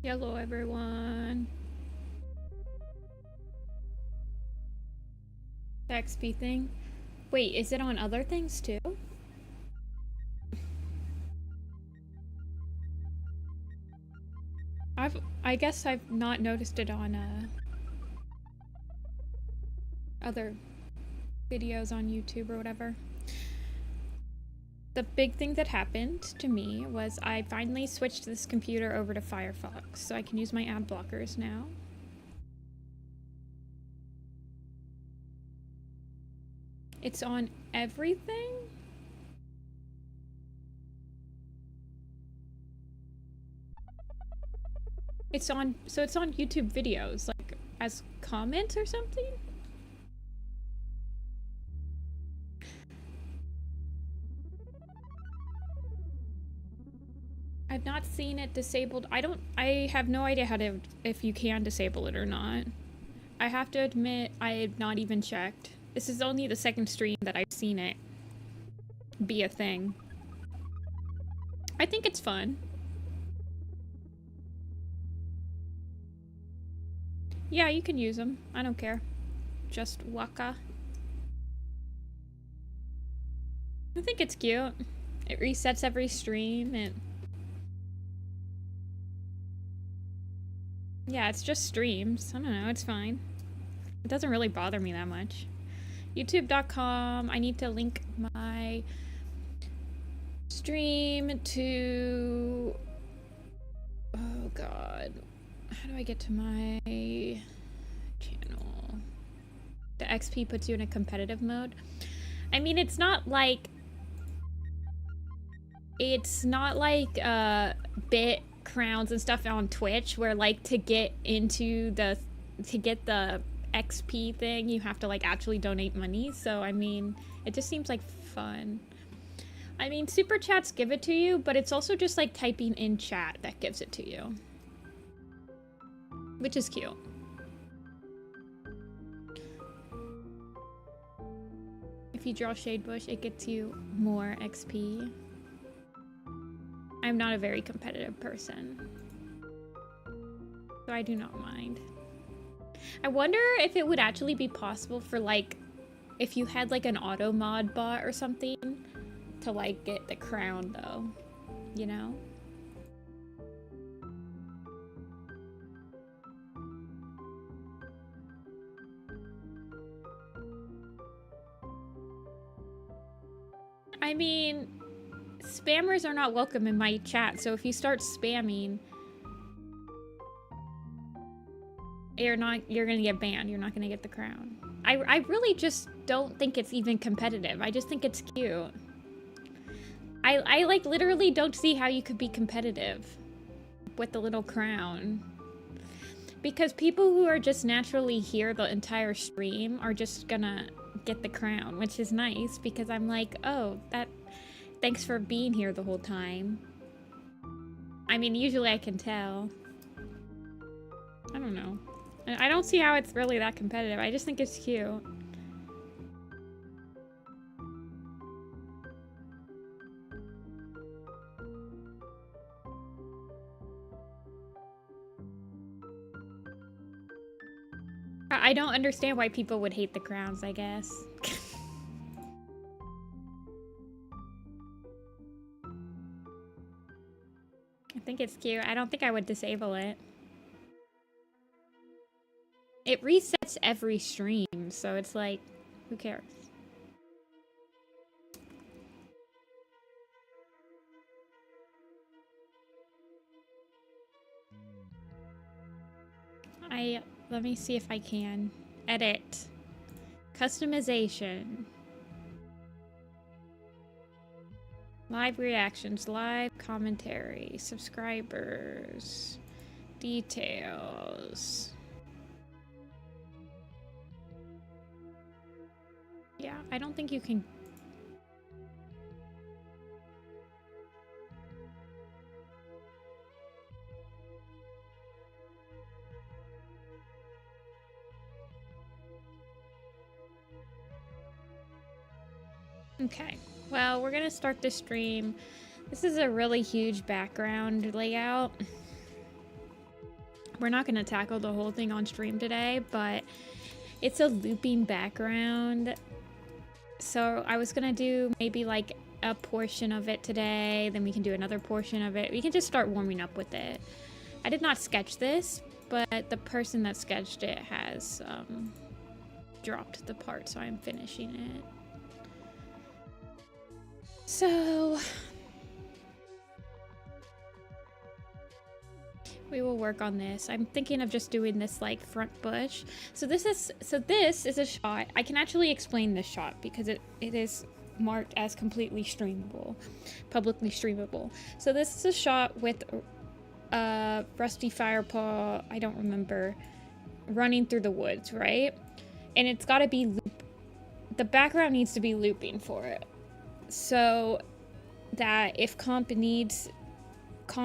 Hello, everyone. The XP thing. Wait, is it on other things too? I guess I've not noticed it on other videos on YouTube or whatever. The big thing that happened to me was I finally switched this computer over to Firefox, so I can use my ad blockers now. It's on everything? It's on YouTube videos, like, as comments or something? I've not seen it disabled. I have no idea if you can disable it or not. I have to admit, I have not even checked. This is only the second stream that I've seen it be a thing. I think it's fun. Yeah, you can use them. I don't care. Just waka. I think it's cute. It resets every stream and... yeah, it's just streams. I don't know, it's fine. It doesn't really bother me that much. YouTube.com. I need to link my stream to... oh god. How do I get to my channel? The XP puts you in a competitive mode. I mean, it's not like bit crowns and stuff on Twitch where like to get the XP thing you have to like actually donate money. So I mean, it just seems like fun. I mean, super chats give it to you, but it's also just like typing in chat that gives it to you, which is cute. If you draw Shade Bush, it gets you more XP. I'm not a very competitive person, so I do not mind. I wonder if it would actually be possible for, like, if you had, like, an auto mod bot or something to, like, get the crown, though, you know? I mean, spammers are not welcome in my chat, so if you start spamming, you're gonna get banned. You're not gonna get the crown. I really just don't think it's even competitive. I just think it's cute. I like literally don't see how you could be competitive with the little crown. Because people who are just naturally here the entire stream are just gonna get the crown, which is nice because I'm like, oh, thanks for being here the whole time. I mean, usually I can tell. I don't know. I don't see how it's really that competitive. I just think it's cute. I don't understand why people would hate the crowns, I guess. I think it's cute. I don't think I would disable it. It resets every stream, so it's like, who cares? Let me see if I can. Edit. Customization. Live reactions, live commentary, subscribers, details. Yeah, I don't think you can. Okay, well, we're gonna start the stream. This is a really huge background layout. We're not going to tackle the whole thing on stream today, but it's a looping background. So I was going to do maybe like a portion of it today, then we can do another portion of it. We can just start warming up with it. I did not sketch this, but the person that sketched it has dropped the part, so I'm finishing it. So we will work on this. I'm thinking of just doing this like front bush. So this is a shot. I can actually explain this shot because it is marked as completely streamable, publicly streamable. So this is a shot with Rusty Firepaw, I don't remember, running through the woods, right? And it's got to be the background needs to be looping for it, so that if comp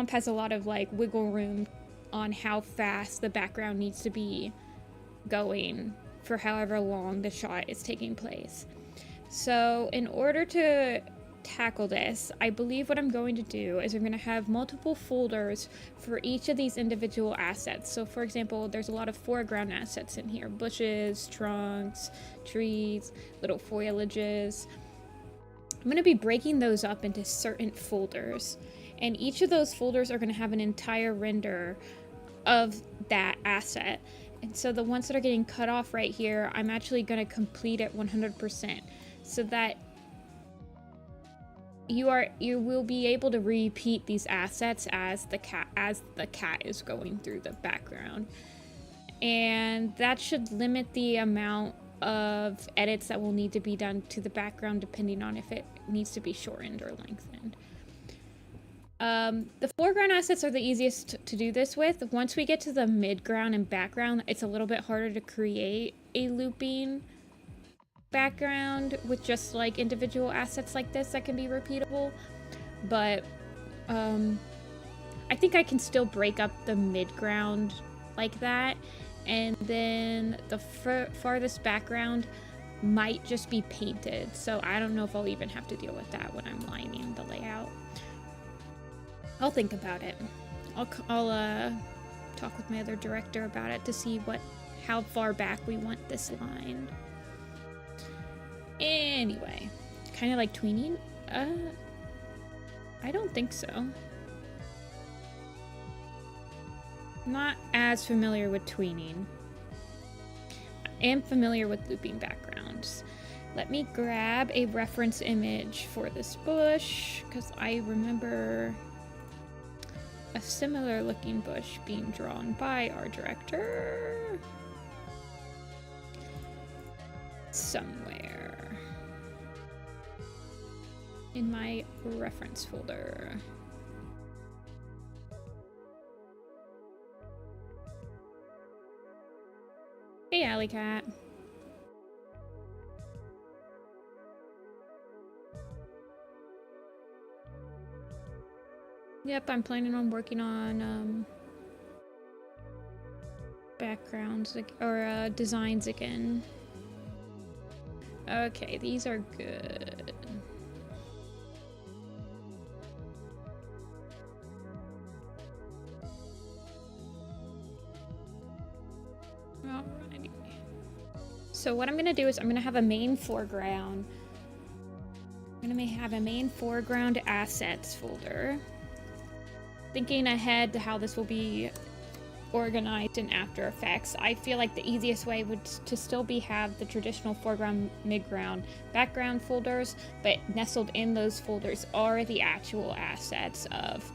has a lot of like wiggle room on how fast the background needs to be going for however long the shot is taking place. So in order to tackle this, I believe what I'm going to do is I'm going to have multiple folders for each of these individual assets. So for example, there's a lot of foreground assets in here: bushes, trunks, trees, little foliages. I'm going to be breaking those up into certain folders, and each of those folders are going to have an entire render of that asset. And so the ones that are getting cut off right here, I'm actually going to complete it 100%, so that you will be able to repeat these assets as the cat is going through the background. And that should limit the amount of edits that will need to be done to the background depending on if it needs to be shortened or lengthened. The foreground assets are the easiest to do this with. Once we get to the midground and background, it's a little bit harder to create a looping background with just like individual assets like this that can be repeatable. But I think I can still break up the midground like that, and then the farthest background might just be painted, so I don't know if I'll even have to deal with that when I'm lining the layout. I'll think about it. I'll talk with my other director about it to see how far back we want this line. Anyway, kind of like tweening? I don't think so. Not as familiar with tweening. I am familiar with looping backgrounds. Let me grab a reference image for this bush, because I remember a similar looking bush being drawn by our director somewhere in my reference folder. Hey, Alley Cat. Yep, I'm planning on working on backgrounds or designs again. Okay, these are good. Alrighty. So what I'm gonna do is I'm gonna have a main foreground. I'm gonna have a main foreground assets folder. Thinking ahead to how this will be organized in After Effects, I feel like the easiest way would to still have the traditional foreground, midground, background folders, but nestled in those folders are the actual assets of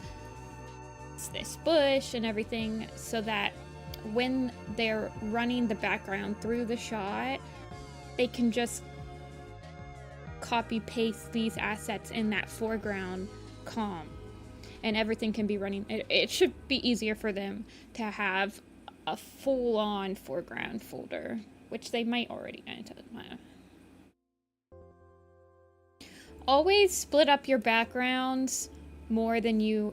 this bush and everything, so that when they're running the background through the shot, they can just copy paste these assets in that foreground comp, and everything can be running. It should be easier for them to have a full-on foreground folder, which they might already. Always split up your backgrounds more than you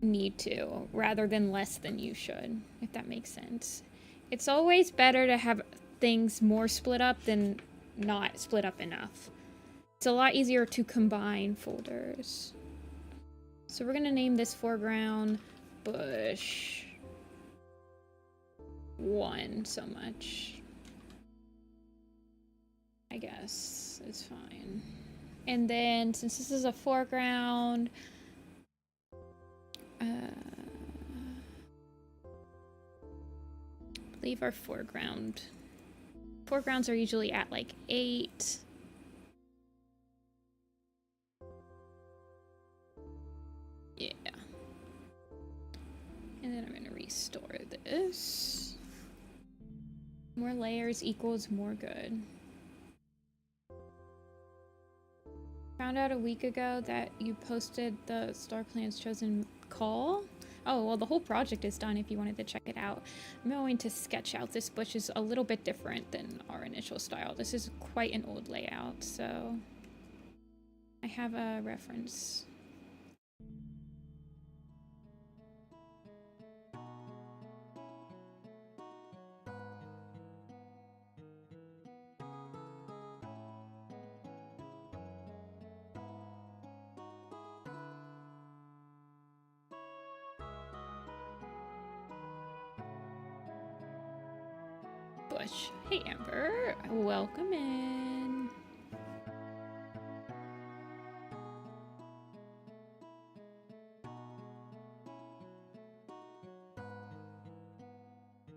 need to, rather than less than you should, if that makes sense. It's always better to have things more split up than not split up enough. It's a lot easier to combine folders. So we're gonna name this foreground bush 1 so much. I guess it's fine. And then since this is a foreground, leave our foregrounds are usually at like 8. Yeah. And then I'm gonna restore this. More layers equals more good. Found out a week ago that you posted the Star Plan's Chosen Call. Oh, well, the whole project is done if you wanted to check it out. I'm going to sketch out. This bush is a little bit different than our initial style. This is quite an old layout, so I have a reference. Bush. Hey, Amber. Welcome in.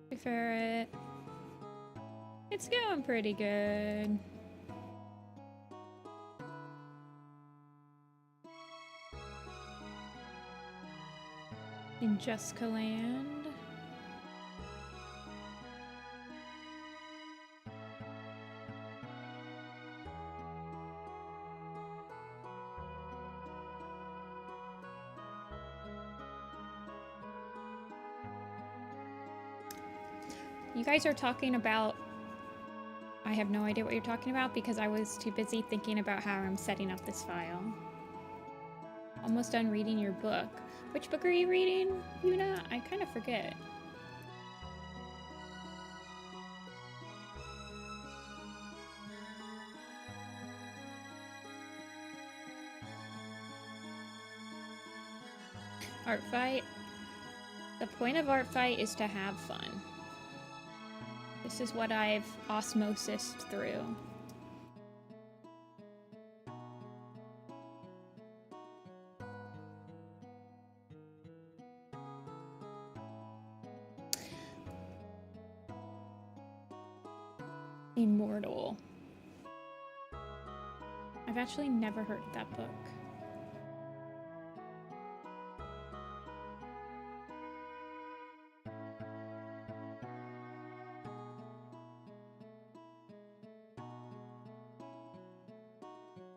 Hey, Ferret. It's going pretty good. In Jessica Land. You guys are talking about... I have no idea what you're talking about because I was too busy thinking about how I'm setting up this file. Almost done reading your book. Which book are you reading, Yuna? I kind of forget. Art fight. The point of art fight is to have fun. This is what I've osmosised through. Immortal. I've actually never heard of that book.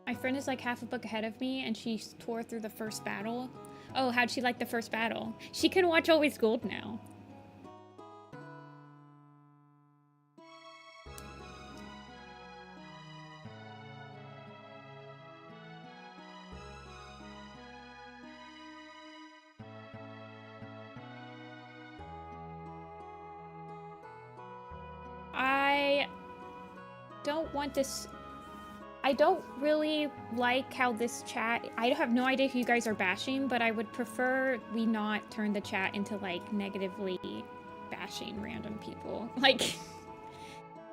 My friend is like half a book ahead of me and she tore through the first battle. Oh, how'd she like the first battle? She can watch Always Gold now. I don't want this... I don't really like how this chat... I have no idea who you guys are bashing, but I would prefer we not turn the chat into, like, negatively bashing random people. Like,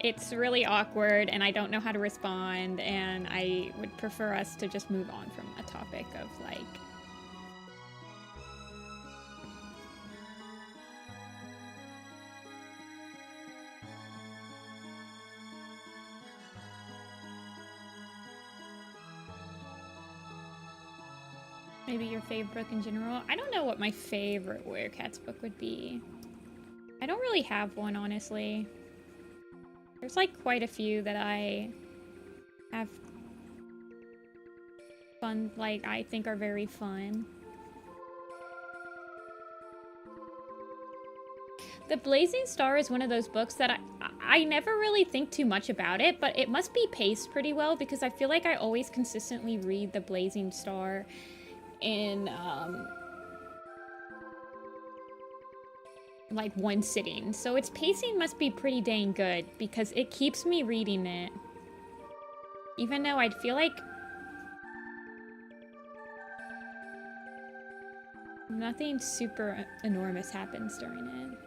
it's really awkward, and I don't know how to respond, and I would prefer us to just move on from a topic of, like... Maybe your favorite book in general. I don't know what my favorite Werecats book would be. I don't really have one, honestly. There's like quite a few that I have fun, like I think are very fun. The Blazing Star is one of those books that I never really think too much about it, but it must be paced pretty well because I feel like I always consistently read The Blazing Star in like one sitting, so its pacing must be pretty dang good because it keeps me reading it, even though I feel like Nothing super enormous happens during it.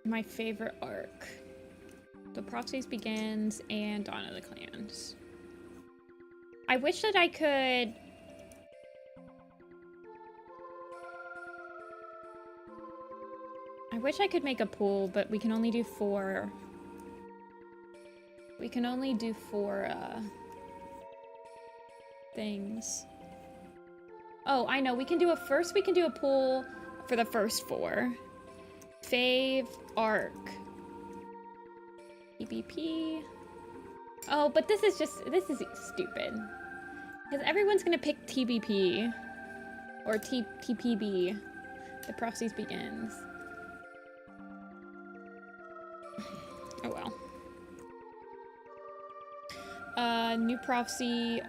My favorite arc. The Prophecies Begins and Dawn of the Clans. I wish that I could... I wish I could make a pool, but we can only do 4. We can only do 4, things. Oh, I know. We can do a pool for the first 4. Fave, arc. TBP. Oh, but this is stupid. Because everyone's gonna pick TBP. Or TPB. The Prophecies Begins. Oh well. New Prophecy,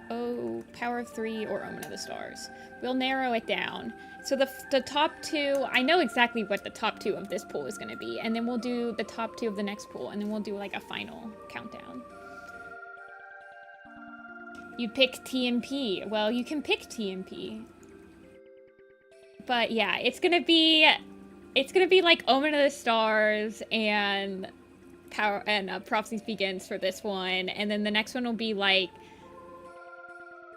Power of 3, or Omen of the Stars. We'll narrow it down. So the top 2, I know exactly what the top 2 of this pool is going to be, and then we'll do the top 2 of the next pool, and then we'll do like a final countdown. You pick TMP. Well, you can pick TMP. But yeah, it's gonna be like Omen of the Stars and Prophecies Begins for this one, and then the next one will be like...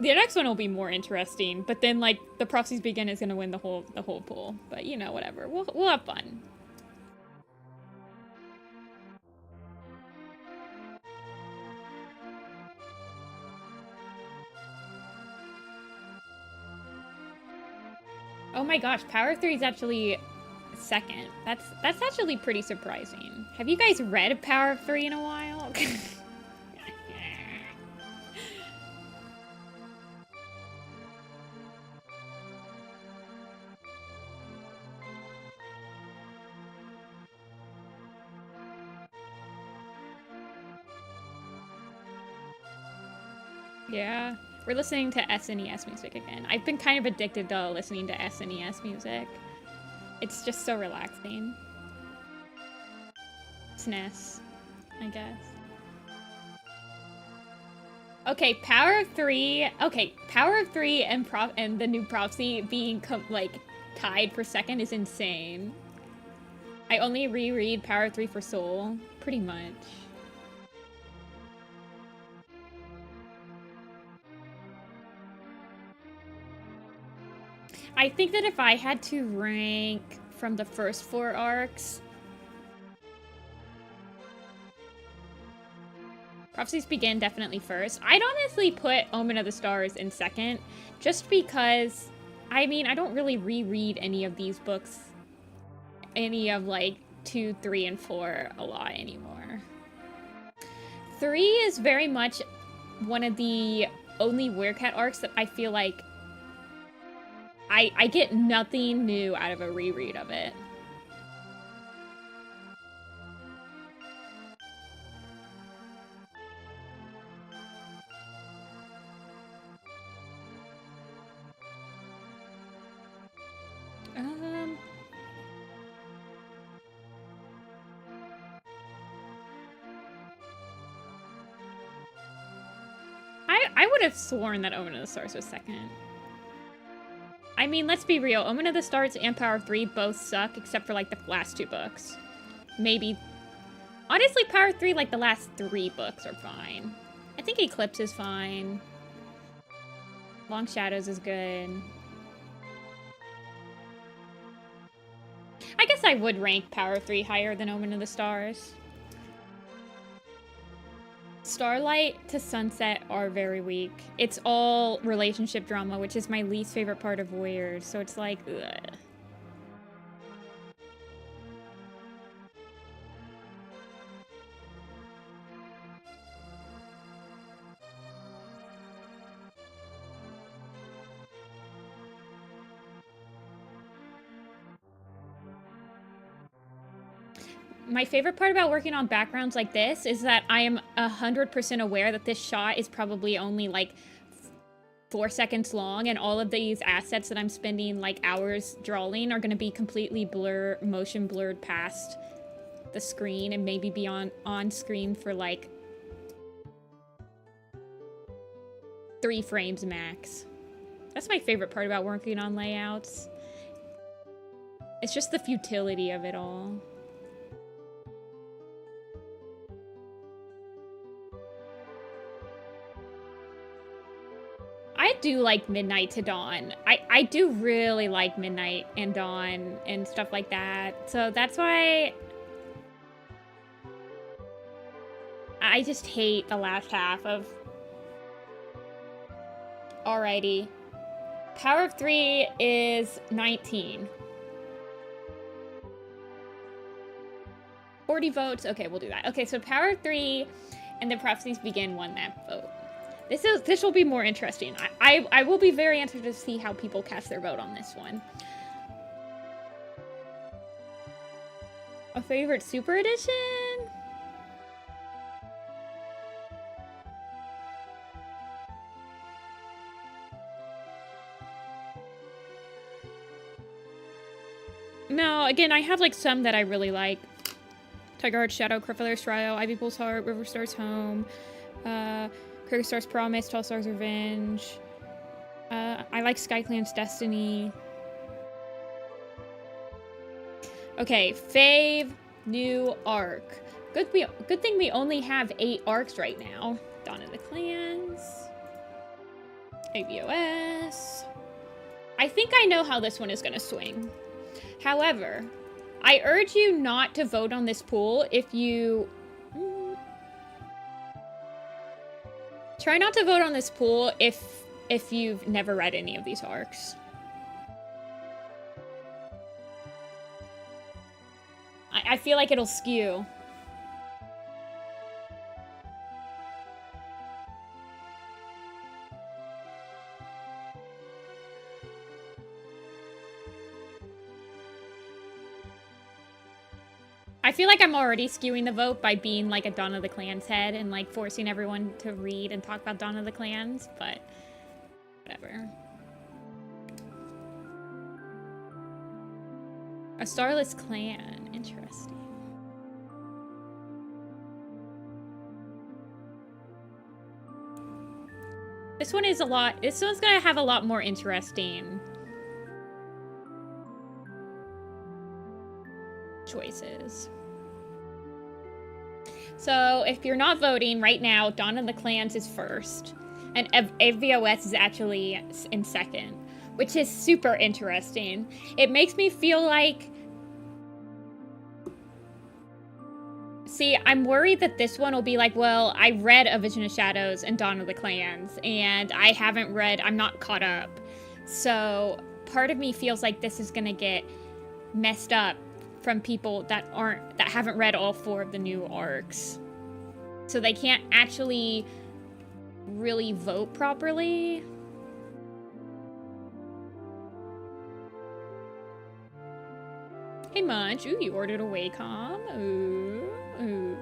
The next one will be more interesting, but then like the Prophecies Begin is gonna win the whole pool. But you know, whatever. We'll have fun. Oh my gosh, Power 3 is actually second. That's actually pretty surprising. Have you guys read Power 3 in a while? Yeah, we're listening to SNES music again. I've been kind of addicted to listening to SNES music. It's just so relaxing. SNES, I guess. Okay, Power of 3. Okay, Power of 3 and the new Prophecy being like tied for second is insane. I only reread Power of 3 for Soul, pretty much. I think that if I had to rank from the first 4 arcs, Prophecies Begin definitely first. I'd honestly put Omen of the Stars in second, just because, I mean, I don't really reread any of these books, any of like 2, 3, and 4 a lot anymore. 3 is very much one of the only Werecat arcs that I feel like I get nothing new out of a reread of it. I would have sworn that Omen of the Stars was second. I mean, let's be real. Omen of the Stars and Power 3 both suck, except for, like, the last 2 books. Maybe. Honestly, Power 3, like, the last 3 books are fine. I think Eclipse is fine. Long Shadows is good. I guess I would rank Power 3 higher than Omen of the Stars. Starlight to Sunset are very weak. It's all relationship drama, which is my least favorite part of Warriors, so it's like, ugh. My favorite part about working on backgrounds like this is that I am 100% aware that this shot is probably only like 4 seconds long, and all of these assets that I'm spending like hours drawing are going to be completely motion blurred past the screen and maybe be on screen for like 3 frames max. That's my favorite part about working on layouts. It's just the futility of it all. I do like Midnight to Dawn. I do really like Midnight and Dawn and stuff like that. So that's why I just hate the last half of... Alrighty. Power of 3 is 19. 40 votes. Okay, we'll do that. Okay, so Power of 3 and the Prophecies Begin won that vote. This will be more interesting. I will be very interested to see how people cast their vote on this one. A favorite Super Edition? No, again, I have like some that I really like. Tiger Heart Shadow, Creffeler's Trial, Ivy Bull's Heart, River Star's Home, Cricket Star's Promise, Tall Star's Revenge. I like SkyClan's Destiny. Okay, fave new arc. Good thing we only have 8 arcs right now. Dawn of the Clans. AVOS. I think I know how this one is gonna swing. However, I urge you not to vote on this pool if you... Try not to vote on this pool if you've never read any of these arcs. I feel like it'll skew. I feel like I'm already skewing the vote by being like a Dawn of the Clans head and like forcing everyone to read and talk about Dawn of the Clans, but whatever. A Starless Clan, interesting. This one's gonna have a lot more interesting choices. So if you're not voting right now, Dawn of the Clans is first, and AVOS is actually in second, which is super interesting. It makes me feel like... See, I'm worried that this one will be like, well, I read A Vision of Shadows and Dawn of the Clans, and I'm not caught up. So part of me feels like this is gonna get messed up from people that haven't read all 4 of the new arcs. So they can't actually really vote properly. Hey Munch, ooh, you ordered a Wacom. Ooh, ooh.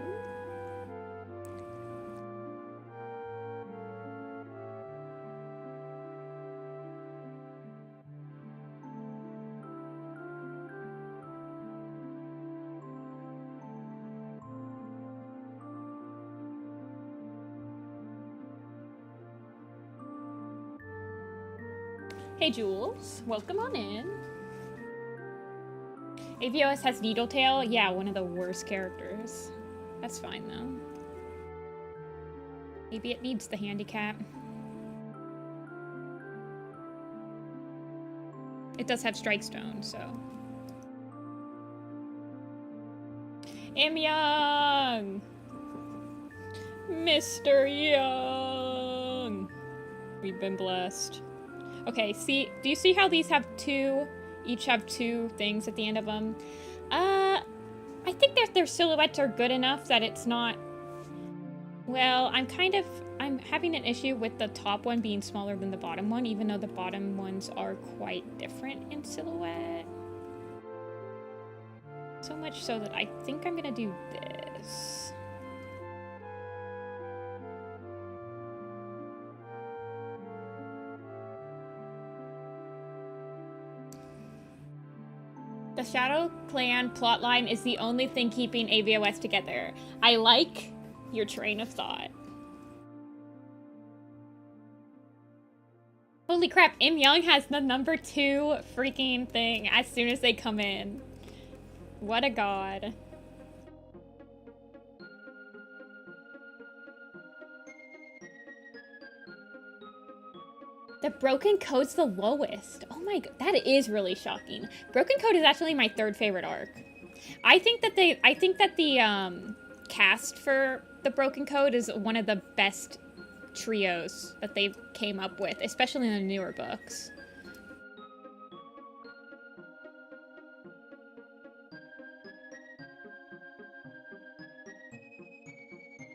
Hey Jules, welcome on in. AVOS has Needletail? Yeah, one of the worst characters. That's fine though. Maybe it needs the handicap. It does have Strike Stone, so. M Young! Mr. Young! We've been blessed. Okay, see, do you see how these have each have 2 things at the end of them? I think that their silhouettes are good enough that it's not... Well, I'm having an issue with the top one being smaller than the bottom one, even though the bottom ones are quite different in silhouette. So much so that I think I'm gonna do this. The Shadow Clan plotline is the only thing keeping AVOS together. I like your train of thought. Holy crap, Im Young has the #2 freaking thing as soon as they come in. What a god. The Broken Code's the lowest. Oh my god, that is really shocking. Broken Code is actually my 3rd favorite arc. I think that the cast for the Broken Code is one of the best trios that they've came up with, especially in the newer books.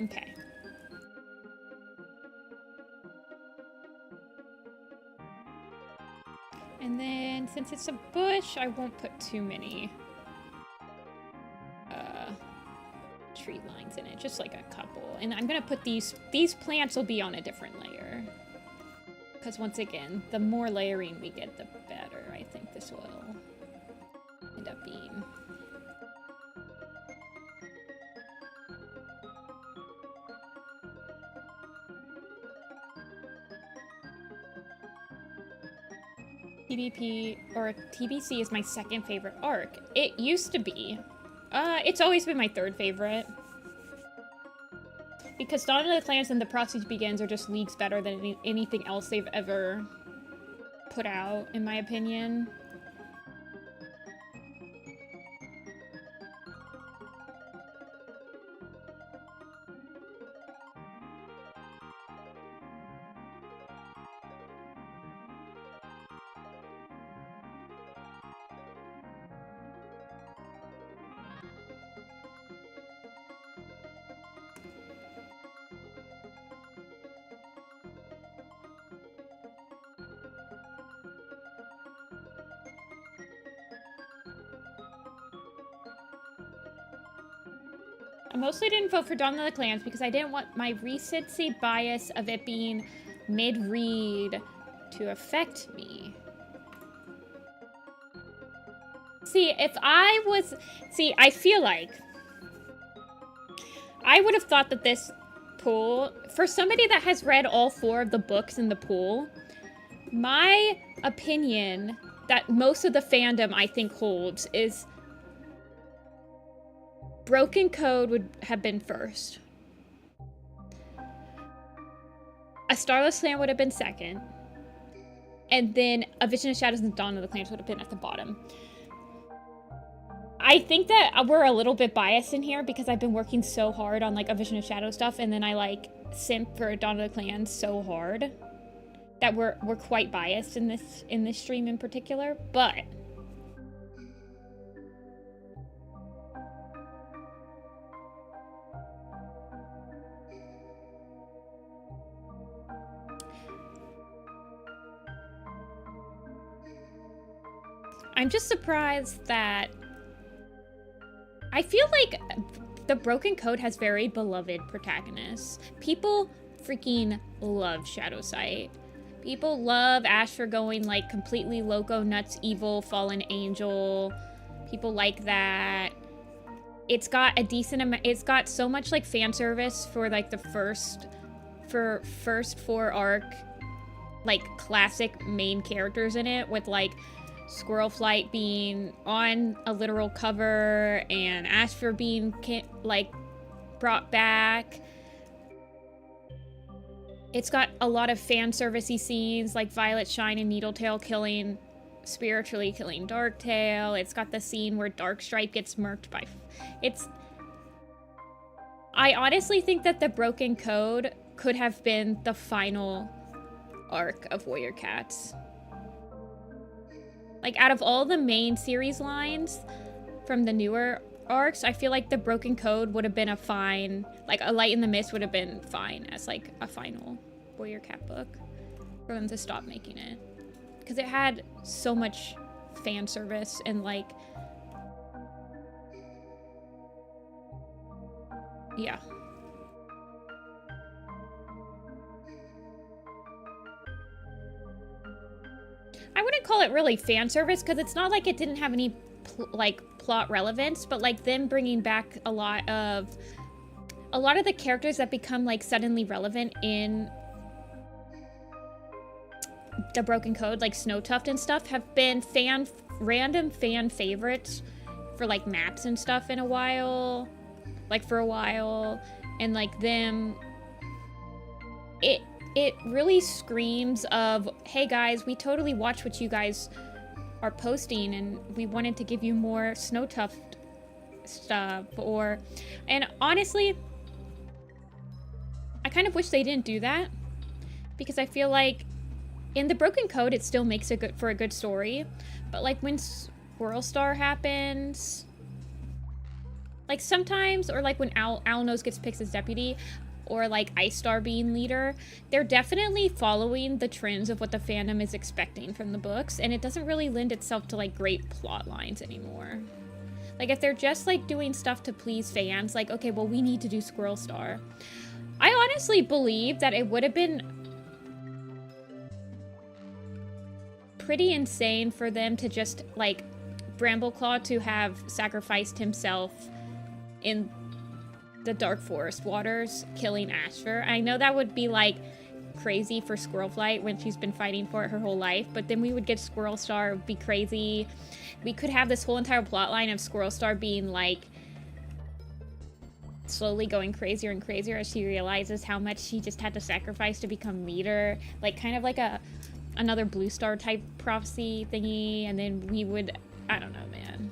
Okay. And then, since it's a bush, I won't put too many tree lines in it, just like a couple. And I'm gonna put these plants will be on a different layer. Because once again, the more layering we get, the better I think this will end up being. TBC is my 2nd favorite arc. It used to be. It's always been my 3rd favorite. Because Dawn of the Clans and The Process Begins are just leagues better than anything else they've ever put out, in my opinion. I mostly didn't vote for Dawn of the Clans because I didn't want my recency bias of it being mid-read to affect me. I feel like I would have thought that this pool, for somebody that has read all 4 of the books in the pool, my opinion that most of the fandom I think holds is Broken Code would have been first. A Starless Land would have been second. And then A Vision of Shadows and Dawn of the Clans would have been at the bottom. I think that we're a little bit biased in here because I've been working so hard on like A Vision of Shadows stuff, and then I like simp for Dawn of the Clans so hard that we're quite biased in this stream in particular, but I'm just surprised that I feel like the Broken Code has very beloved protagonists. People freaking love Shadowsight. People love Ashfur going like completely loco, nuts, evil, fallen angel. People like that. It's got a decent amount. It's got so much like fan service for like the first 4 arc, like classic main characters in it, with like Squirrel Flight being on a literal cover and Ashfur being like brought back. It's got a lot of fan servicey scenes like Violet Shine and Needletail spiritually killing Darktail. It's got the scene where Darkstripe gets murked by... I honestly think that the Broken Code could have been the final arc of Warrior Cats. Like, out of all the main series lines from the newer arcs, I feel like the Broken Code would have been a fine... Like, A Light in the Mist would have been fine as, like, a final Warrior Cat book for them to stop making it. Because it had so much fan service and, like... Yeah. I wouldn't call it really fan service because it's not like it didn't have any plot relevance, but like them bringing back a lot of the characters that become like suddenly relevant in the Broken Code, like Snowtuft and stuff, have been random fan favorites for like maps and stuff in a while, like for a while, and like them. It really screams of, hey guys, we totally watch what you guys are posting and we wanted to give you more Snowtuft stuff. And honestly, I kind of wish they didn't do that, because I feel like in the Broken Code it still makes it for a good story, but like when Squirrel Star happens, like sometimes, or like when Owlnose gets picked as deputy, or like Ice Star being leader, they're definitely following the trends of what the fandom is expecting from the books, and it doesn't really lend itself to like great plot lines anymore. Like if they're just like doing stuff to please fans, like, okay, well, we need to do Squirrel Star. I honestly believe that it would have been pretty insane for them to just like Brambleclaw to have sacrificed himself in the Dark Forest waters, killing Ashfur. I know that would be like crazy for Squirrelflight when she's been fighting for it her whole life, but then we would get Squirrel Star. It would be crazy. We could have this whole entire plot line of Squirrel Star being like slowly going crazier and crazier as she realizes how much she just had to sacrifice to become leader, like kind of like another Blue Star type prophecy thingy. And then we would, I don't know, man.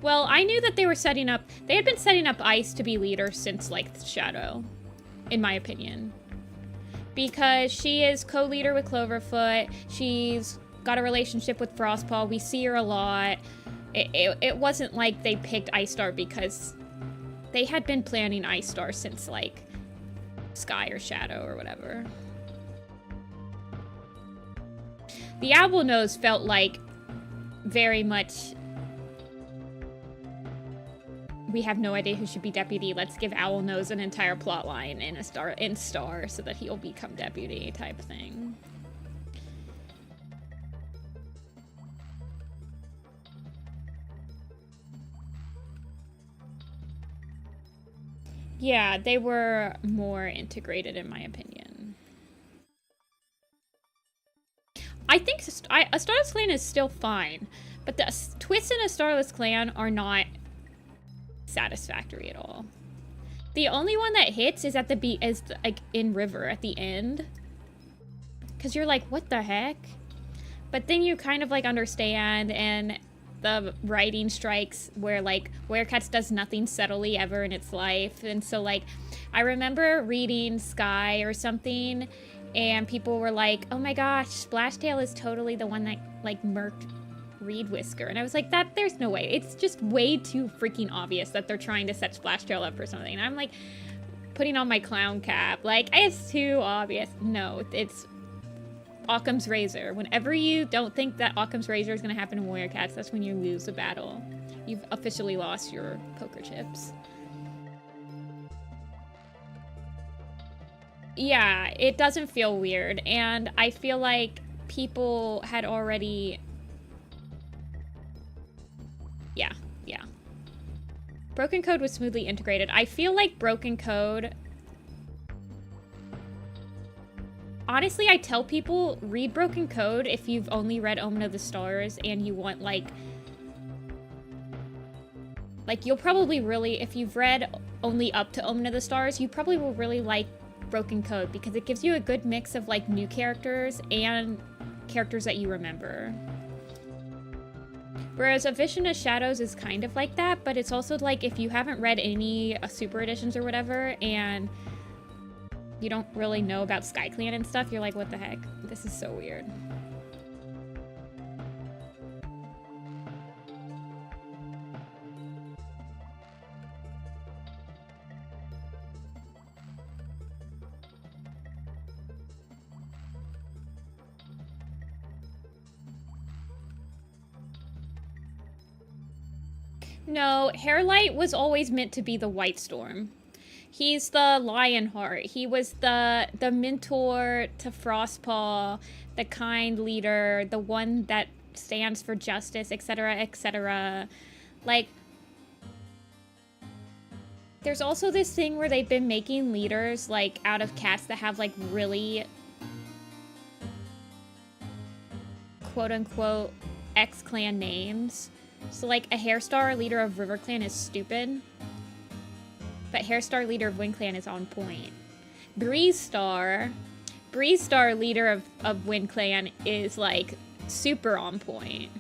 Well, I knew that they had been setting up Ice to be leader since, like, Shadow, in my opinion. Because she is co-leader with Cloverfoot, she's got a relationship with Frostpaw, we see her a lot. It wasn't like they picked Ice Star because they had been planning Ice Star since, like, Sky or Shadow or whatever. The Owlnose felt like very much, we have no idea who should be deputy, let's give Owlnose an entire plot line in Star so that he'll become deputy type thing. Yeah, they were more integrated in my opinion. I think a Starless Clan is still fine, but the twists in a Starless Clan are not satisfactory at all. The only one that hits is at the like in River at the end, because you're like, what the heck? But then you kind of like understand, and the writing strikes where like Werecats does nothing subtly ever in its life. And so like I remember reading Sky or something and people were like, oh my gosh, Splashtail is totally the one that like murked Reed Whisker. And I was like, there's no way. It's just way too freaking obvious that they're trying to set Splashtail up for something. And I'm like putting on my clown cap, like, it's too obvious. No, it's Occam's Razor. Whenever you don't think that Occam's Razor is going to happen in Warrior Cats, that's when you lose the battle. You've officially lost your poker chips. Yeah, it doesn't feel weird, and I feel like people had already... Yeah. Broken Code was smoothly integrated. I feel like Broken Code... Honestly, I tell people, read Broken Code if you've only read Omen of the Stars and you want, like, you'll probably really, if you've read only up to Omen of the Stars, you probably will really like Broken Code because it gives you a good mix of, like, new characters and characters that you remember. Whereas A Vision of Shadows is kind of like that, but it's also, like, if you haven't read any Super Editions or whatever, and you don't really know about SkyClan and stuff, you're like, what the heck? This is so weird. No, Hairlight was always meant to be the White Storm. He's the Lionheart. He was the mentor to Frostpaw, the kind leader, the one that stands for justice, etc., etc. Like, there's also this thing where they've been making leaders, like, out of cats that have, like, really quote-unquote X-Clan names. So, like, a Hairstar leader of River Clan is stupid. But Hairstar leader of Wind Clan is on point. Breeze Star leader of Wind Clan is, like, super on point.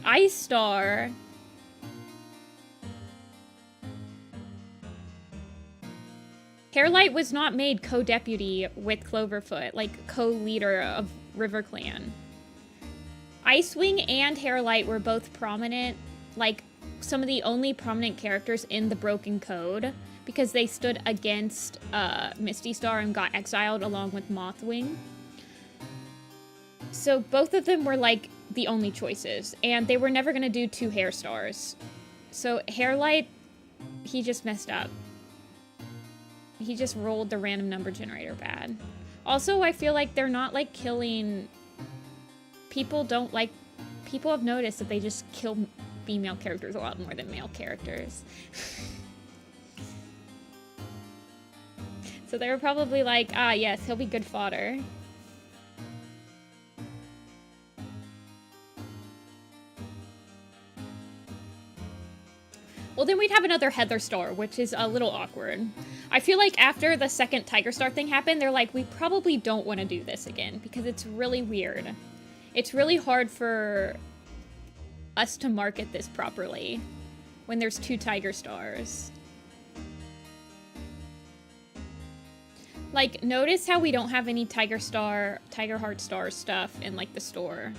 Ice Star... Hairlight was not made co-deputy with Cloverfoot, like co-leader of River Clan. Icewing and Hairlight were both prominent, like some of the only prominent characters in the Broken Code, because they stood against Misty Star and got exiled along with Mothwing. So both of them were like the only choices, and they were never gonna do two Hairstars. So Hairlight, he just messed up. He just rolled the random number generator bad. Also, I feel like they're not, like, killing... People have noticed that they just kill female characters a lot more than male characters. So they were probably like, ah, yes, he'll be good fodder. Well, then we'd have another Heather Star, which is a little awkward. I feel like after the second Tiger Star thing happened, they're like, we probably don't want to do this again, because it's really weird. It's really hard for us to market this properly when there's two Tiger Stars. Like, notice how we don't have any Tiger Heart Star stuff in, like, the store.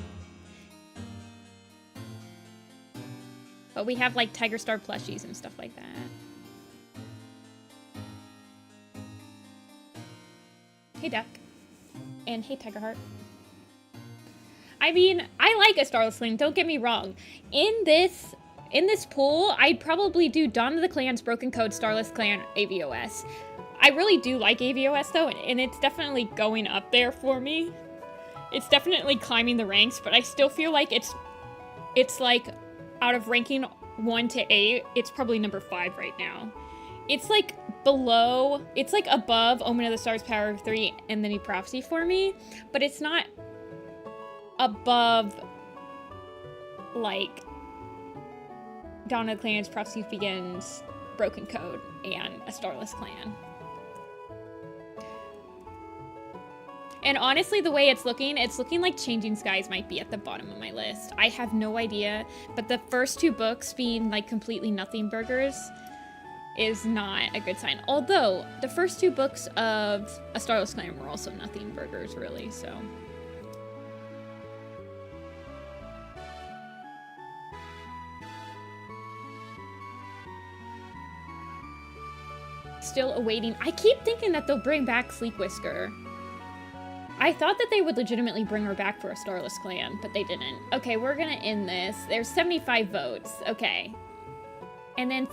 But we have, like, Tiger Star plushies and stuff like that. Hey, Duck. And hey, Tiger Heart. I mean, I like a Starless Clan, don't get me wrong. In this pool, I'd probably do Dawn of the Clans, Broken Code, Starless Clan, AVOS. I really do like AVOS, though, and it's definitely going up there for me. It's definitely climbing the ranks, but I still feel like it's like, out of ranking 1 to 8, it's probably number 5 right now. It's like below, it's like above Omen of the Stars, Power of 3, and the New Prophecy for me, but it's not above, like, Dawn of the Clans, Prophecy Begins, Broken Code, and a Starless Clan. And honestly, the way it's looking like Changing Skies might be at the bottom of my list. I have no idea, but the first 2 books being, like, completely nothing burgers is not a good sign. Although, the first 2 books of A Starless Clan were also nothing burgers, really, so... Still awaiting. I keep thinking that they'll bring back Sleek Whisker. I thought that they would legitimately bring her back for a Starless Clan, but they didn't. Okay, we're gonna end this. There's 75 votes. Okay. And then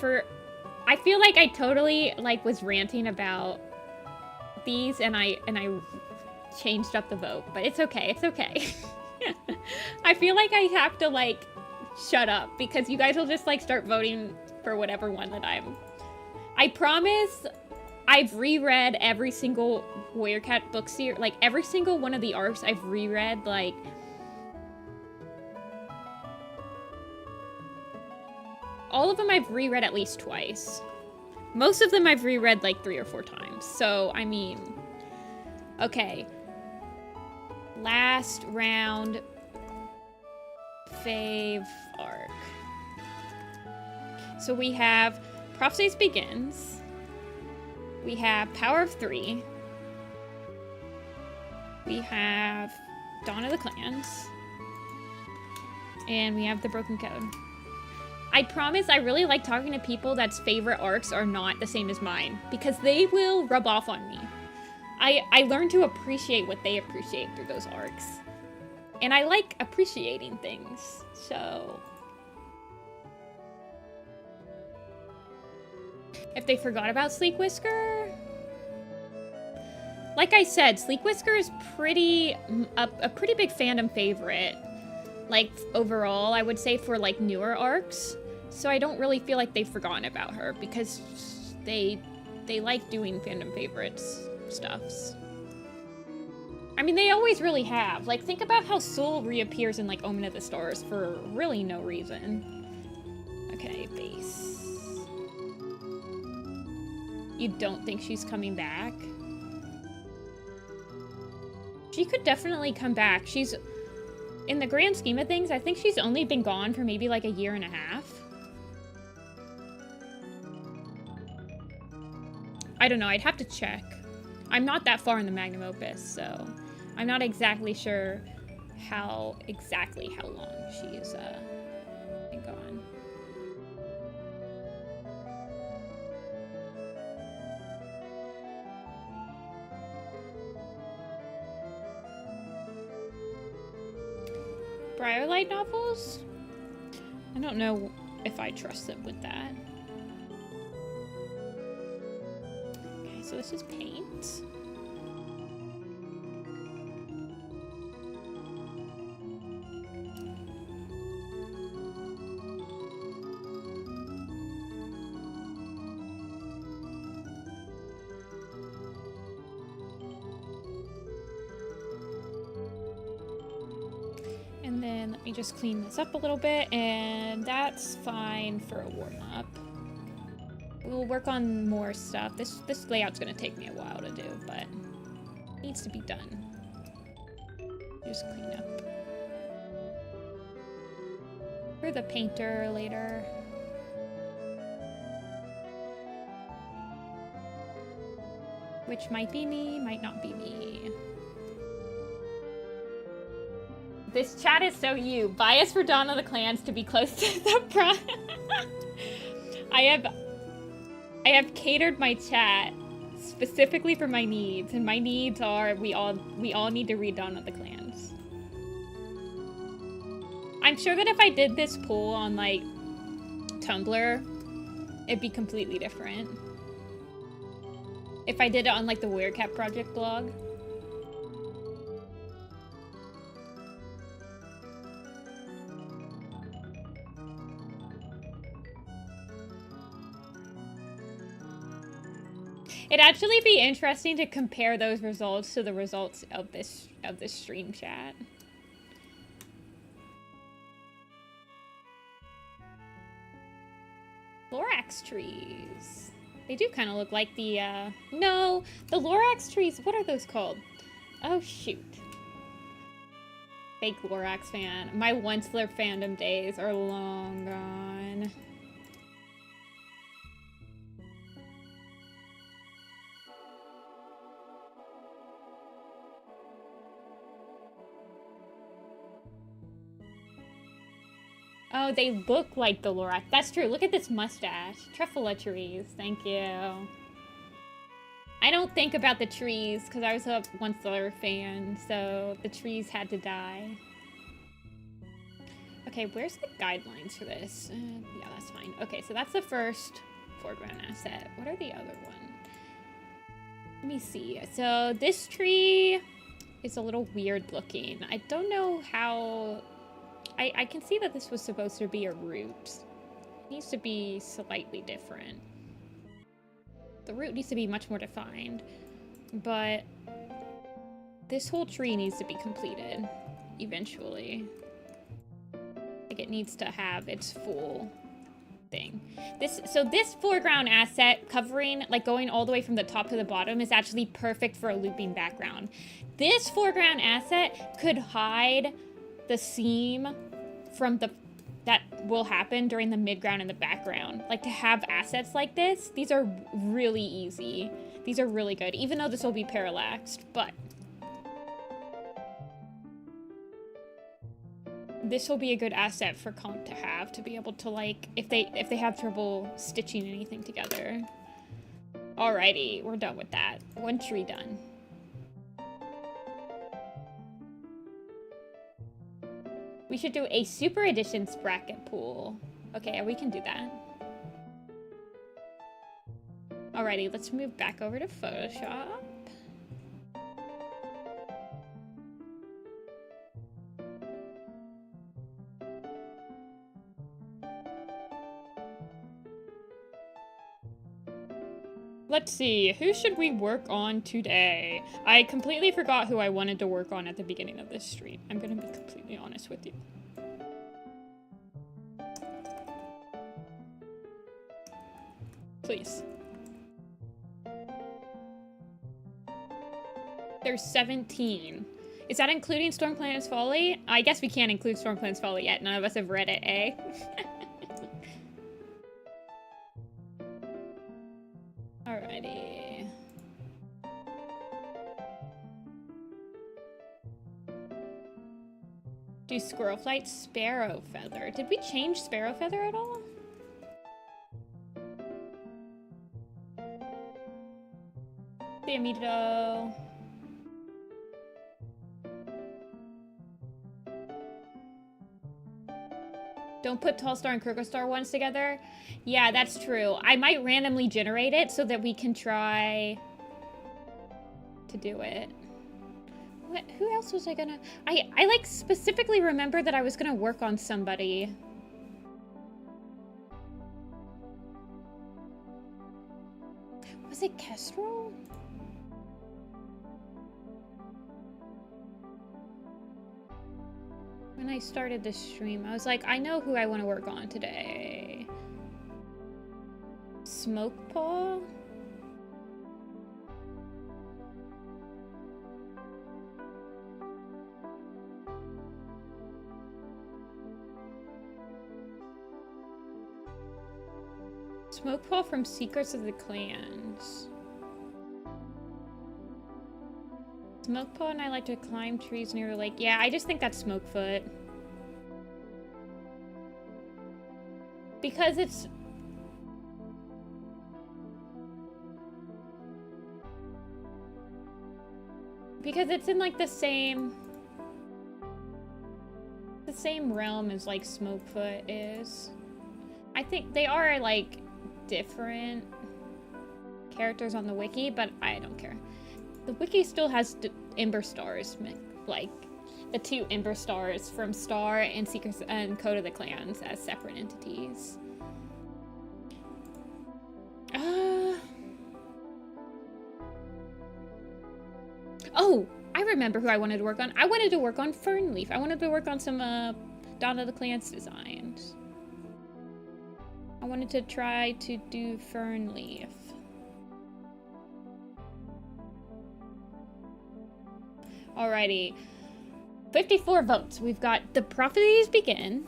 I feel like I totally, like, was ranting about these, and I changed up the vote, but it's okay. It's okay. I feel like I have to, like, shut up, because you guys will just, like, start voting for whatever one that I promise I've reread every single Warrior Cat book series, like, every single one of the arcs I've reread, like, all of them I've reread at least twice. Most of them I've reread, like, 3 or 4 times. So, I mean, okay. Last round fave arc. So we have Prophecies Begins. We have Power of 3. We have Dawn of the Clans. And we have the Broken Code. I promise I really like talking to people that's favorite arcs are not the same as mine, because they will rub off on me. I learn to appreciate what they appreciate through those arcs. And I like appreciating things, so If they forgot about Sleek Whisker? Like I said, Sleek Whisker is a pretty big fandom favorite. Like, overall, I would say for, like, newer arcs. So I don't really feel like they've forgotten about her because they like doing fandom favorites stuffs. I mean, they always really have. Like, think about how Soul reappears in, like, Omen of the Stars for really no reason. Okay, base. You don't think she's coming back? She could definitely come back. She's, in the grand scheme of things, I think she's only been gone for maybe, like, a year and a half. I don't know, I'd have to check. I'm not that far in the Magnum Opus, so I'm not exactly sure how long she's been gone. Briarlight novels? I don't know if I trust them with that. Okay, so this is paint. And then let me just clean this up a little bit, and that's fine for a warm-up. We'll work on more stuff. This layout's gonna take me a while to do, but it needs to be done. Just clean up. For the painter later. Which might be me, might not be me. This chat is so you. Bias for Dawn of the Clans to be close to the front. I have catered my chat specifically for my needs, and my needs are we all need to read Dawn of the Clans. I'm sure that if I did this poll on like Tumblr, it'd be completely different. If I did it on like the Werecat Project blog. It'd actually be interesting to compare those results to the results of this stream chat. Lorax trees. They do kind of look like the, no, the Lorax trees, what are those called? Oh, shoot. Fake Lorax fan. My Onceler fandom days are long gone. Oh, they look like the Lorax. That's true. Look at this mustache. Truffula trees. Thank you. I don't think about the trees because I was a Onceler fan, so the trees had to die. Okay, where's the guidelines for this? Yeah, that's fine. Okay, so that's the first foreground asset. What are the other ones? Let me see. So this tree is a little weird looking. I don't know how... I can see that this was supposed to be a root. It needs to be slightly different. The root needs to be much more defined. But this whole tree needs to be completed eventually. Like it needs to have its full thing. So this foreground asset covering, like going all the way from the top to the bottom is actually perfect for a looping background. This foreground asset could hide the seam from that will happen during the midground and the background. Like to have assets like this, these are really easy. These are really good, even though this will be parallaxed, but this will be a good asset for comp to have, to be able to like, if they have trouble stitching anything together. Alrighty, we're done with that. One tree done. We should do a Super Editions bracket pool. Okay, we can do that. Alrighty, let's move back over to Photoshop. Let's see, who should we work on today? I completely forgot who I wanted to work on at the beginning of this stream. I'm gonna be completely honest with you. Please. There's 17. Is that including Storm Planet's Folly? I guess we can't include Storm Planet's Folly yet. None of us have read it, eh? Alrighty. Do Squirrel Flight Sparrow Feather. Did we change Sparrow Feather at all? The Amito. Don't put Tall Star and Kirkostar ones together. Yeah, that's true. I might randomly generate it so that we can try to do it. What? Who else was I gonna... I like specifically remember that I was gonna work on somebody. Was it Kestrel? When I started this stream, I was like, I know who I want to work on today. Smoke Paw? Smoke Paw from Secrets of the Clans. Smokepaw and I like to climb trees near the lake. Yeah, I just think that's Smokefoot. Because it's... Because it's in like the same realm as like Smokefoot is. I think they are like different characters on the wiki, but I don't care. The wiki still has Ember Stars, like the two Ember Stars from Star and Secrets and Code of the Clans as separate entities. Oh, I remember who I wanted to work on. I wanted to work on Fernleaf. I wanted to work on some Dawn of the Clans designs. I wanted to try to do Fernleaf. Alrighty, 54 votes. We've got The Prophecies Begin,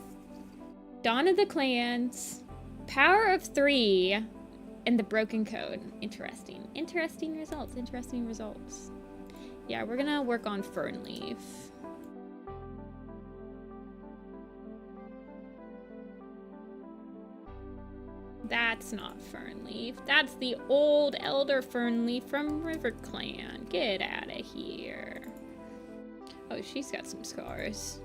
Dawn of the Clans, Power of Three, and The Broken Code. Interesting. Interesting results. Interesting results. Yeah, we're gonna work on Fernleaf. That's not Fernleaf. That's the old Elder Fernleaf from River Clan. Get out of here. Oh, she's got some scars.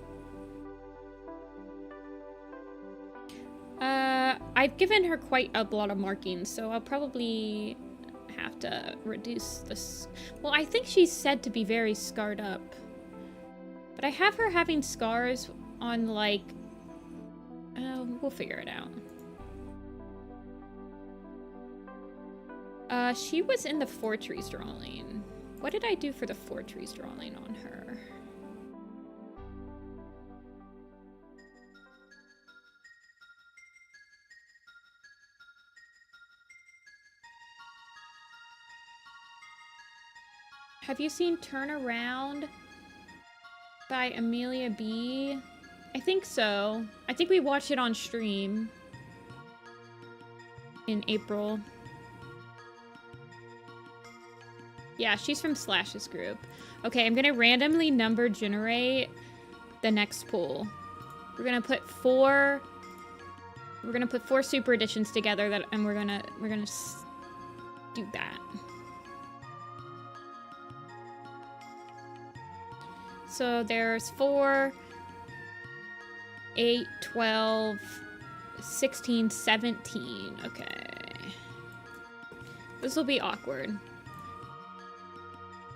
I've given her quite a lot of markings, so I'll probably have to reduce this. Well, I think she's said to be very scarred up. But I have her having scars on, like... we'll figure it out. She was in the Fortress drawing. What did I do for the Fortress drawing on her? Have you seen Turn Around by Amelia B? I think so. I think we watched it on stream in April. Yeah, she's from Slash's group. Okay, I'm gonna randomly number generate the next pool. We're gonna put four super editions together and we're gonna do that. So there's 4, 8, 12, 16, 17. Okay. This will be awkward.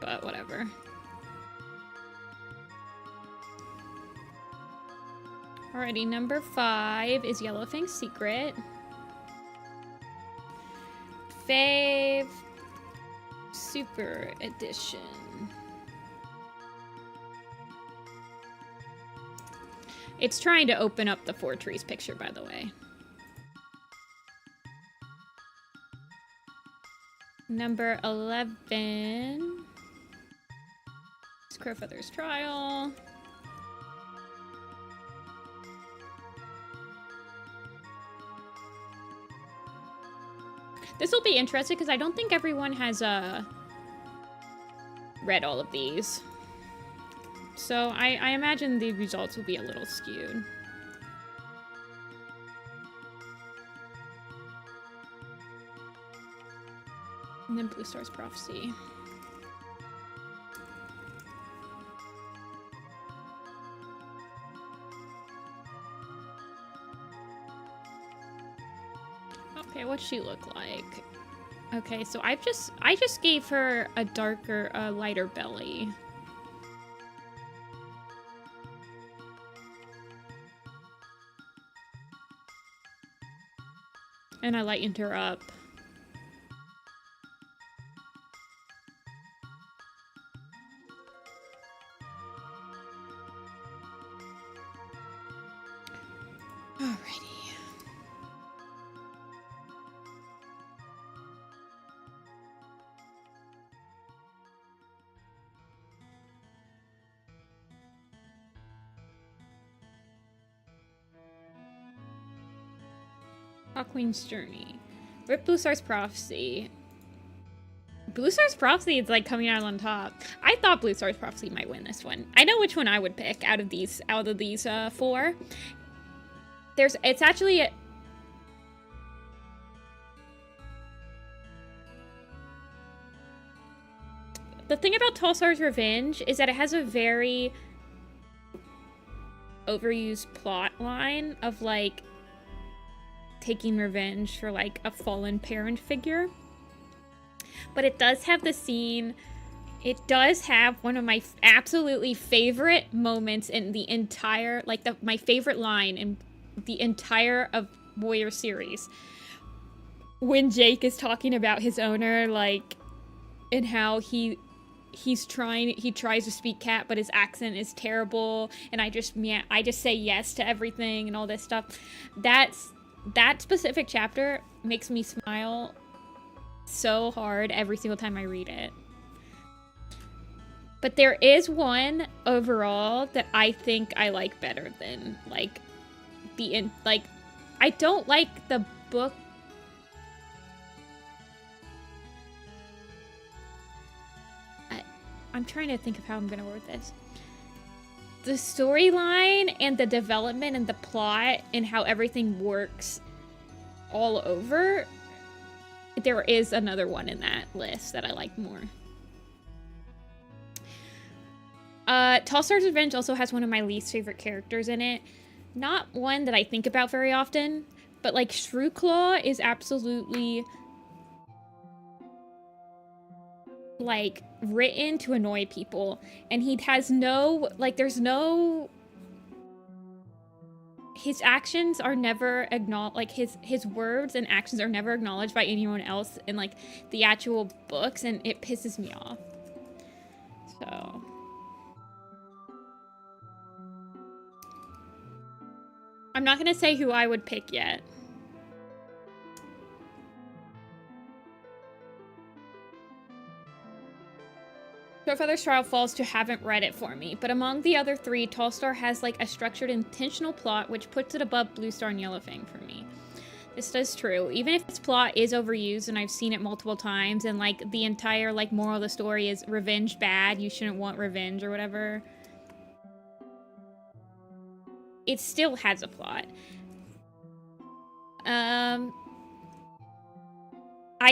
But whatever. Alrighty, number 5 is Yellowfang's Secret. Fave Super Edition. It's trying to open up the 4 trees picture, by the way. Number 11 is Crowfeather's Trial. This will be interesting because I don't think everyone has read all of these. So I imagine the results will be a little skewed. And then Blue Star's Prophecy. Okay, what's she look like? Okay, so I just gave her a darker, lighter belly. And I lightened her up. Alrighty. Hawkwing's Journey. Rip Blue Star's Prophecy. Blue Star's Prophecy is like coming out on top. I thought Blue Star's Prophecy might win this one. I know which one I would pick out of these 4. It's actually the thing about Tall Star's Revenge is that it has a very overused plot line of like taking revenge for like a fallen parent figure. But it does have the scene, it does have one of my absolutely favorite moments in the entire, like my favorite line in the entire of Warrior series. When Jake is talking about his owner, like, and how he tries to speak cat, but his accent is terrible, and I just say yes to everything and all this stuff. That specific chapter makes me smile so hard every single time I read it. But there is one overall that I think I like better than like I don't like the book. I'm trying to think of how I'm gonna word this. The storyline and the development and the plot and how everything works all over, there is another one in that list that I like more. Tall Star's Revenge also has one of my least favorite characters in it. Not one that I think about very often, but like Shrew-Claw is absolutely like written to annoy people, and he has no, like, there's no, his actions are never acknowledged, like his words and actions are never acknowledged by anyone else in like the actual books, and it pisses me off. So I'm not gonna say who I would pick yet. Crowfeather's Trial falls to haven't read it for me, but among the other 3, Tall Star has like a structured, intentional plot, which puts it above Blue Star and Yellowfang for me. This is true. Even if its plot is overused, and I've seen it multiple times, and like the entire like moral of the story is revenge bad, you shouldn't want revenge or whatever, it still has a plot. I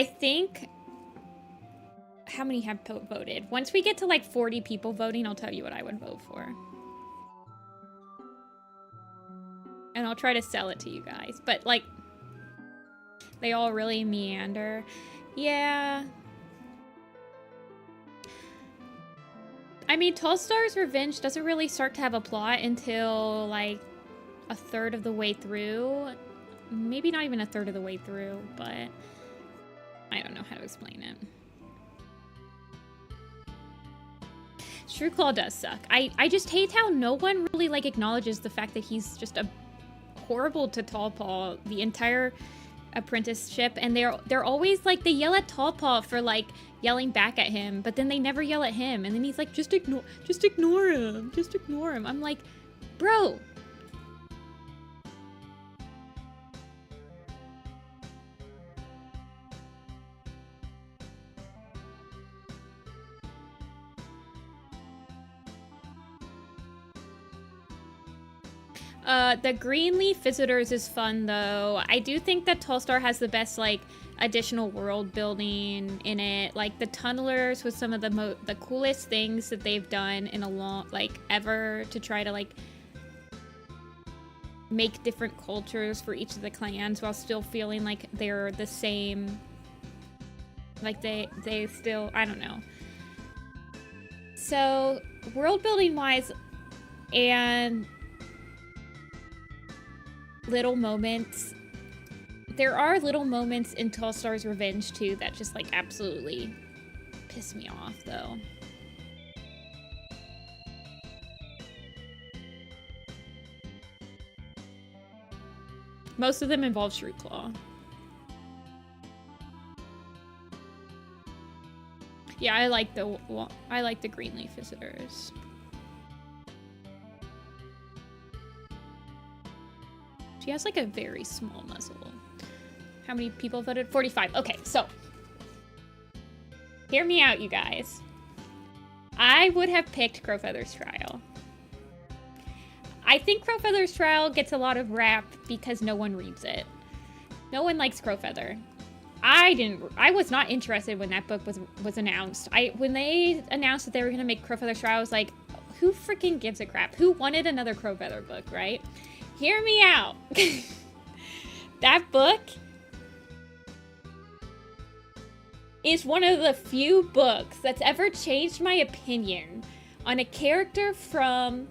think, how many have voted? Once we get to like 40 people voting, I'll tell you what I would vote for. And I'll try to sell it to you guys. But like, they all really meander. Yeah. I mean, Tallstar's Revenge doesn't really start to have a plot until, like, a third of the way through. Maybe not even a third of the way through, but I don't know how to explain it. Shrew-Claw does suck. I just hate how no one really, like, acknowledges the fact that he's just a horrible to Tallpaw the entire apprenticeship, and they're always like, they yell at Tallpaw for like yelling back at him, but then they never yell at him, and then he's like, just ignore him. I'm like, bro. The Greenleaf Visitors is fun, though. I do think that Tallstar has the best, like, additional world building in it. Like, the Tunnelers was some of the coolest things that they've done in a long, like, ever to try to, like, make different cultures for each of the clans while still feeling like they're the same. Like, they still, I don't know. So, world building wise, and little moments. There are little moments in Tallstar's Revenge too that just like absolutely piss me off though. Most of them involve Shrew-Claw. Yeah, I like the Greenleaf Visitors. She has like a very small muzzle. How many people voted? 45. Okay, so hear me out, you guys. I would have picked Crowfeather's Trial. I think Crowfeather's Trial gets a lot of rap because no one reads it. No one likes Crowfeather. I was not interested when that book was announced. When they announced that they were gonna make Crowfeather's Trial, I was like, who freaking gives a crap? Who wanted another Crowfeather book, right? Hear me out. That book is one of the few books that's ever changed my opinion on a character from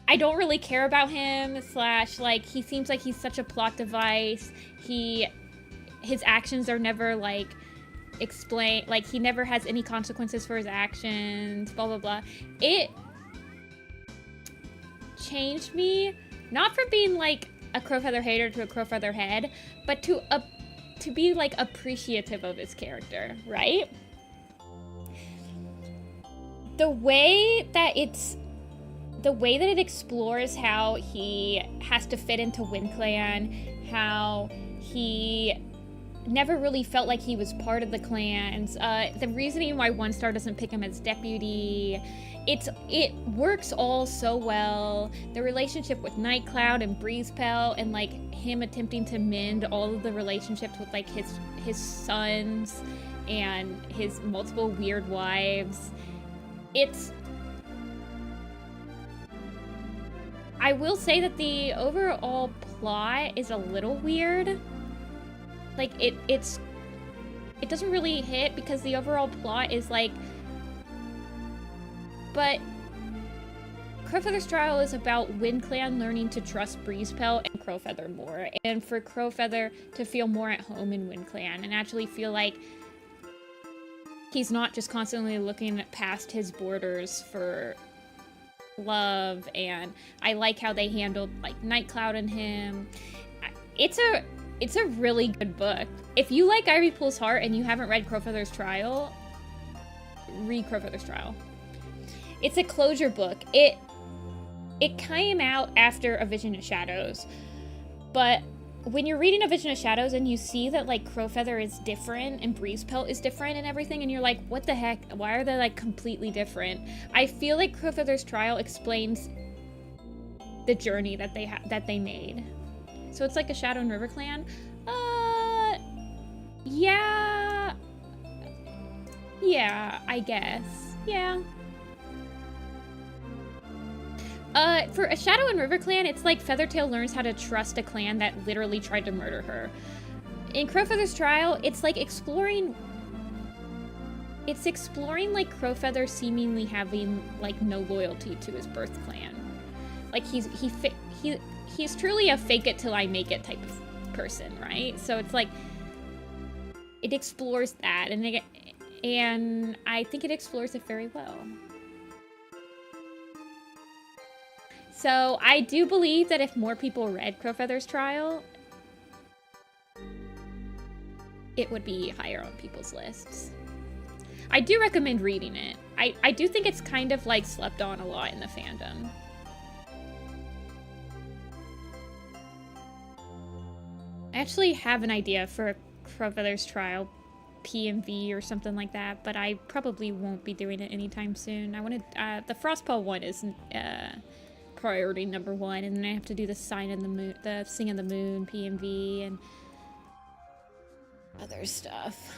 I don't really care about him / like he seems like he's such a plot device. His actions are never like explained, like he never has any consequences for his actions, blah blah blah. It changed me, not from being like a Crowfeather hater to a Crowfeather head, but to be like appreciative of his character, right? The way that it explores how he has to fit into WindClan, how he never really felt like he was part of the clans, the reasoning why One Star doesn't pick him as deputy. It works all so well. The relationship with Nightcloud and Breezepel, and like him attempting to mend all of the relationships with like his sons and his multiple weird wives. I will say that the overall plot is a little weird. Like it doesn't really hit because the overall plot is like, but Crowfeather's Trial is about WindClan learning to trust Breezepel and Crowfeather more, and for Crowfeather to feel more at home in WindClan and actually feel like he's not just constantly looking past his borders for love. And I like how they handled like Nightcloud and him. It's a really good book. If you like Ivy Pool's Heart and you haven't read Crowfeather's Trial, read Crowfeather's Trial. It's a closure book. It came out after A Vision of Shadows, but when you're reading A Vision of Shadows and you see that like Crowfeather is different and Breezepel is different and everything, and you're like, what the heck? Why are they like completely different? I feel like Crowfeather's Trial explains the journey that they made. So it's like a Shadow and River clan. Yeah, I guess. Yeah. For a Shadow and River clan, it's like Feathertail learns how to trust a clan that literally tried to murder her. In Crowfeather's trial, it's like exploring. It's exploring like Crowfeather seemingly having like no loyalty to his birth clan. Like he's truly a fake it till I make it type of person, right? So it's like it explores that, and I think it explores it very well. So I do believe that if more people read Crowfeather's trial, it would be higher on people's lists. I do recommend reading it. I do think it's kind of like slept on a lot in the fandom. I actually have an idea for a Crowfeather's trial PMV or something like that, but I probably won't be doing it anytime soon. I wanted the Frostpaw one is priority number 1, and then I have to do the Sign of the Moon, the Sing of the Moon PMV, and other stuff.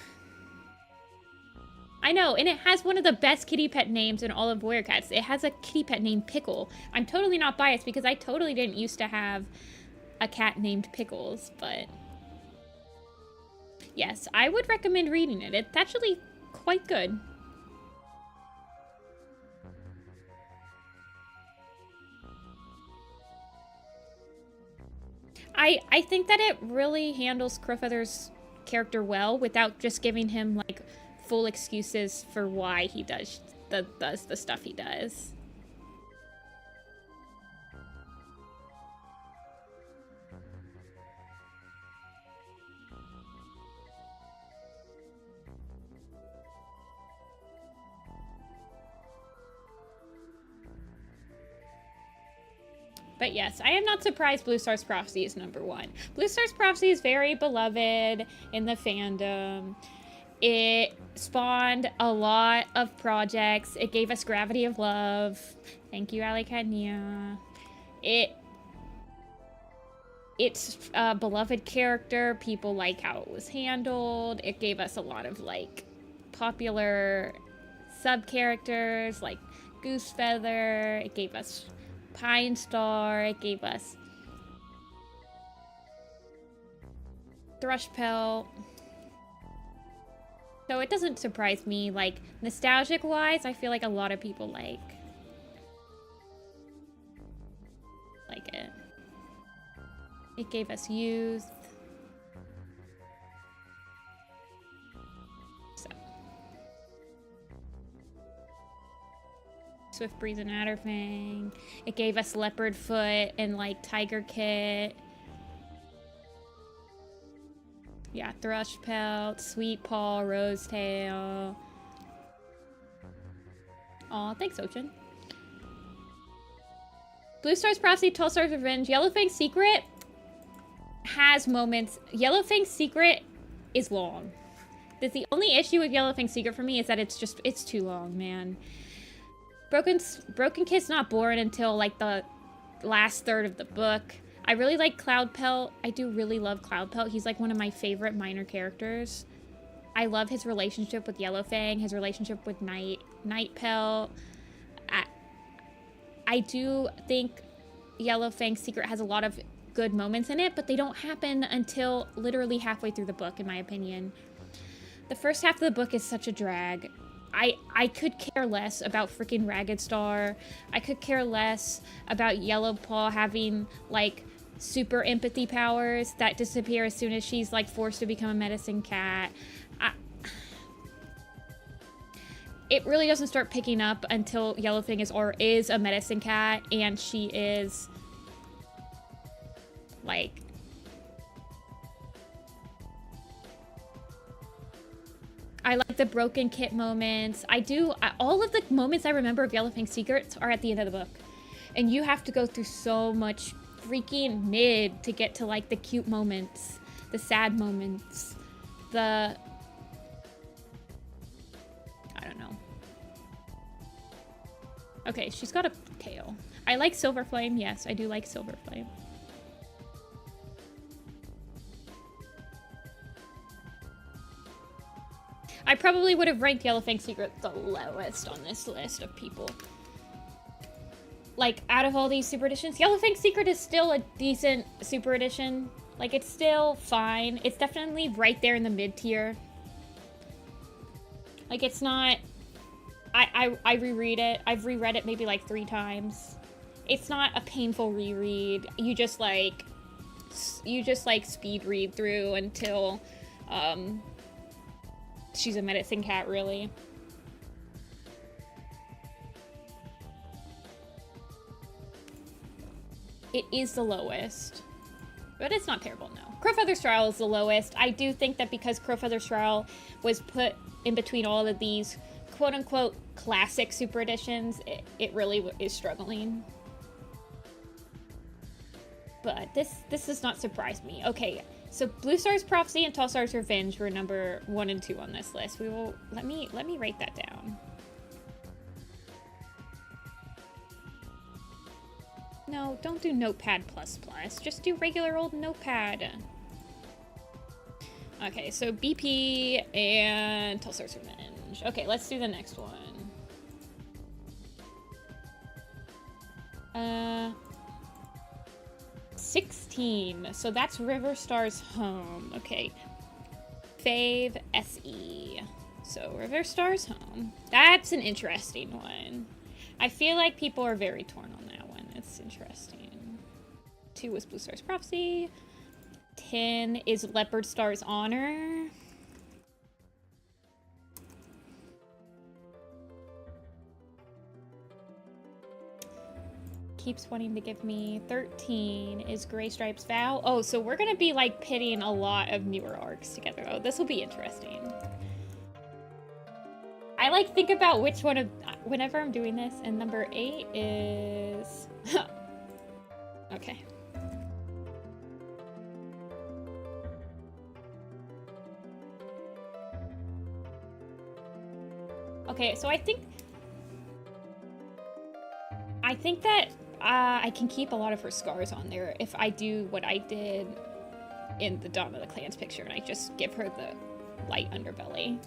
I know, and it has one of the best kitty pet names in all of Warrior Cats. It has a kitty pet named Pickle. I'm totally not biased because I totally didn't used to have a cat named Pickles, but yes, I would recommend reading it. It's actually quite good. I think that it really handles Crowfeather's character well without just giving him like full excuses for why he does the stuff he does. But yes, I am not surprised Blue Star's Prophecy is number 1. Blue Star's Prophecy is very beloved in the fandom. It spawned a lot of projects. It gave us Gravity of Love. Thank you, Ali Cadnia. It's a beloved character. People like how it was handled. It gave us a lot of like popular sub-characters like Goosefeather. It gave us Pine Star. It gave us Thrushpelt. So it doesn't surprise me, like, nostalgic-wise, I feel like a lot of people like it. It gave us youth. So. Swift Breeze and Adderfang. It gave us Leopard Foot and, like, Tiger Kit. Yeah, Thrushpelt, Sweet Paw, Rosetail. Aw, thanks, Ochin. Blue Star's Prophecy, 12 Stars Revenge. Yellowfang's Secret has moments. Yellowfang's Secret is long. That's the only issue with Yellowfang's Secret for me is that it's too long, man. Broken Kid's not born until, like, the last third of the book. I really like Cloudpelt. I do really love Cloudpelt. He's like one of my favorite minor characters. I love his relationship with Yellowfang, his relationship with Nightpelt. I do think Yellowfang's Secret has a lot of good moments in it, but they don't happen until literally halfway through the book, in my opinion. The first half of the book is such a drag. I could care less about freaking Ragged Star. I could care less about Yellowpaw having, like, super empathy powers that disappear as soon as she's, like, forced to become a medicine cat. It really doesn't start picking up until Yellowfang is a medicine cat, and she is, like... I like the Broken Kit moments. All of the moments I remember of Yellowfang's Secrets are at the end of the book. And you have to go through so much freaking mid to get to, like, the cute moments, the sad moments, I don't know. Okay, she's got a tail. I like Silverflame. Yes, I do like Silverflame. I probably would have ranked Yellowfang's Secret the lowest on this list of people. Like, out of all these super editions, Yellowfang's Secret is still a decent super edition. Like, it's still fine. It's definitely right there in the mid-tier. Like, it's not... I reread it. I've reread it maybe like 3 times. It's not a painful reread. You just like speed read through until she's a medicine cat, really. It is the lowest, but it's not terrible, no. Crowfeather's Trial is the lowest. I do think that because Crowfeather's Trial was put in between all of these quote-unquote classic super editions, it really is struggling. But this does not surprise me. Okay, so Blue Star's Prophecy and Tall Star's Revenge were number 1 and 2 on this list. We will let me write that down. No, don't do Notepad++. Just do regular old Notepad. Okay, so BP and Tall Star's Revenge. Okay, let's do the next one. 16. So that's River Star's Home. Okay. Fave SE. So River Star's Home. That's an interesting one. I feel like people are very torn on that one. It's interesting. 2 was Blue Star's Prophecy. 10 is Leopard Star's Honor. Keeps wanting to give me 13 is Gray Stripe's Vow. Oh, so we're gonna be like pitting a lot of newer arcs together. Oh, this will be interesting. I like think about which one of whenever I'm doing this, and number 8 is okay. Okay, so I think that I can keep a lot of her scars on there if I do what I did in the Dawn of the Clans picture, and I just give her the light underbelly.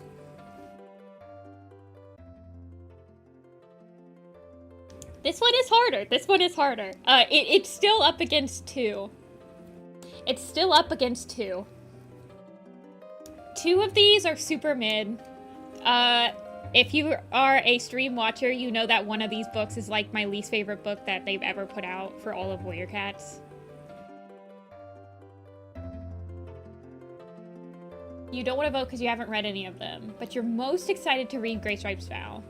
This one is harder. This one is harder. It's still up against 2. It's still up against 2. 2 of these are super mid. If you are a stream watcher, you know that one of these books is like my least favorite book that they've ever put out for all of Warrior Cats. You don't want to vote because you haven't read any of them, but you're most excited to read Gray Stripe's Vow.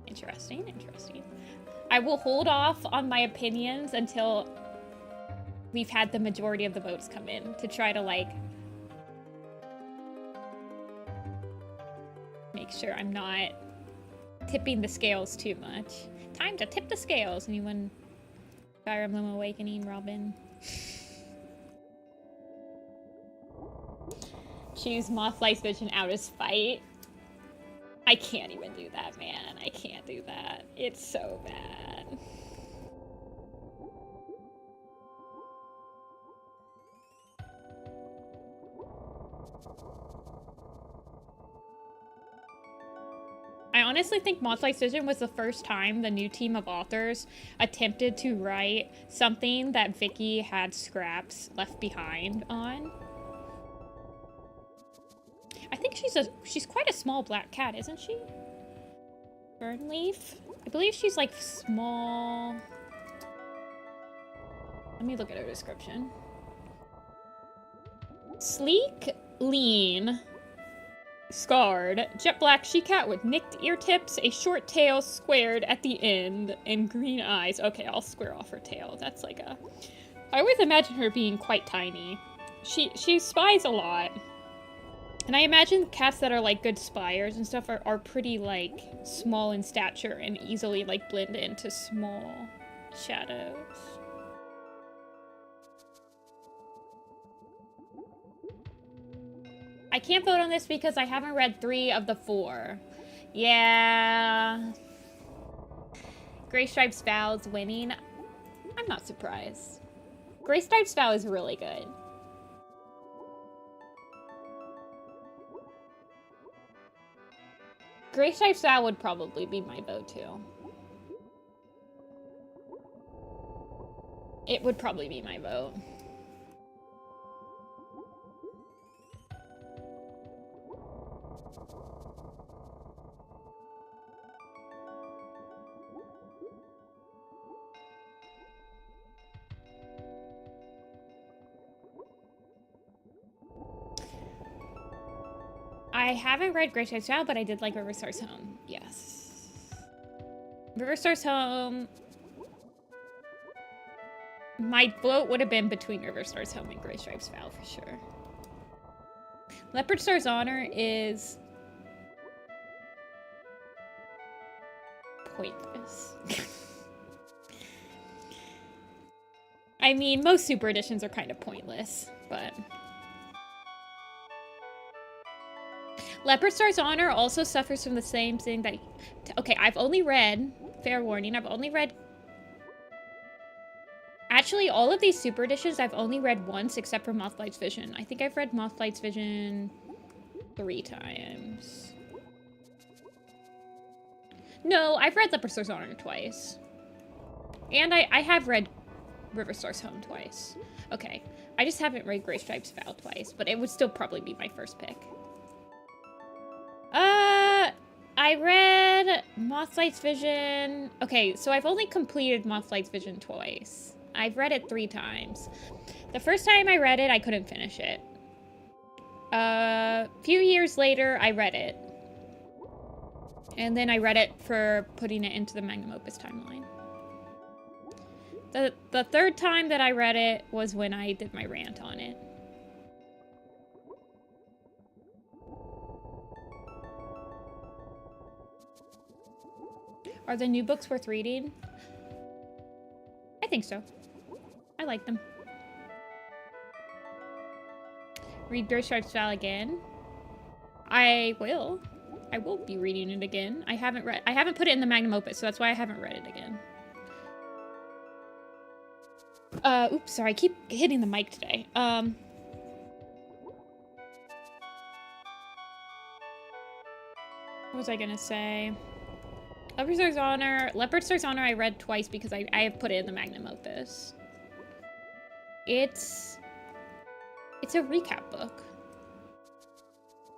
Interesting, interesting. I will hold off on my opinions until we've had the majority of the votes come in to try to like make sure I'm not tipping the scales too much. Time to tip the scales. Anyone? Fire Emblem Awakening, Robin. Choose Mothlight's Vision out as fight. I can't even do that, man. I can't do that. It's so bad. I honestly think Mothlight's Vision was the first time the new team of authors attempted to write something that Vicky had scraps left behind on. I think she's quite a small black cat, isn't she? Fernleaf? I believe she's like small. Let me look at her description. Sleek, lean, scarred, jet black she-cat with nicked ear tips, a short tail squared at the end, and green eyes. Okay, I'll square off her tail. That's like a... I always imagine her being quite tiny. She spies a lot. And I imagine cats that are like good spiers and stuff are pretty like small in stature and easily like blend into small shadows. I can't vote on this because I haven't read 3 of the 4. Yeah. Gray Stripe's Vow's winning. I'm not surprised. Gray Stripe's Vow is really good. Gray Stripe's Vow would probably be my vote too. It would probably be my vote. I haven't read Great Stripes Vow, but I did like River Star's Home. Yes. River Star's Home. My vote would have been between River Star's Home and Great Stripes Vow for sure. Leopard Star's Honor is pointless. I mean, most super editions are kind of pointless, but Leopard Star's Honor also suffers from the same thing that... Okay, I've only read... Fair warning, I've only read... Actually, all of these super editions I've only read once, except for Mothlight's Vision. I think I've read Mothlight's Vision 3 times. No, I've read Leopard Star's Honor twice. And I have read River Star's Home twice. Okay, I just haven't read Great Stripes Vow twice, but it would still probably be my first pick. I read Mothlight's Vision. Okay, so I've only completed Mothlight's Vision twice. I've read it 3 times. The first time I read it, I couldn't finish it. A few years later, I read it. And then I read it for putting it into the Magnum Opus timeline. The third time that I read it was when I did my rant on it. Are the new books worth reading? I think so. I like them. Read Great Stripes Vow again. I will. I will be reading it again. I haven't put it in the Magnum Opus, so that's why I haven't read it again. Oops, sorry, I keep hitting the mic today. What was I gonna say? Leopard Star's Honor I read twice because I have put it in the Magnum Opus. It's a recap book.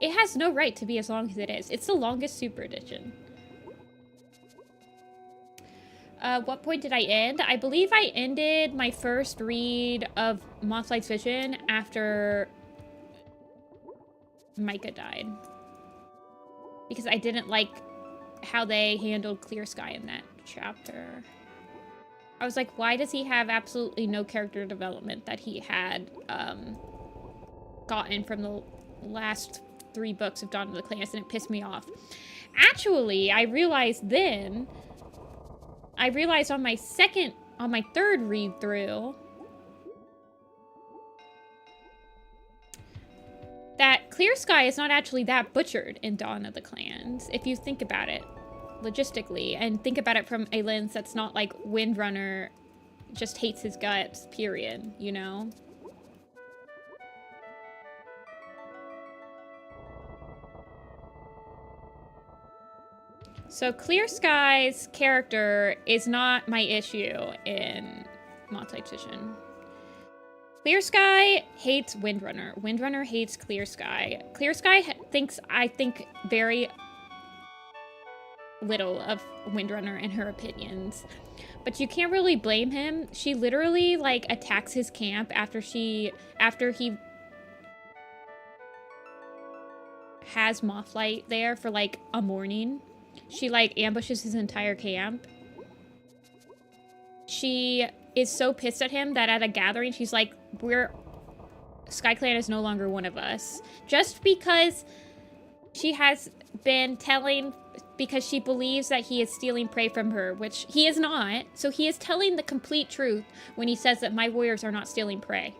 It has no right to be as long as it is. It's the longest super edition. What point did I end? I believe I ended my first read of Mothlight's Vision after Micah died. Because I didn't like how they handled Clear Sky in that chapter. I was like, why does he have absolutely no character development that he had gotten from the last 3 books of Dawn of the Clans, and it pissed me off. Actually, I realized on my third read through that Clear Sky is not actually that butchered in Dawn of the Clans, if you think about it logistically, and think about it from a lens that's not like Windrunner just hates his guts, period, you know? So Clear Sky's character is not my issue in Mothlight's Vision. Clear Sky hates Windrunner. Windrunner hates Clear Sky. Clear Sky thinks, I think, very little of Windrunner in her opinions. But you can't really blame him. She literally, like, attacks his camp after he has Mothlight there for, like, a morning. She, like, ambushes his entire camp. She is so pissed at him that at a gathering, she's like, SkyClan is no longer one of us. Just because she has been because she believes that he is stealing prey from her, which he is not. So he is telling the complete truth when he says that my warriors are not stealing prey.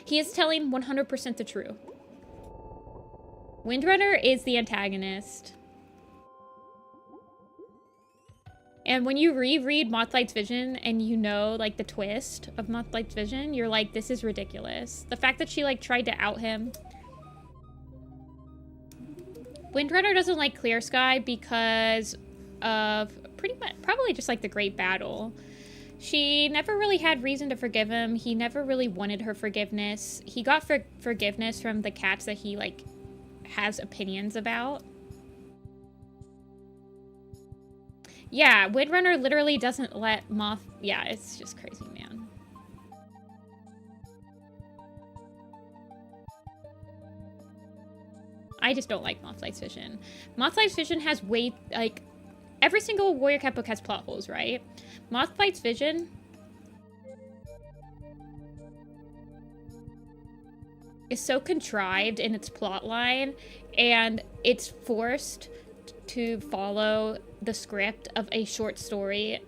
He is telling 100% the truth. Windrunner is the antagonist. And when you reread Mothlight's Vision and you know, like, the twist of Mothlight's Vision, you're like, this is ridiculous. The fact that she, like, tried to out him. Windrunner doesn't like Clear Sky because of pretty much, probably just, like, the Great Battle. She never really had reason to forgive him. He never really wanted her forgiveness. He got forgiveness from the cats that he, like, has opinions about. Yeah, Windrunner literally doesn't let Moth... Yeah, it's just crazy, man. I just don't like Mothlight's Vision. Mothlight's Vision has way... Like, every single Warrior Cat book has plot holes, right? Mothlight's Vision... is so contrived in its plot line, and it's forced to follow the script of a short story,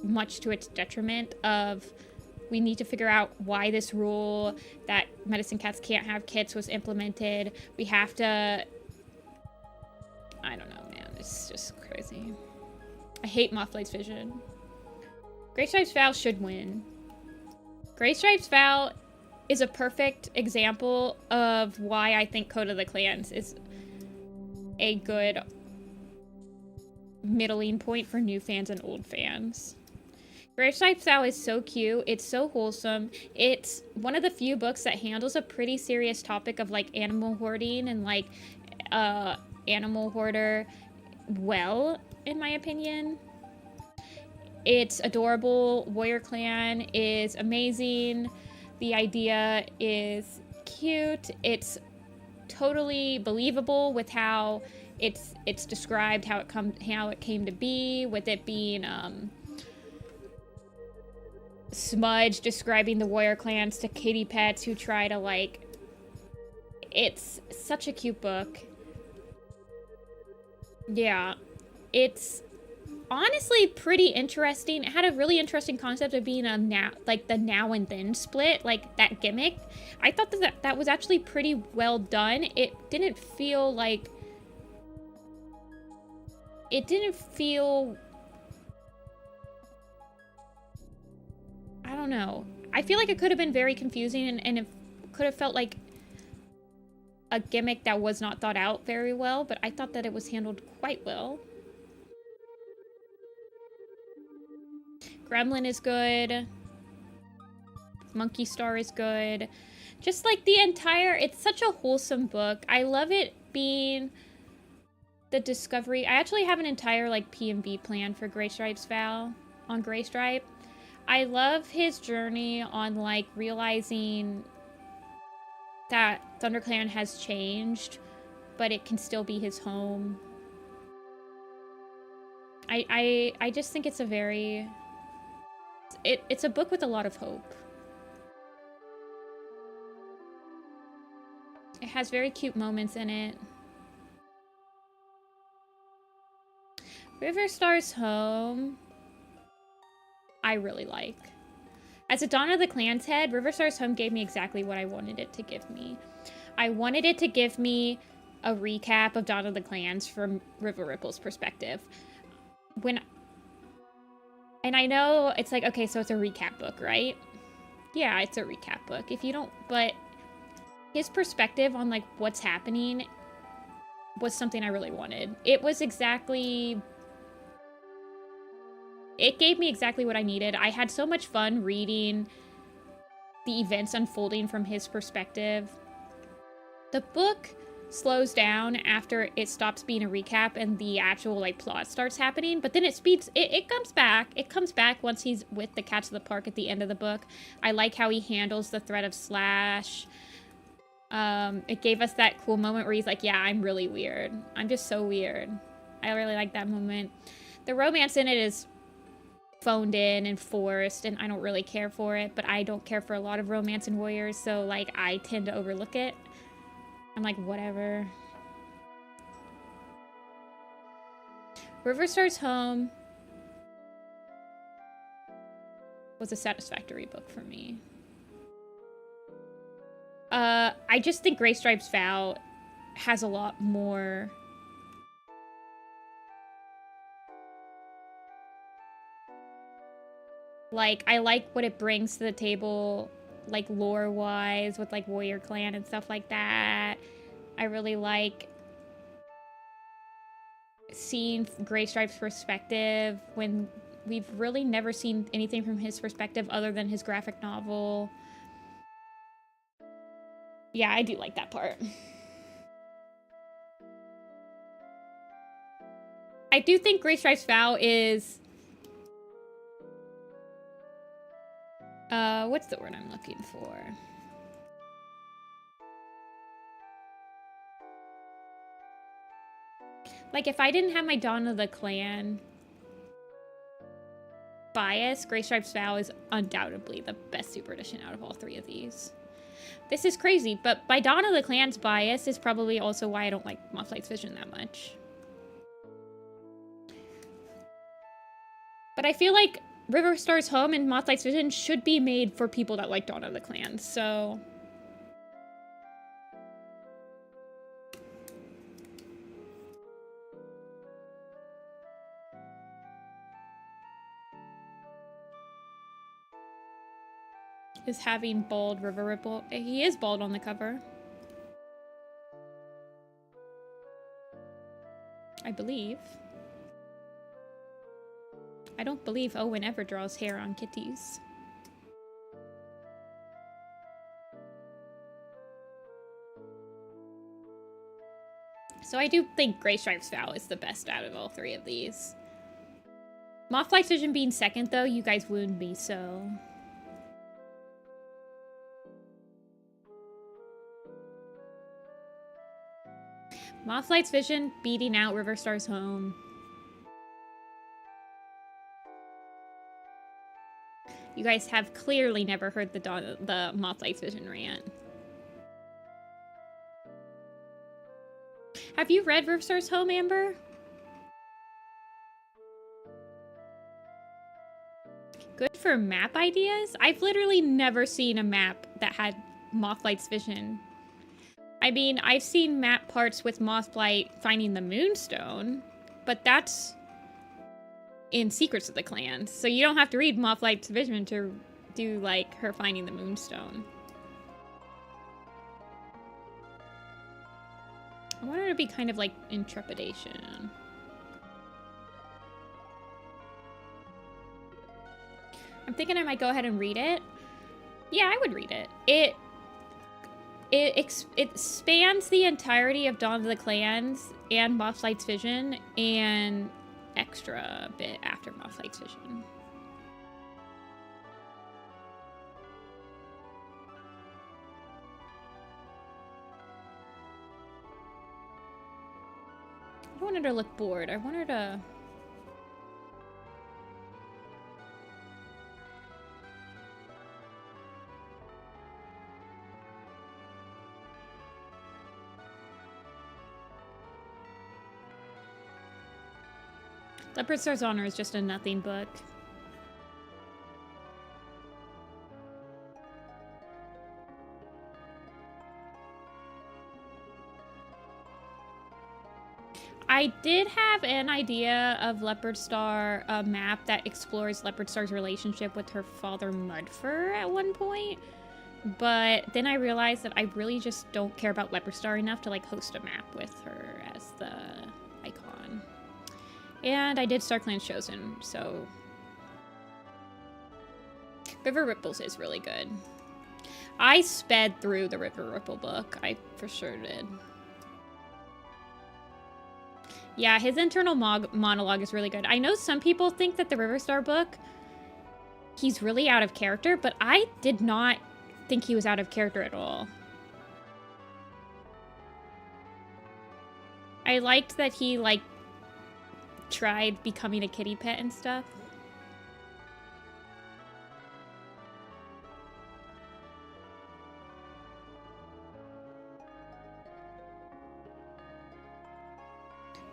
much to its detriment of, we need to figure out why this rule that medicine cats can't have kits was implemented. We have to... I don't know, man. It's just crazy. I hate Mothlight's Vision. Greystripe's Vow should win. Greystripe's Vow is a perfect example of why I think Code of the Clans is a good middling point for new fans and old fans. Greystripe's Vow is so cute. It's so wholesome. It's one of the few books that handles a pretty serious topic of, like, animal hoarding and, like, animal hoarder well, in my opinion. It's adorable. Warrior Clan is amazing. The idea is cute. It's totally believable with how it's described, how it came to be, with it being Smudge describing the warrior clans to kitty pets who try to, like... It's such a cute book. Yeah, it's honestly pretty interesting. It had a really interesting concept of being a now and then split, like that gimmick. I thought that was actually pretty well done. It didn't feel I don't know. I feel like it could have been very confusing, and it could have felt like a gimmick that was not thought out very well, but I thought that it was handled quite well. Gremlin is good. Monkey Star is good. Just like the entire... It's such a wholesome book. I love it being the discovery... I actually have an entire, like, P&B plan for Greystripe's Vow on Greystripe. I love his journey on, like, realizing that ThunderClan has changed, but it can still be his home. I just think it's a very... It's a book with a lot of hope. It has very cute moments in it. Riverstar's Home, I really like. As a Dawn of the Clans head, Riverstar's Home gave me exactly what I wanted it to give me. I wanted it to give me a recap of Dawn of the Clans from River Ripple's perspective. And I know it's like, okay, so it's a recap book, right? Yeah, it's a recap book. If you don't, but his perspective on, like, what's happening was something I really wanted. It was exactly... It gave me exactly what I needed. I had so much fun reading the events unfolding from his perspective. The book slows down after it stops being a recap and the actual, like, plot starts happening, but then it comes back. It comes back once he's with the Cats of the Park at the end of the book. I like how he handles the threat of Slash. It gave us that cool moment where he's like, yeah, I'm really weird. I'm just so weird. I really like that moment. The romance in it is phoned in and forced, and I don't really care for it, but I don't care for a lot of romance in Warriors, so, like, I tend to overlook it. I'm like, whatever. Riverstar's Home was a satisfactory book for me. I just think Greystripe's Vow has a lot more... Like, I like what it brings to the table, like, lore-wise, with, like, Warrior Clan and stuff like that. I really like seeing Greystripe's perspective when we've really never seen anything from his perspective other than his graphic novel. Yeah, I do like that part. I do think Gray Stripes Vow is... what's the word I'm looking for? Like, if I didn't have my Dawn of the Clan bias, Gray Stripes Vow is undoubtedly the best Super Edition out of all three of these. This is crazy, but my Dawn of the Clan's bias is probably also why I don't like Mothlight's Vision that much. But I feel like Riverstar's Home and Mothlight's Vision should be made for people that like Dawn of the Clan, so... Is having bald River Ripple. He is bald on the cover. I believe. I don't believe Owen ever draws hair on kitties. So I do think Gray Stripes Vow is the best out of all three of these. Mothlight's Vision being second, though, you guys wound me, so... Mothlight's Vision beating out Riverstar's Home. You guys have clearly never heard the Mothlight's Vision rant. Have you read Riverstar's Home, Amber? Good for map ideas? I've literally never seen a map that had Mothlight's Vision. I mean, I've seen map parts with Mothlight finding the Moonstone, but that's in Secrets of the Clan, so you don't have to read Mothlight's Vision to do, like, her finding the Moonstone. I want her to be kind of like Intrepidation. I'm thinking I might go ahead and read it. Yeah, I would read it. It spans the entirety of Dawn of the Clans and Mothlight's Vision, and extra bit after Mothlight's Vision. I don't want her to look bored. I want her to... Leopard Star's Honor is just a nothing book. I did have an idea of Leopard Star, a map that explores Leopard Star's relationship with her father Mudfur at one point, but then I realized that I really just don't care about Leopard Star enough to like host a map with her as the icon. And I did StarClan Chosen, so... River Ripples is really good. I sped through the River Ripple book. I for sure did. Yeah, his internal monologue is really good. I know some people think that the Riverstar book, he's really out of character, but I did not think he was out of character at all. I liked that he, like, tried becoming a kitty pet and stuff.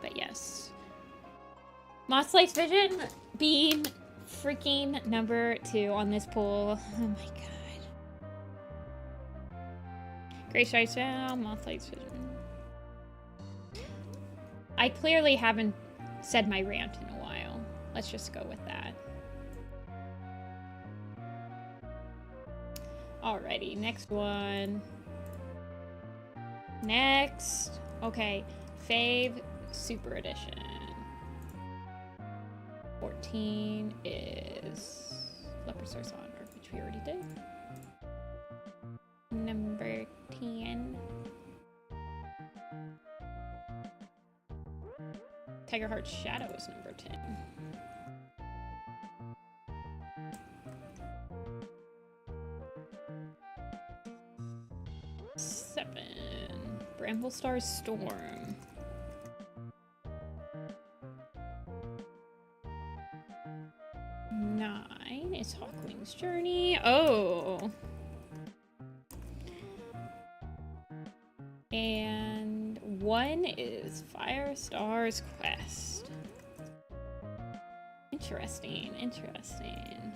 But yes. Mothlight's Vision being freaking number 2 on this poll. Oh my god. Gray Stripes Vow, Mothlight's Vision. I clearly haven't said my rant in a while. Let's just go with that. Alrighty, next one. Next. Okay, Fave Super Edition. 14. 15 is Leopard Star Songbird, which we already did. Number 10. Tiger Heart's Shadow is number 10. Bramble Star's Storm. 9 is Hawkwing's Journey. Oh. And 1 is Firestar's Quest. Interesting, interesting.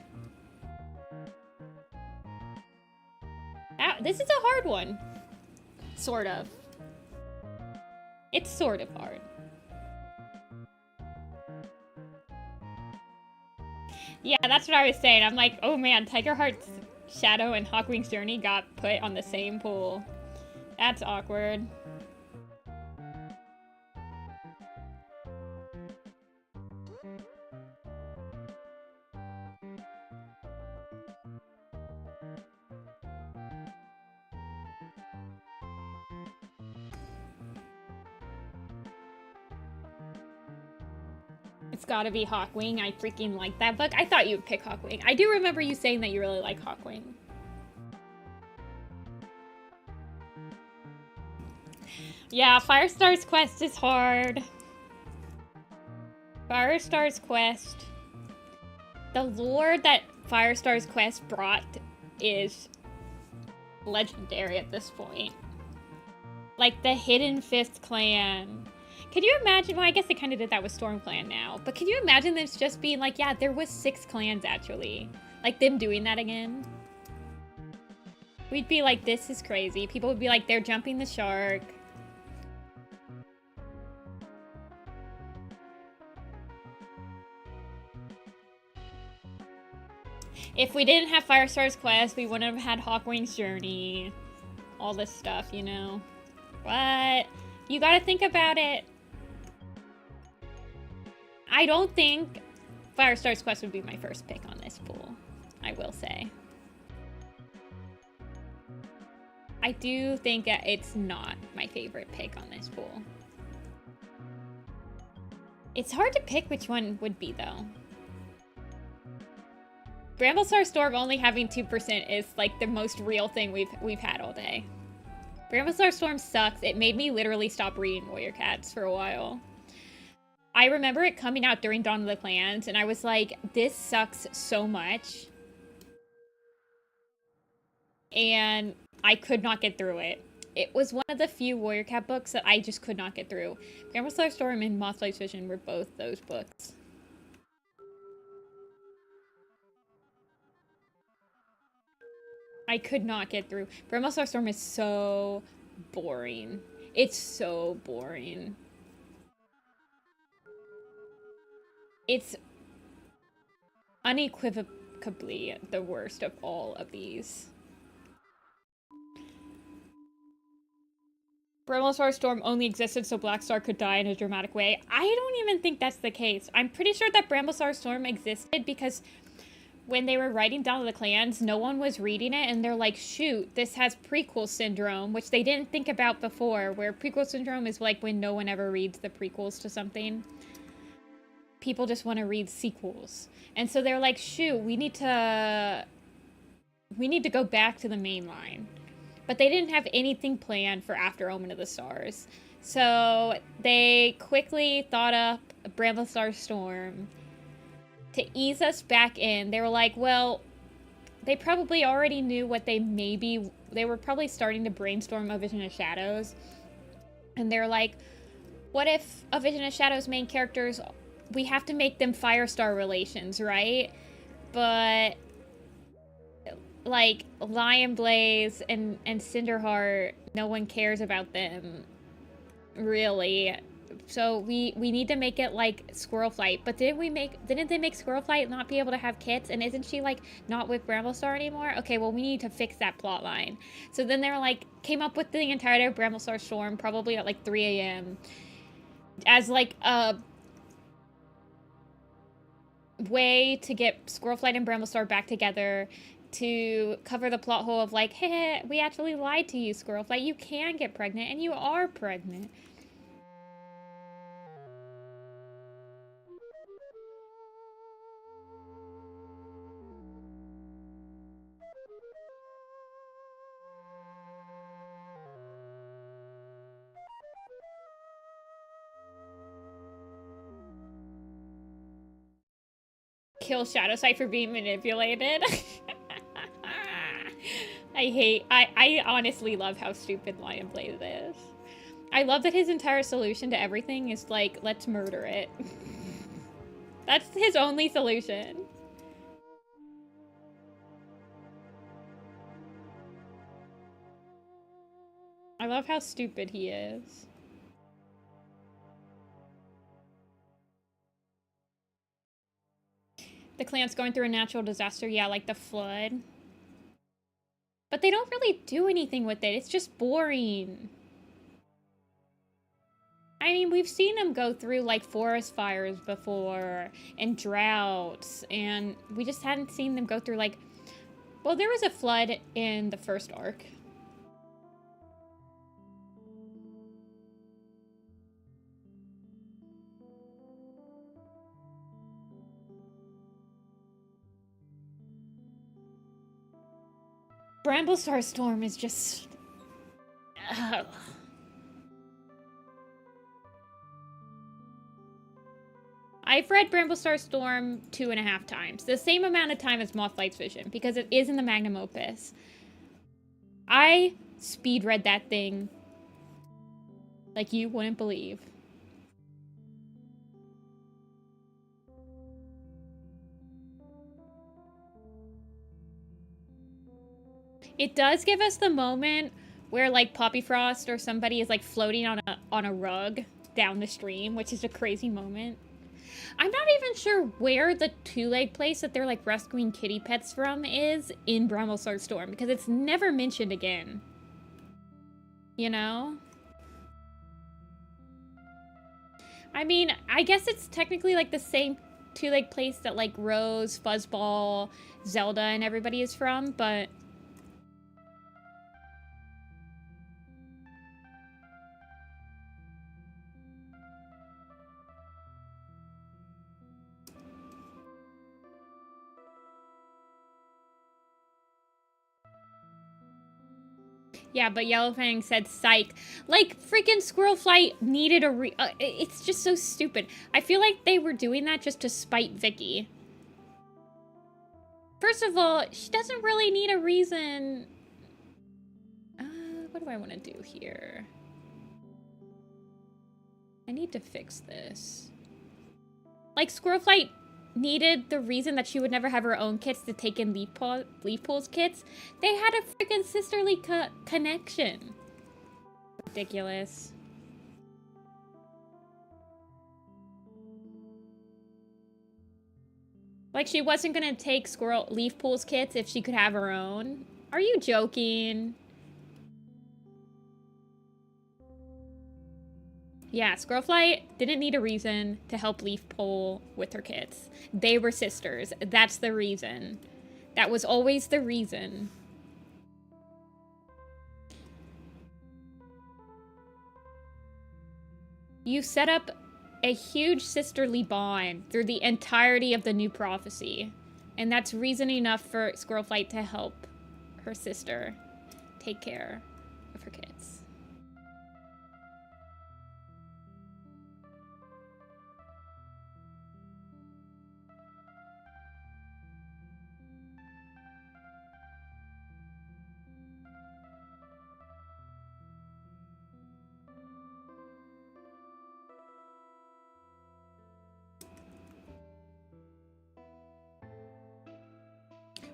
This is a hard one. Sort of. It's sort of hard. Yeah, that's what I was saying. I'm like, oh man, Tiger Heart's Shadow and Hawkwing's Journey got put on the same pool. That's awkward. It's gotta be Hawkwing. I freaking like that book. I thought you would pick Hawkwing. I do remember you saying that you really like Hawkwing. Yeah, Firestar's Quest is hard. Firestar's Quest. The lore that Firestar's Quest brought is legendary at this point. Like the Hidden Fifth Clan. Could you imagine, well, I guess they kind of did that with Storm Clan now, but can you imagine this just being like, yeah, there was 6 clans actually. Like them doing that again? We'd be like, this is crazy. People would be like, they're jumping the shark. If we didn't have Firestar's Quest, we wouldn't have had Hawkwing's Journey. All this stuff, you know. But you gotta think about it. I don't think Firestar's Quest would be my first pick on this pool, I will say. I do think that it's not my favorite pick on this pool. It's hard to pick which one would be, though. Bramblestar Storm only having 2% is like the most real thing we've had all day. Bramblestar Storm sucks. It made me literally stop reading Warrior Cats for a while. I remember it coming out during Dawn of the Clans, and I was like, this sucks so much. And I could not get through it. It was one of the few Warrior Cat books that I just could not get through. Bramblestar Storm and Mothlight's Vision were both those books. I could not get through. Bramblestar Storm is so boring. It's so boring. It's unequivocally the worst of all of these. Bramblestar Storm only existed so Blackstar could die in a dramatic way. I don't even think that's the case. I'm pretty sure that Bramblestar Storm existed because when they were writing Dawn of the Clans, no one was reading it, and they're like, shoot, this has prequel syndrome, which they didn't think about before, where prequel syndrome is like when no one ever reads the prequels to something. People just want to read sequels. And so they're like, shoot, we need to go back to the main line. But they didn't have anything planned for After Omen of the Stars. So they quickly thought up Bramblestar Storm to ease us back in. They were like, well, they probably already knew what they were probably starting to brainstorm A Vision of Shadows. And they're like, what if A Vision of Shadows main characters, we have to make them Firestar relations, right? But like Lion Blaze and Cinderheart, no one cares about them, really. So we need to make it like Squirrel Flight. But didn't they make Squirrel Flight not be able to have kits? And isn't she like not with Bramblestar anymore? Okay, well we need to fix that plot line. So then they were like, came up with the entirety of Bramblestar Storm probably at like 3 a.m. as like a way to get Squirrelflight and Bramblestar back together to cover the plot hole of like, hey, we actually lied to you, Squirrelflight. You can get pregnant, and you are pregnant. Kill Shadowsight for being manipulated. I honestly love how stupid Lion plays this. I love that his entire solution to everything is like, let's murder it. That's his only solution. I love how stupid he is. The clan's going through a natural disaster, yeah, like the flood. But they don't really do anything with it. It's just boring. I mean, we've seen them go through, like, forest fires before, and droughts, and we just hadn't seen them go through, like... Well, there was a flood in the first arc. Bramblestar Storm is just... I've read Bramblestar Storm 2.5 times. The same amount of time as Mothlight's Vision, because it is in the Magnum Opus. I speed read that thing like you wouldn't believe. It does give us the moment where, like, Poppy Frost or somebody is, like, floating on a rug down the stream, which is a crazy moment. I'm not even sure where the two-leg place that they're, like, rescuing kitty pets from is in Bramblestar Storm, because it's never mentioned again. You know? I mean, I guess it's technically, like, the same two-leg place that, like, Rose, Fuzzball, Zelda, and everybody is from, but... Yeah, but Yellowfang said psych. Like, freaking Squirrelflight needed a it's just so stupid. I feel like they were doing that just to spite Vicky. First of all, she doesn't really need a reason. What do I want to do here? I need to fix this. Like, Squirrelflight needed the reason that she would never have her own kits to take in Leafpool's kits. They had a freaking sisterly connection. Ridiculous. Like, she wasn't gonna take Leafpool's kits if she could have her own. Are you joking? Yeah, Squirrelflight didn't need a reason to help Leafpool with her kits. They were sisters. That's the reason. That was always the reason. You set up a huge sisterly bond through the entirety of the New Prophecy. And that's reason enough for Squirrelflight to help her sister take care of her kids.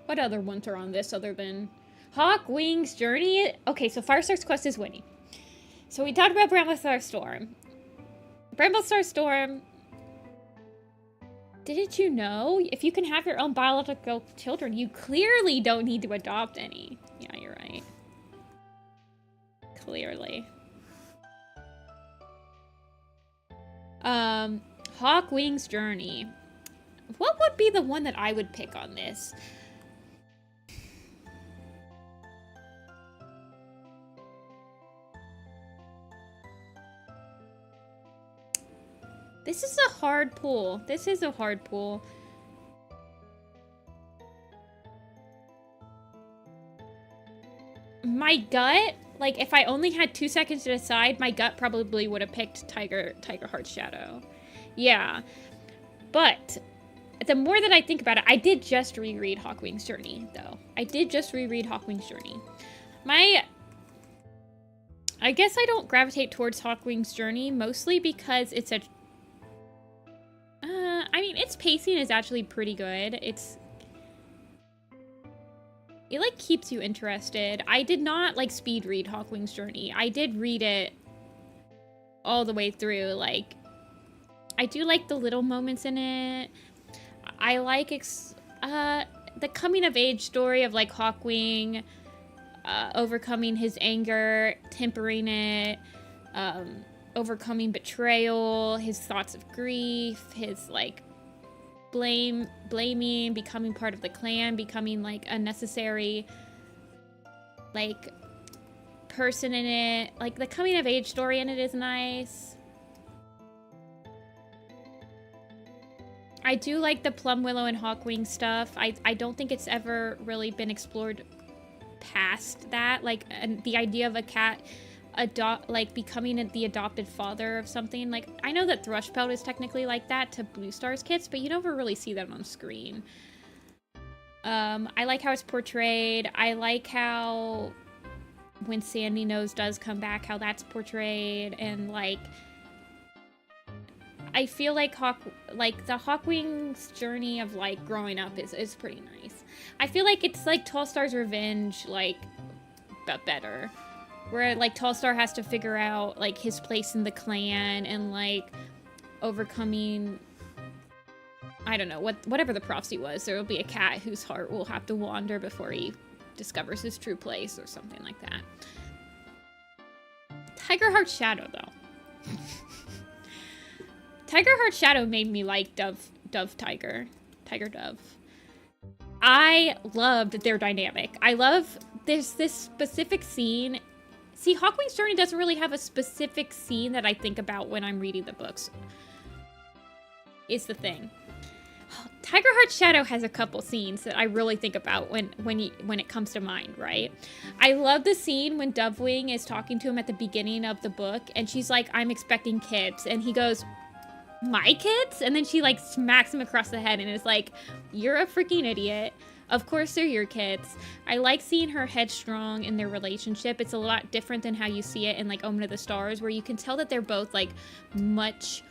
What other ones are on this other than Hawkwing's Journey? Okay, so Firestar's quest is winning. So we talked about Bramblestar Storm. Bramblestar Storm, didn't you know? If you can have your own biological children, you clearly don't need to adopt any. Yeah, you're right. Clearly. Hawkwing's Journey. What would be the one that I would pick on this? This is a hard pull. This is a hard pull. My gut, like, if I only had 2 seconds to decide, my gut probably would have picked Tiger Heart's Shadow. Yeah. But the more that I think about it, I did just reread Hawkwing's Journey, though. I did just reread Hawkwing's Journey. I guess I don't gravitate towards Hawkwing's Journey, mostly because it's a... I mean, its pacing is actually pretty good. It, like, keeps you interested. I did not, like, speed read Hawkwing's Journey. I did read it all the way through. Like, I do like the little moments in it. I like the coming-of-age story of, like, Hawkwing overcoming his anger, tempering it, overcoming betrayal, his thoughts of grief, his, like, blaming, becoming part of the clan, becoming, like, a necessary, like, person in it. Like, the coming-of-age story in it is nice. I do like the Plum Willow and Hawkwing stuff. I don't think it's ever really been explored past that. Like, the idea of a cat becoming the adopted father of something. Like, I know that Thrushpelt is technically like that to Blue Star's kids, but you never really see that on screen. I like how it's portrayed. I like how when Sandy Nose does come back, how that's portrayed, and, like, I feel like the Hawkwing's journey of, like, growing up is pretty nice. I feel like it's like Tallstar's Revenge, like, but better. Where, like, Tallstar has to figure out, like, his place in the clan and, like, overcoming, I don't know, whatever the prophecy was. There will be a cat whose heart will have to wander before he discovers his true place or something like that. Tiger Heart's Shadow, though. Tiger Heart's Shadow made me like Tiger Dove. I loved their dynamic. I love this specific scene. See, Hawkwing's Journey doesn't really have a specific scene that I think about when I'm reading the books. Is the thing. Tiger Heart's Shadow has a couple scenes that I really think about when it comes to mind, right? I love the scene when Dovewing is talking to him at the beginning of the book, and she's like, "I'm expecting kids," and he goes, "My kids?" And then she, like, smacks him across the head and is like, "You're a freaking idiot. Of course they're your kids." I like seeing her headstrong in their relationship. It's a lot different than how you see it in, like, Omen of the Stars, where you can tell that they're both, like, much,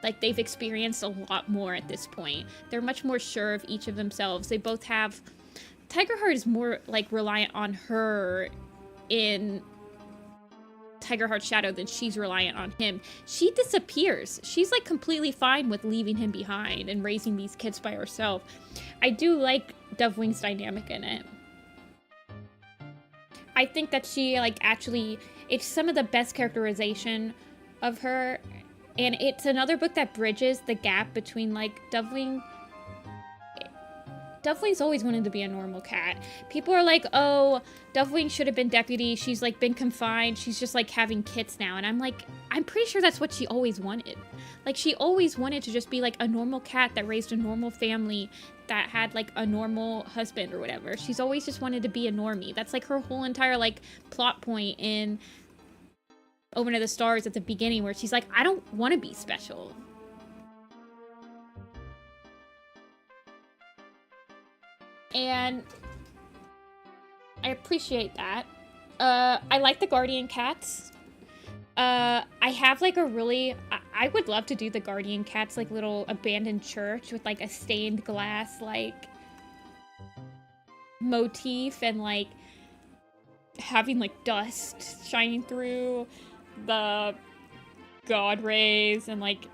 like, they've experienced a lot more at this point. They're much more sure of each of themselves. They both have... Tiger Heart is more, like, reliant on her in Tiger Heart's Shadow than she's reliant on him. She disappears. She's, like, completely fine with leaving him behind and raising these kids by herself. I do like Dovewing's dynamic in it. I think that she, like, actually, it's some of the best characterization of her, and it's another book that bridges the gap between, like, Dovewing's always wanted to be a normal cat. People are like, "Oh, Dovewing should have been deputy. She's, like, been confined. She's just, like, having kits now." And I'm like, I'm pretty sure that's what she always wanted. Like, she always wanted to just be, like, a normal cat that raised a normal family, that had, like, a normal husband or whatever. She's always just wanted to be a normie. That's, like, her whole entire, like, plot point in Omen of the Stars at the beginning, where she's like, I don't want to be special. And I appreciate that. I like the Guardian Cats. I have, like, a really... I would love to do the Guardian Cats, like, little abandoned church with, like, a stained glass, like, motif and, like, having, like, dust shining through the god rays and, like,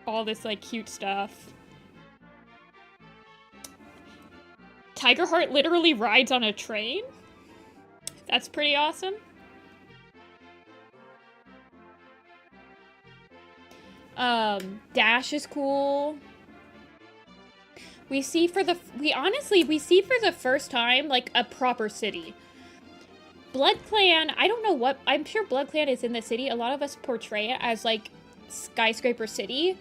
all this, like, cute stuff. Tiger Heart literally rides on a train? That's pretty awesome. Dash is cool. We see for the first time, like, a proper city. Blood Clan, I don't know what, I'm sure Blood Clan is in the city. A lot of us portray it as, like, skyscraper city.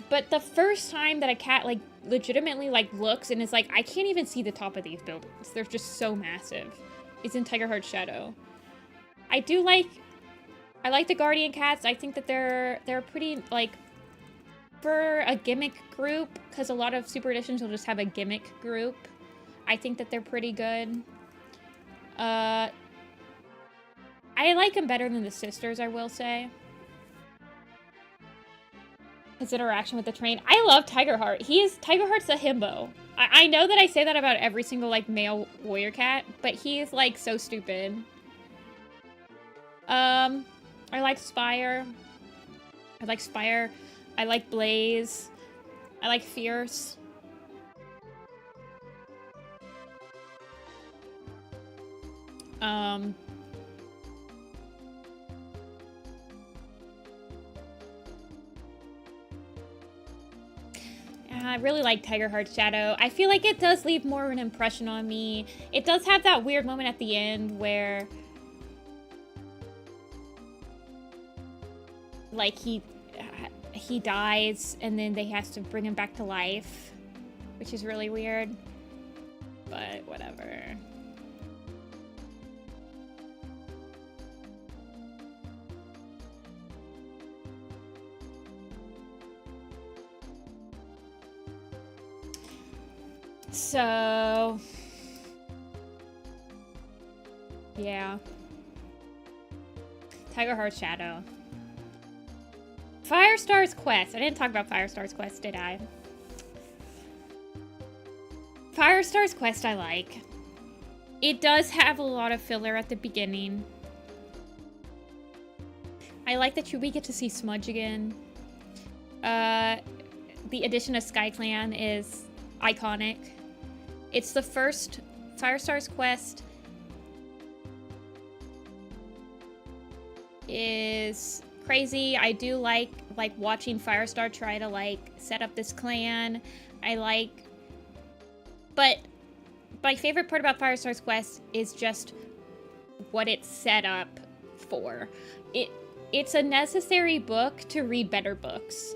But the first time that a cat, like, legitimately, like, looks and is like, I can't even see the top of these buildings. They're just so massive. It's in Tiger Heart Shadow. I like the Guardian Cats. I think that they're pretty, like, for a gimmick group, because a lot of Super Editions will just have a gimmick group. I think that they're pretty good. I like them better than the sisters, I will say. His interaction with the train. I love Tiger Heart. Tiger Heart's a himbo. I know that I say that about every single, like, male warrior cat, but he is, like, so stupid. I like Spire. I like Blaze. I like Fierce. I really like Tiger Heart Shadow. I feel like it does leave more of an impression on me. It does have that weird moment at the end where, like, he dies and then they have to bring him back to life, which is really weird, but whatever. So, yeah. Tiger Heart Shadow. Firestar's Quest. I didn't talk about Firestar's Quest, did I? Firestar's Quest I like. It does have a lot of filler at the beginning. I like that we get to see Smudge again. The addition of SkyClan is iconic. It's the first Firestar's Quest is crazy. I do like watching Firestar try to, like, set up this clan. But my favorite part about Firestar's Quest is just what it's set up for. It's a necessary book to read better books.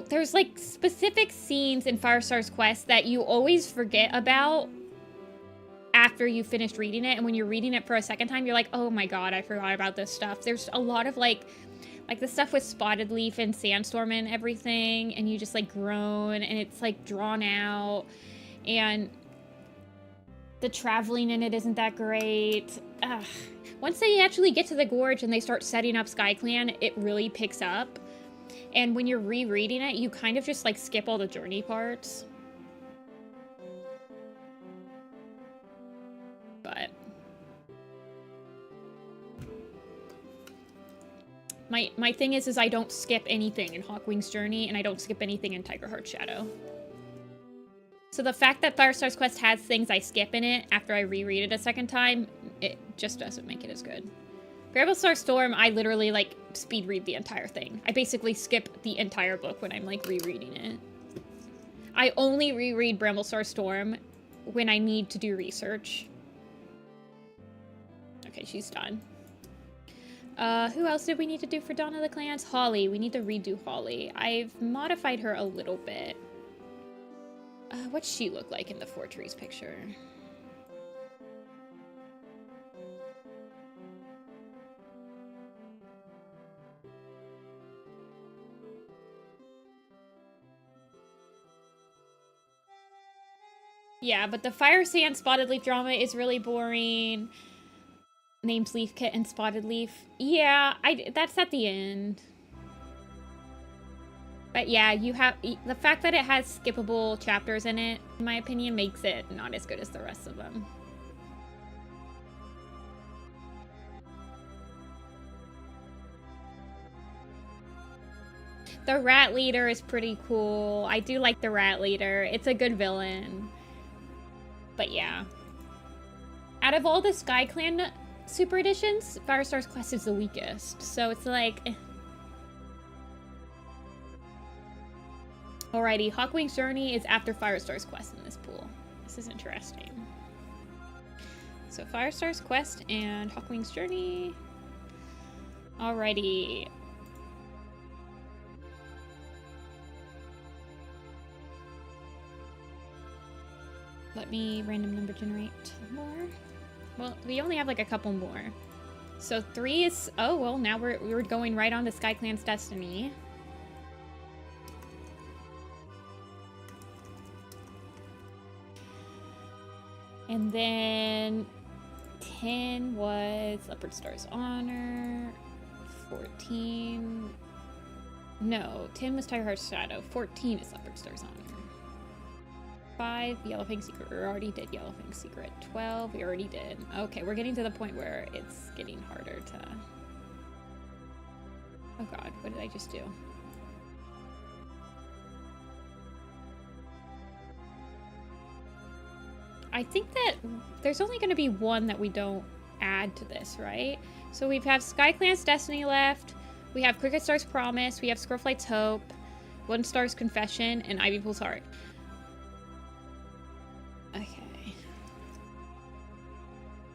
There's, like, specific scenes in Firestar's Quest that you always forget about after you finished reading it, and when you're reading it for a second time, you're like, oh my god, I forgot about this stuff. There's a lot of, like the stuff with Spotted Leaf and Sandstorm and everything, and you just, like, groan, and it's, like, drawn out, and the traveling in it isn't that great. Ugh. Once they actually get to the gorge and they start setting up SkyClan, it really picks up. And when you're rereading it, you kind of just, like, skip all the journey parts. But my thing is I don't skip anything in Hawkwing's Journey, and I don't skip anything in Tiger Heart Shadow. So the fact that Firestar's Quest has things I skip in it after I reread it a second time, it just doesn't make it as good. Bramblestar Storm, I literally, like, speed read the entire thing. I basically skip the entire book when I'm, like, rereading it. I only reread Bramblestar Storm when I need to do research. Okay, she's done. Who else did we need to do for Dawn of the Clans? Holly. We need to redo Holly. I've modified her a little bit. What's she look like in the Four Trees picture? Yeah, but the Fire Sand Spotted Leaf drama is really boring. Names Leaf Kit and Spotted Leaf. Yeah, that's at the end. But yeah, you have the fact that it has skippable chapters in it, in my opinion, makes it not as good as the rest of them. The Rat Leader is pretty cool. I do like the Rat Leader. It's a good villain. But yeah. Out of all the SkyClan Super Editions, Firestar's Quest is the weakest. So it's like... Alrighty, Hawkwing's Journey is after Firestar's quest in this pool. This is interesting. So Firestar's quest and Hawkwing's Journey. Alrighty. Let me random number generate more. Well, we only have like a couple more. So 3 is... Oh, well, now we're going right on to SkyClan's Destiny. And then 10 was Leopard Star's Honor. 14... No, 10 was Tigerheart's Shadow. 14 is Leopard Star's Honor. 5, Yellowfang Secret. We already did Yellowfang Secret. 12, we already did. Okay, we're getting to the point where it's getting harder to... Oh god, what did I just do? I think that there's only going to be one that we don't add to this, right? So we have SkyClan's Destiny left. We have Cricket Star's Promise. We have Squirrelflight's Hope. One Star's Confession. And Ivy Pool's Heart. Okay.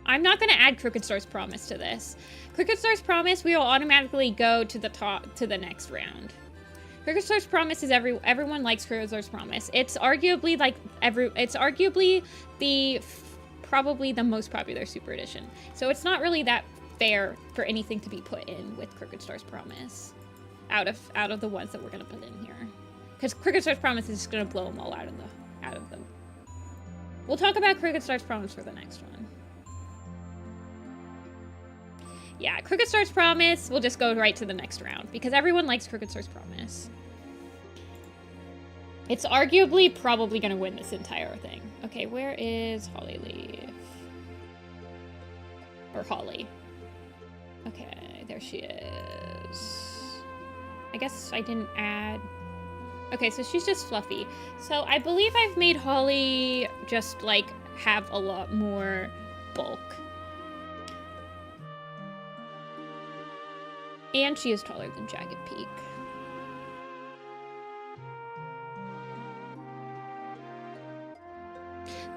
I'm not going to add Crooked Star's Promise to this. Crooked Star's Promise, we will automatically go to the top, to the next round. Crooked Star's Promise is everyone likes Crooked Star's Promise. It's arguably like it's arguably probably the most popular Super Edition. So it's not really that fair for anything to be put in with Crooked Star's Promise out of the ones that we're gonna put in here, because Crooked Star's Promise is just gonna blow them all out of them. We'll talk about Crooked Star's Promise for the next one. Yeah, Crooked Star's Promise, we'll just go right to the next round, because everyone likes Crooked Star's Promise. It's arguably probably going to win this entire thing. Okay, where is Hollyleaf? Or Holly. Okay, there she is. I guess I didn't add... Okay, so she's just fluffy. So I believe I've made Holly just, like, have a lot more bulk. And she is taller than Jagged Peak.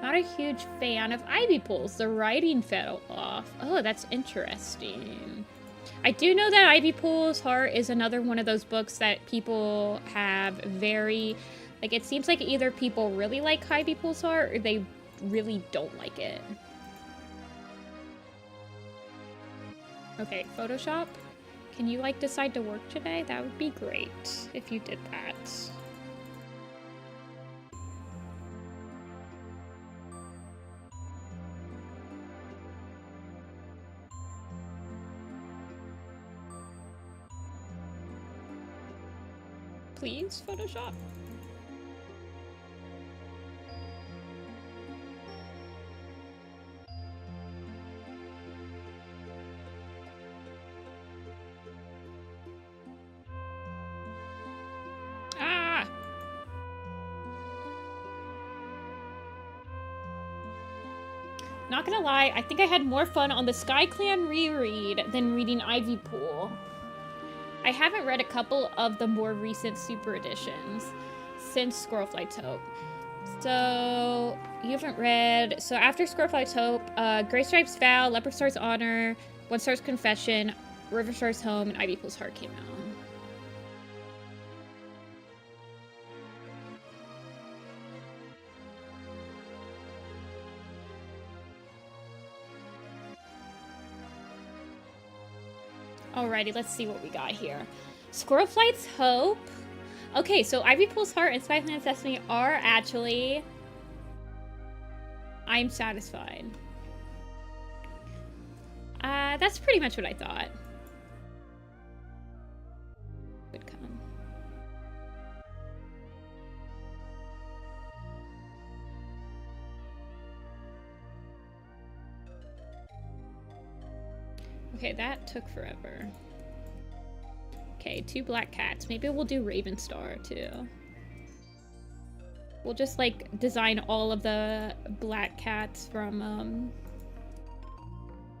Not a huge fan of Ivy Pools. The writing fell off. Oh, that's interesting. I do know that Ivy Pool's Heart is another one of those books that people have very... Like, it seems like either people really like Ivy Pool's Heart or they really don't like it. Okay, Photoshop. Can you, like, decide to work today? That would be great if you did that. Please, Photoshop. Ah! Not gonna lie, I think I had more fun on the SkyClan reread than reading Ivy Pool. I haven't read a couple of the more recent Super Editions since Squirrelflight's Hope. So, you haven't read... So, after Squirrelflight's Hope, Gray Stripe's Vow, Leopard Star's Honor, One Star's Confession, River Star's Home, and Ivy Pool's Heart came out. Alrighty, let's see what we got here. Squirrelflight's Hope. Okay, so Ivy Pool's Heart and SkyClan's Destiny are actually... I'm satisfied. That's pretty much what I thought would come. Okay, that took forever. Okay, 2 black cats. Maybe we'll do Ravenstar too. We'll just like design all of the black cats from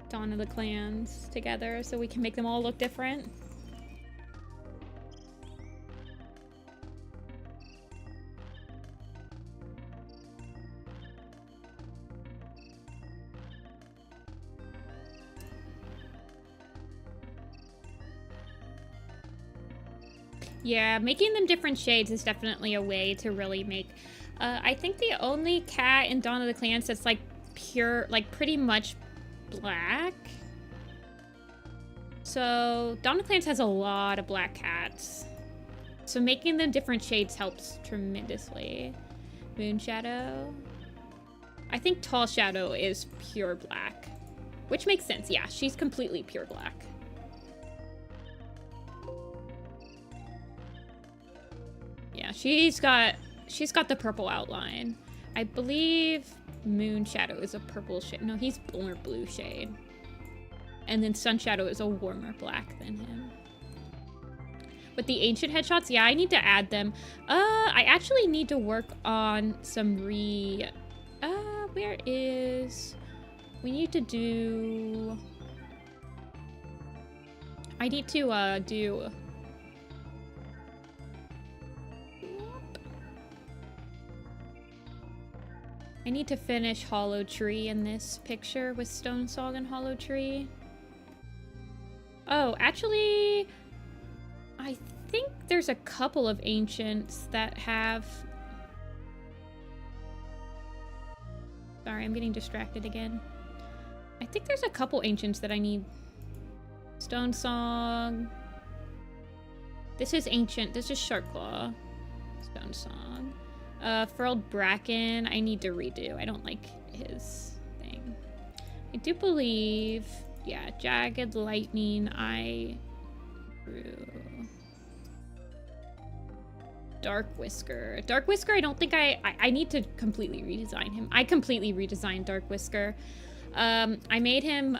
Dawn of the Clans together so we can make them all look different. Yeah, making them different shades is definitely a way to really make... I think the only cat in Dawn of the Clans that's, like, pure, like, pretty much black. So, Dawn of the Clans has a lot of black cats. So making them different shades helps tremendously. Moon Shadow. I think Tall Shadow is pure black. Which makes sense, yeah. She's completely pure black. Yeah, she's got the purple outline. I believe Moon Shadow is a purple shade. No, he's more blue shade. And then Sun Shadow is a warmer black than him. With the ancient headshots, yeah, I need to add them. I actually need to work on some where is... We need to do... I need to, do... I need to finish Hollow Tree in this picture with Stone Song and Hollow Tree. Oh, actually... I think there's a couple of ancients that have... Sorry, I'm getting distracted again. I think there's a couple ancients that I need. Stone Song. This is ancient. This is Sharpclaw. Stone Song. Furled Bracken, I need to redo. I don't like his thing. I do believe... Yeah, Jagged Lightning, I drew... Dark Whisker. Dark Whisker, I don't think I need to completely redesign him. I completely redesigned Dark Whisker. I made him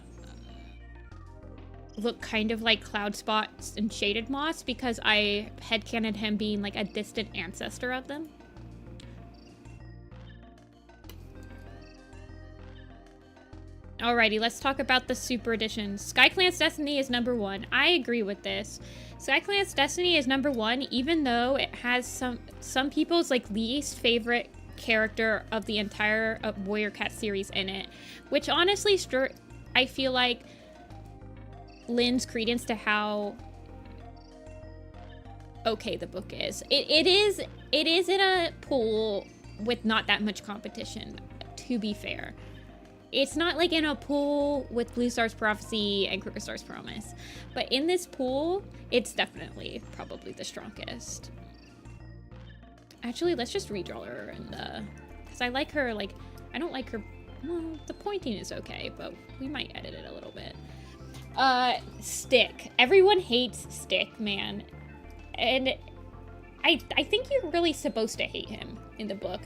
look kind of like Cloud Spots and Shaded Moss because I headcanoned him being like a distant ancestor of them. Alrighty, let's talk about the Super Edition. SkyClan's Destiny is #1. I agree with this. SkyClan's Destiny is #1, even though it has some people's like least favorite character of the entire Warrior Cat series in it, which honestly, I feel like lends credence to how okay the book is. It is in a pool with not that much competition, to be fair. It's not like in a pool with Blue Star's Prophecy and Crooked Star's Promise. But in this pool, it's definitely probably the strongest. Actually, let's just redraw her in the... Because I like her, like... I don't like her... Well, the pointing is okay, but we might edit it a little bit. Stick. Everyone hates Stick, man. And I think you're really supposed to hate him in the book.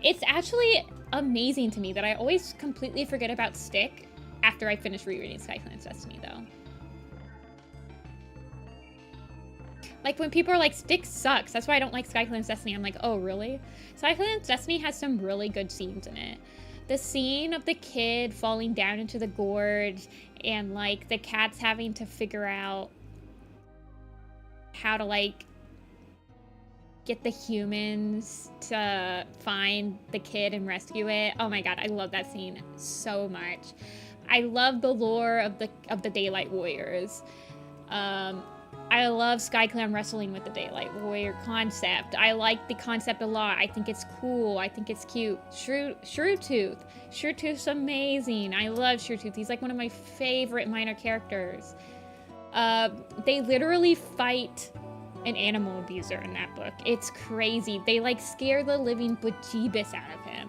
It's actually amazing to me that I always completely forget about Stick after I finish rereading SkyClan's Destiny, though. Like, when people are like, Stick sucks, that's why I don't like SkyClan's Destiny, I'm like, oh, really? SkyClan's Destiny has some really good scenes in it. The scene of the kid falling down into the gorge and, like, the cats having to figure out how to, like, get the humans to find the kid and rescue it. Oh my god, I love that scene so much. I love the lore of the Daylight Warriors. I love SkyClan wrestling with the Daylight Warrior concept. I like the concept a lot. I think it's cool. I think it's cute. Shrewtooth. Shrewtooth's amazing. I love Shrewtooth. He's like one of my favorite minor characters. They literally fight an animal abuser in that book. It's crazy. They like scare the living bejeebus out of him.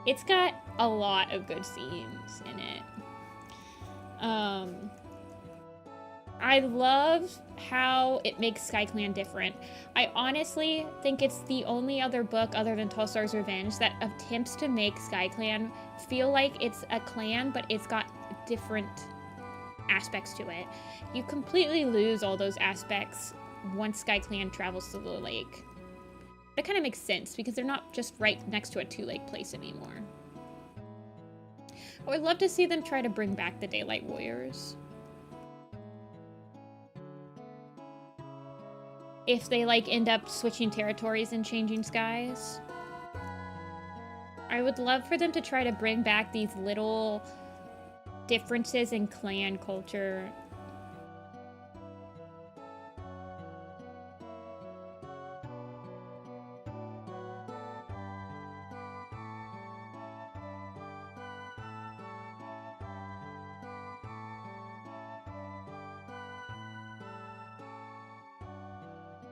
It's got a lot of good scenes in it. I love how it makes SkyClan different. I honestly think it's the only other book other than Tallstar's Revenge that attempts to make SkyClan feel like it's a clan, but it's got different aspects to it. You completely lose all those aspects once SkyClan travels to the lake. That kind of makes sense because they're not just right next to a two-lake place anymore. I would love to see them try to bring back the Daylight Warriors. If they like end up switching territories and changing skies. I would love for them to try to bring back these little differences in clan culture.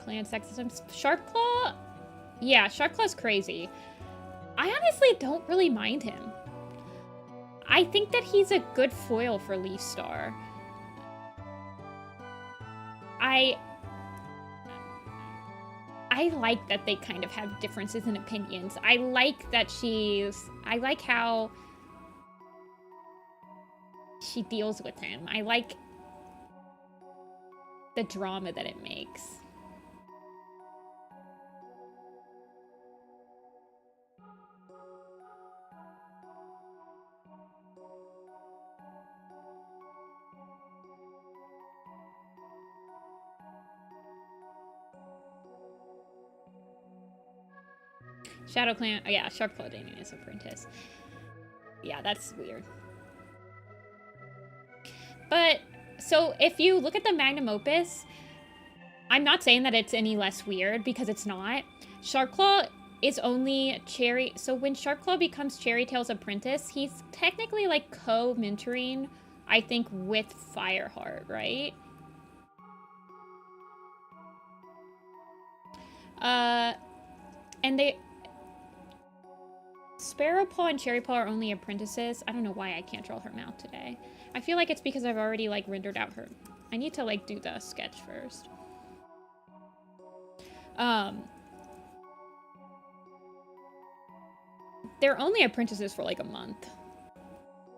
Clan sexism. Sharpclaw? Yeah, Sharpclaw's crazy. I honestly don't really mind him. I think that he's a good foil for Leaf Star. I like that they kind of have differences in opinions. I like that I like how she deals with him. I like the drama that it makes. Shadow Clan, oh yeah, Sharpclaw dating his apprentice. Yeah, that's weird. But, so if you look at the magnum opus, I'm not saying that it's any less weird, because it's not. Sharpclaw is only Cherry, so when Sharpclaw becomes Cherry Tail's apprentice, he's technically like co-mentoring, I think, with Fireheart, right? And Sparrowpaw and Cherrypaw are only apprentices. I don't know why I can't draw her mouth today. I feel like it's because I've already, like, rendered out her... I need to, like, do the sketch first. They're only apprentices for, like, a month.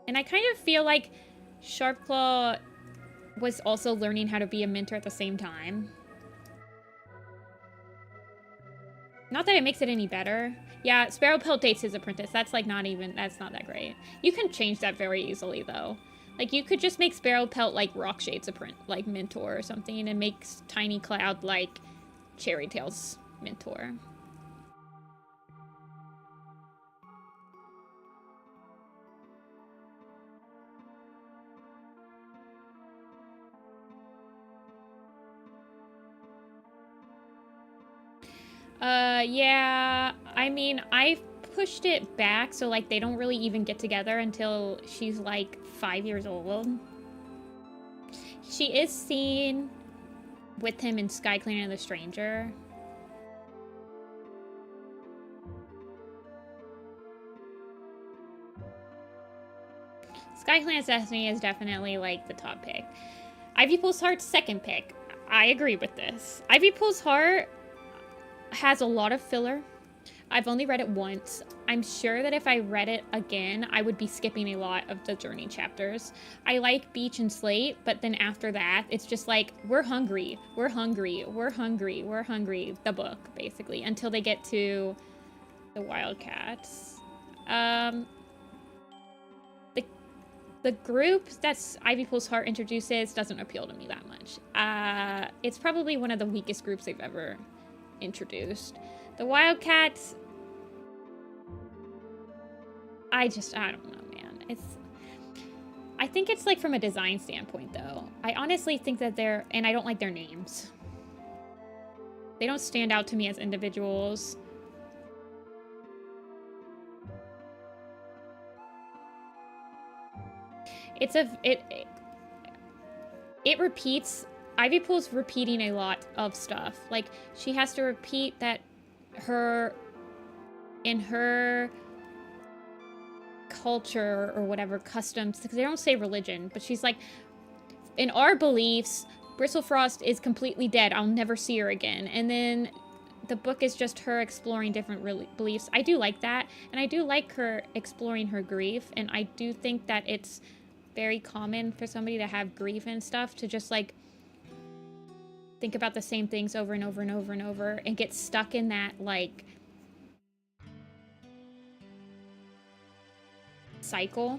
And I kind of feel like Sharpclaw was also learning how to be a mentor at the same time. Not that it makes it any better. Yeah, Sparrowpelt dates his apprentice. That's, like, that's not that great. You can change that very easily, though. Like, you could just make Sparrowpelt, like, Rockshade's like, mentor or something, and make Tiny Cloud, like, Cherry Tail's mentor. Yeah, I mean, I've pushed it back, so, like, they don't really even get together until she's, like, 5 years old. She is seen with him in Sky Clan and the Stranger. Sky Clan's Destiny is definitely, like, the top pick. Ivy Pool's Heart's second pick. I agree with this. Ivy Pool's Heart has a lot of filler. I've only read it once. I'm sure that if I read it again, I would be skipping a lot of the journey chapters. I like Beach and Slate, but then after that, it's just like, we're hungry, we're hungry, we're hungry, we're hungry. The book, basically, until they get to the Wildcats. The group that's Ivy Pool's Heart introduces doesn't appeal to me that much. It's probably one of the weakest groups they've ever introduced. The Wildcats, I don't know, man. I think it's like from a design standpoint, though. I honestly think that and I don't like their names. They don't stand out to me as individuals. It repeats. Ivy Pool's repeating a lot of stuff. Like, she has to repeat that in her culture or whatever, customs, because they don't say religion, but she's like, in our beliefs, Bristlefrost is completely dead. I'll never see her again. And then the book is just her exploring different beliefs. I do like that, and I do like her exploring her grief, and I do think that it's very common for somebody to have grief and stuff to just, like, think about the same things over and over and over and over and get stuck in that, like, cycle.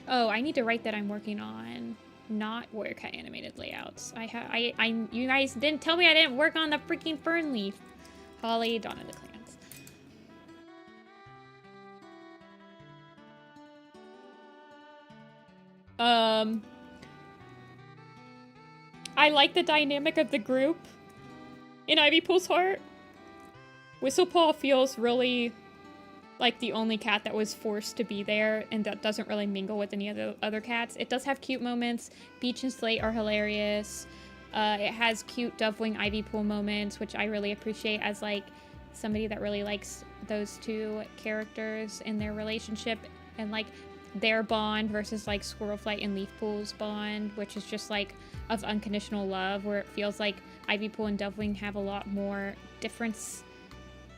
Oh, I need to write that I'm working on not Warrior Cat animated layouts. You guys didn't tell me I didn't work on the freaking Fern Leaf. Holly, Dawn of the Clans. I like the dynamic of the group in Ivy Pool's Heart. Whistlepaw feels really like the only cat that was forced to be there and that doesn't really mingle with any other cats. It does have cute moments. Beach and Slate are hilarious. It has cute Dovewing Ivy Pool moments, which I really appreciate as like somebody that really likes those two characters and their relationship and like their bond versus like Squirrelflight and Leafpool's bond, which is just like of unconditional love, where it feels like Ivy Pool and Dovewing have a lot more difference,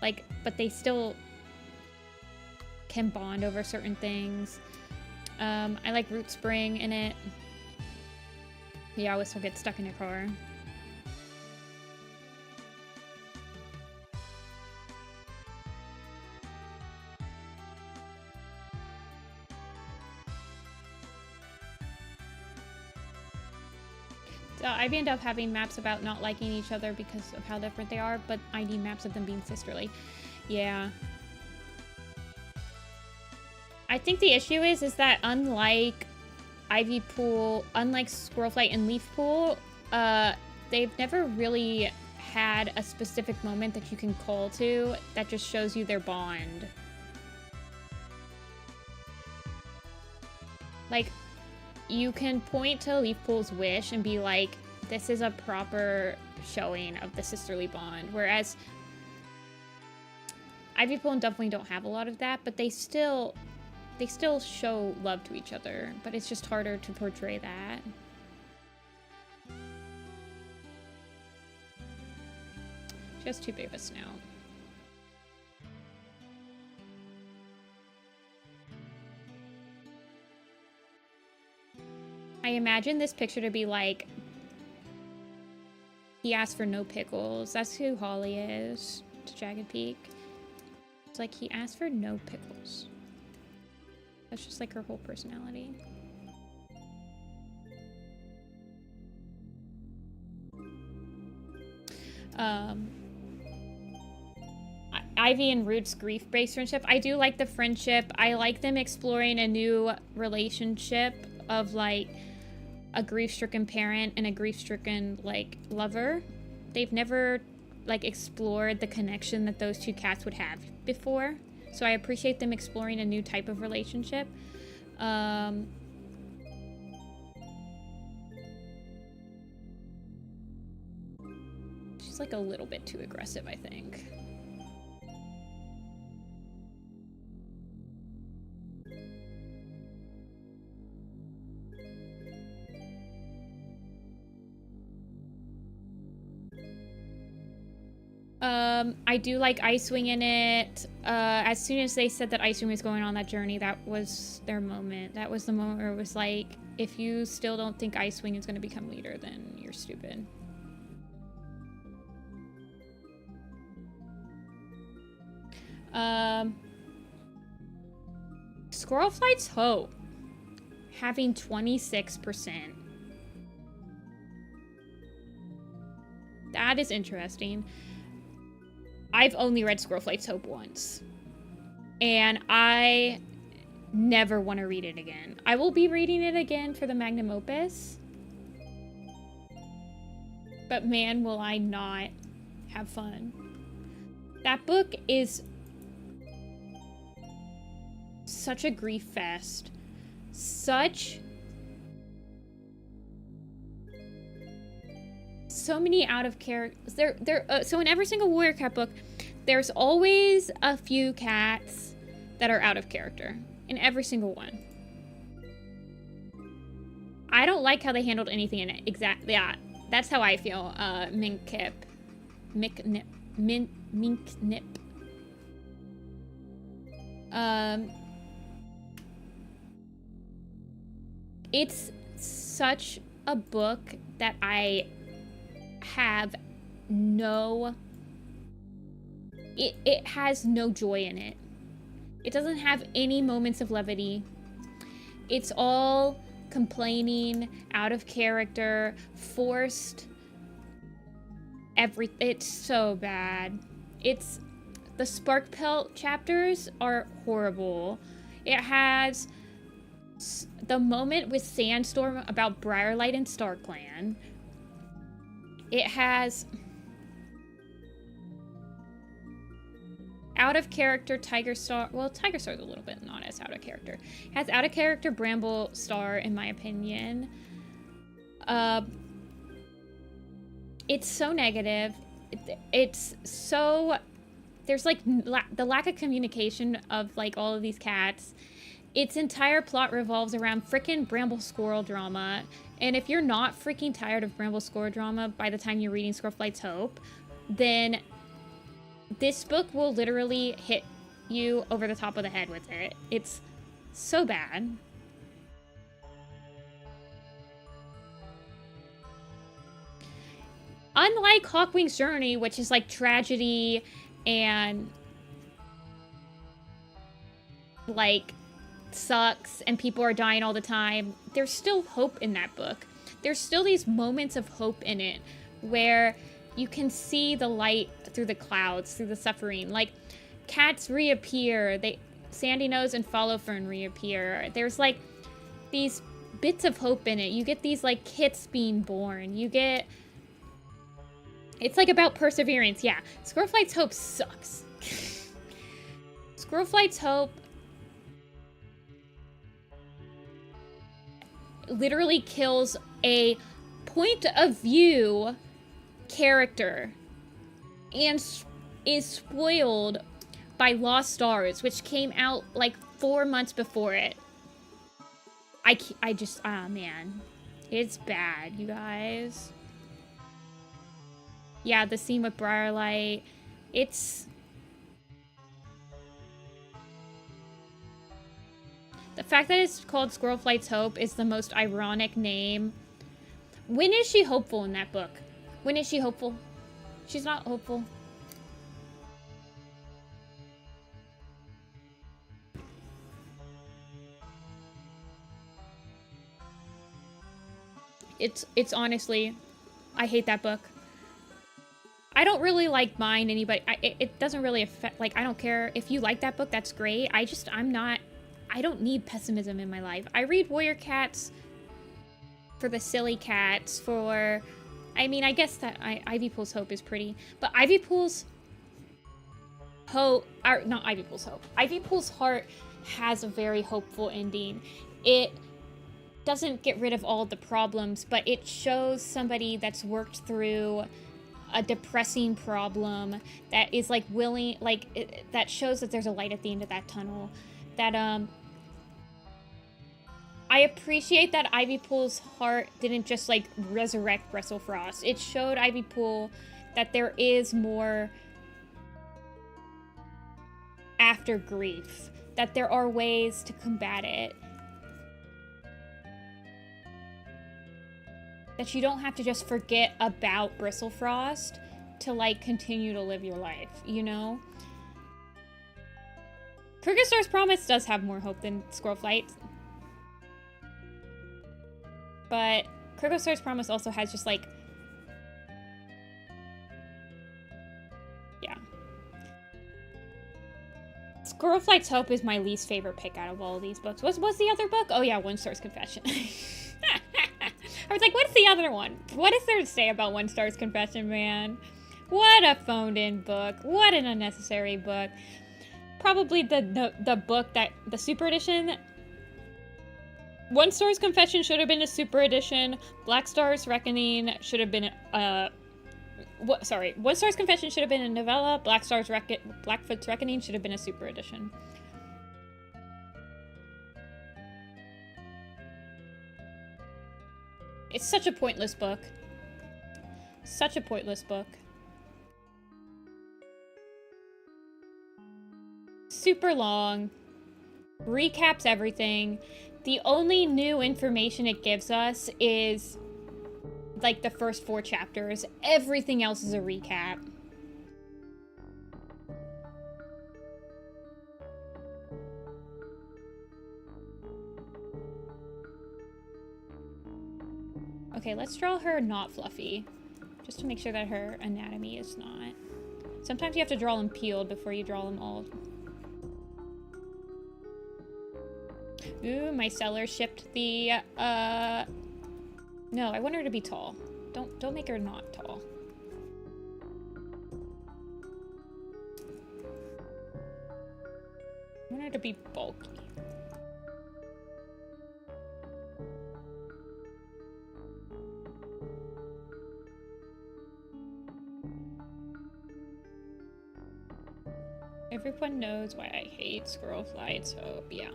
like, but they still can bond over certain things. I like Root Spring in it. Yeah, I Whistle gets stuck in your car. Ivy and Dove having maps about not liking each other because of how different they are, but I need maps of them being sisterly. Yeah. I think the issue is that unlike Ivy Pool, unlike Squirrelflight and Leaf Pool, they've never really had a specific moment that you can call to that just shows you their bond. Like, you can point to Leaf Pool's wish and be like, this is a proper showing of the sisterly bond, whereas Ivy Pool and Dovewing don't have a lot of that, but they still show love to each other, but it's just harder to portray that. She has too big of a snout. I imagine this picture to be like, he asked for no pickles. That's who Holly is to Jagged Peak. It's like he asked for no pickles. That's just like her whole personality. Ivy and Root's grief-based friendship. I do like the friendship. I like them exploring a new relationship of like a grief-stricken parent and a grief-stricken like lover. They've never like explored the connection that those two cats would have before. So I appreciate them exploring a new type of relationship. She's like a little bit too aggressive, I think. I do like Icewing in it. As soon as they said that Icewing was going on that journey, that was their moment. That was the moment where it was like, if you still don't think Icewing is going to become leader, then you're stupid. Squirrelflight's Hope having 26%. That is interesting. I've only read Squirrelflight's Hope once, and I never want to read it again. I will be reading it again for the magnum opus, but man, will I not have fun. That book is such a grief fest. So many out of characters. So in every single Warrior Cat book, there's always a few cats that are out of character. In every single one. I don't like how they handled anything in it. Exactly. Yeah, that's how I feel. Minknip. It's such a book that I have no... It has no joy in it. It doesn't have any moments of levity. It's all complaining, out of character, forced. It's so bad. It's... The Spark Pelt chapters are horrible. It has the moment with Sandstorm about Briarlight and StarClan. It has out of character Tiger Star. Well, Tiger Star's a little bit not as out of character. Has out of character Bramble Star, in my opinion. It's so negative. It's so... There's like the lack of communication of like all of these cats. Its entire plot revolves around frickin' Bramble Squirrel drama. And if you're not freaking tired of Bramble Squirrel drama by the time you're reading Squirrelflight's Hope, then this book will literally hit you over the top of the head with it. It's so bad. Unlike Hawkwing's Journey, which is like tragedy and like sucks and people are dying all the time, there's still hope in that book. There's still these moments of hope in it where you can see the light through the clouds, through the suffering. Like, cats reappear. Sandy Nose and Follow Fern reappear. There's like these bits of hope in it. You get these like kits being born. You get... It's like about perseverance, yeah. Squirrelflight's Hope sucks. Squirrelflight's Hope literally kills a point of view character and is spoiled by Lost Stars, which came out like 4 months before it. I just, ah, man. It's bad, you guys. Yeah, the scene with Briarlight. It's... The fact that it's called Squirrelflight's Hope is the most ironic name. When is she hopeful in that book? When is she hopeful? She's not hopeful. It's honestly... I hate that book. I don't really like mind anybody. It doesn't really affect, like, I don't care. If you like that book, that's great. I don't need pessimism in my life. I read Warrior Cats for the silly cats, I mean, I guess that Ivy Pool's Hope is pretty, but Ivy Pool's Hope, or not Ivy Pool's Hope. Ivy Pool's Heart has a very hopeful ending. It doesn't get rid of all the problems, but it shows somebody that's worked through a depressing problem that is like willing, like that shows that there's a light at the end of that tunnel. That I appreciate that Ivy Pool's Heart didn't just like resurrect Bristlefrost. It showed Ivy Pool that there is more after grief, that there are ways to combat it, that you don't have to just forget about Bristlefrost to, like, continue to live your life, you know? Crooked Star's Promise does have more hope than Squirrelflight. But Crooked Star's Promise also has just, like... Yeah. Squirrelflight's Hope is my least favorite pick out of all of these books. What's the other book? Oh yeah, One Star's Confession. I was like, what's the other one? What is there to say about One Star's Confession, man? What a phoned-in book. What an unnecessary book. Probably the book that... The Super Edition... One Star's Confession should have been a Super Edition. Black Star's Reckoning should have been One Star's Confession should have been a novella. Blackfoot's Reckoning should have been a Super Edition. It's such a pointless book. Such a pointless book. Super long. Recaps everything. The only new information it gives us is like the first 4 chapters. Everything else is a recap. Okay, let's draw her not fluffy. Just to make sure that her anatomy is not. Sometimes you have to draw them peeled before you draw them all. Ooh, my seller shipped the, No, I want her to be tall. Don't make her not tall. it to be bulky. Everyone knows why I hate Squirrel Flight's Hope. Yeah.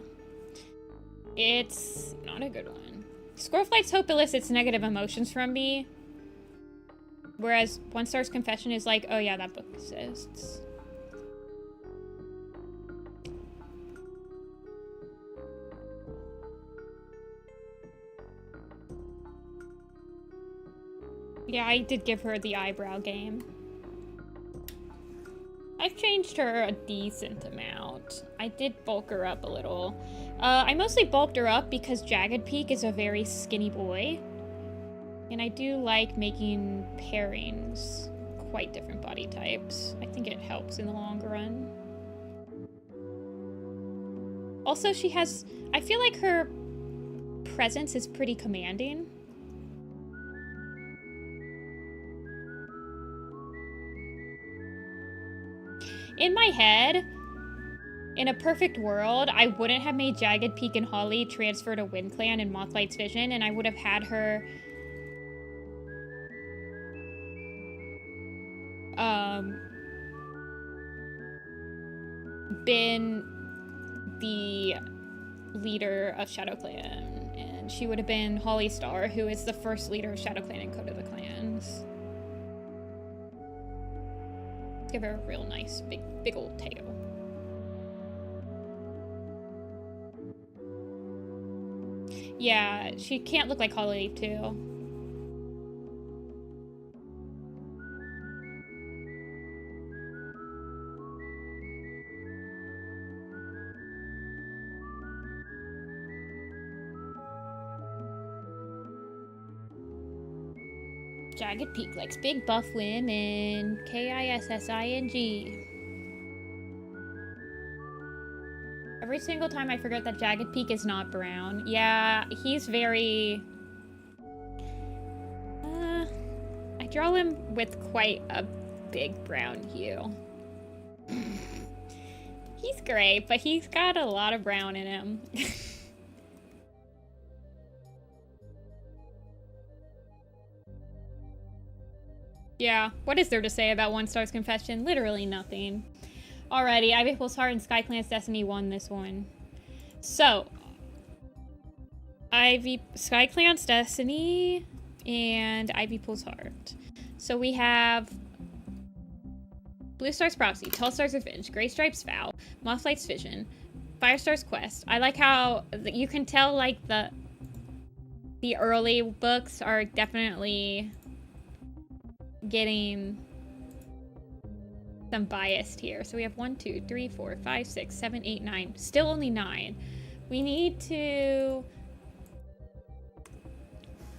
It's not a good one. Squirrel Flight's Hope elicits negative emotions from me. Whereas One Star's Confession is like, oh yeah, that book exists. Yeah, I did give her the eyebrow game. I've changed her a decent amount. I did bulk her up a little. I mostly bulked her up because Jagged Peak is a very skinny boy. And I do like making pairings quite different body types. I think it helps in the long run. Also, she has... I feel like her presence is pretty commanding. In my head, in a perfect world, I wouldn't have made Jagged Peak and Holly transfer to Wind Clan and Mothlight's Vision, and I would have had her been the leader of Shadow Clan, and she would have been Holly Star, who is the first leader of Shadow Clan and Code of the Clans. Give her a real nice big old tail. Yeah, she can't look like Holly Leaf too. Jagged Peak likes big buff women. Kissing. Every single time I forget that Jagged Peak is not brown. Yeah, he's very... I draw him with quite a big brown hue. He's great, but he's got a lot of brown in him. Yeah, what is there to say about One Star's Confession? Literally nothing. Alrighty, Ivy Pulse Heart and Sky Clan's Destiny won this one. So, Sky Clan's Destiny and Ivy Pulse Heart. So we have Blue Star's Prophecy, Tall Star's Revenge, Gray Stripe's Vow, Mothlight's Vision, Firestar's Quest. I like how you can tell like the early books are definitely getting some biased here. So we have 1, 2, 3, 4, 5, 6, 7, 8, 9. Still only 9. We need to...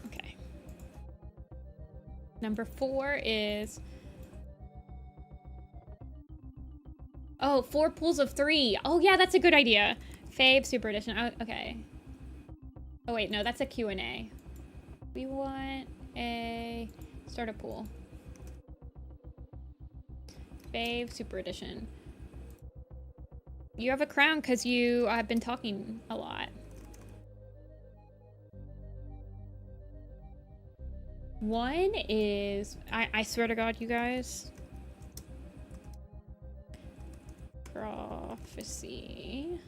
Okay. Number 4 is... Oh, 4 pools of 3. Oh yeah, that's a good idea. Fave Super Edition. Oh, okay. Oh wait, no, that's a Q&A. We want a... Start a pool. Fave Super Edition. You have a crown because you have been talking a lot. One is... I swear to God, you guys. Prophecy.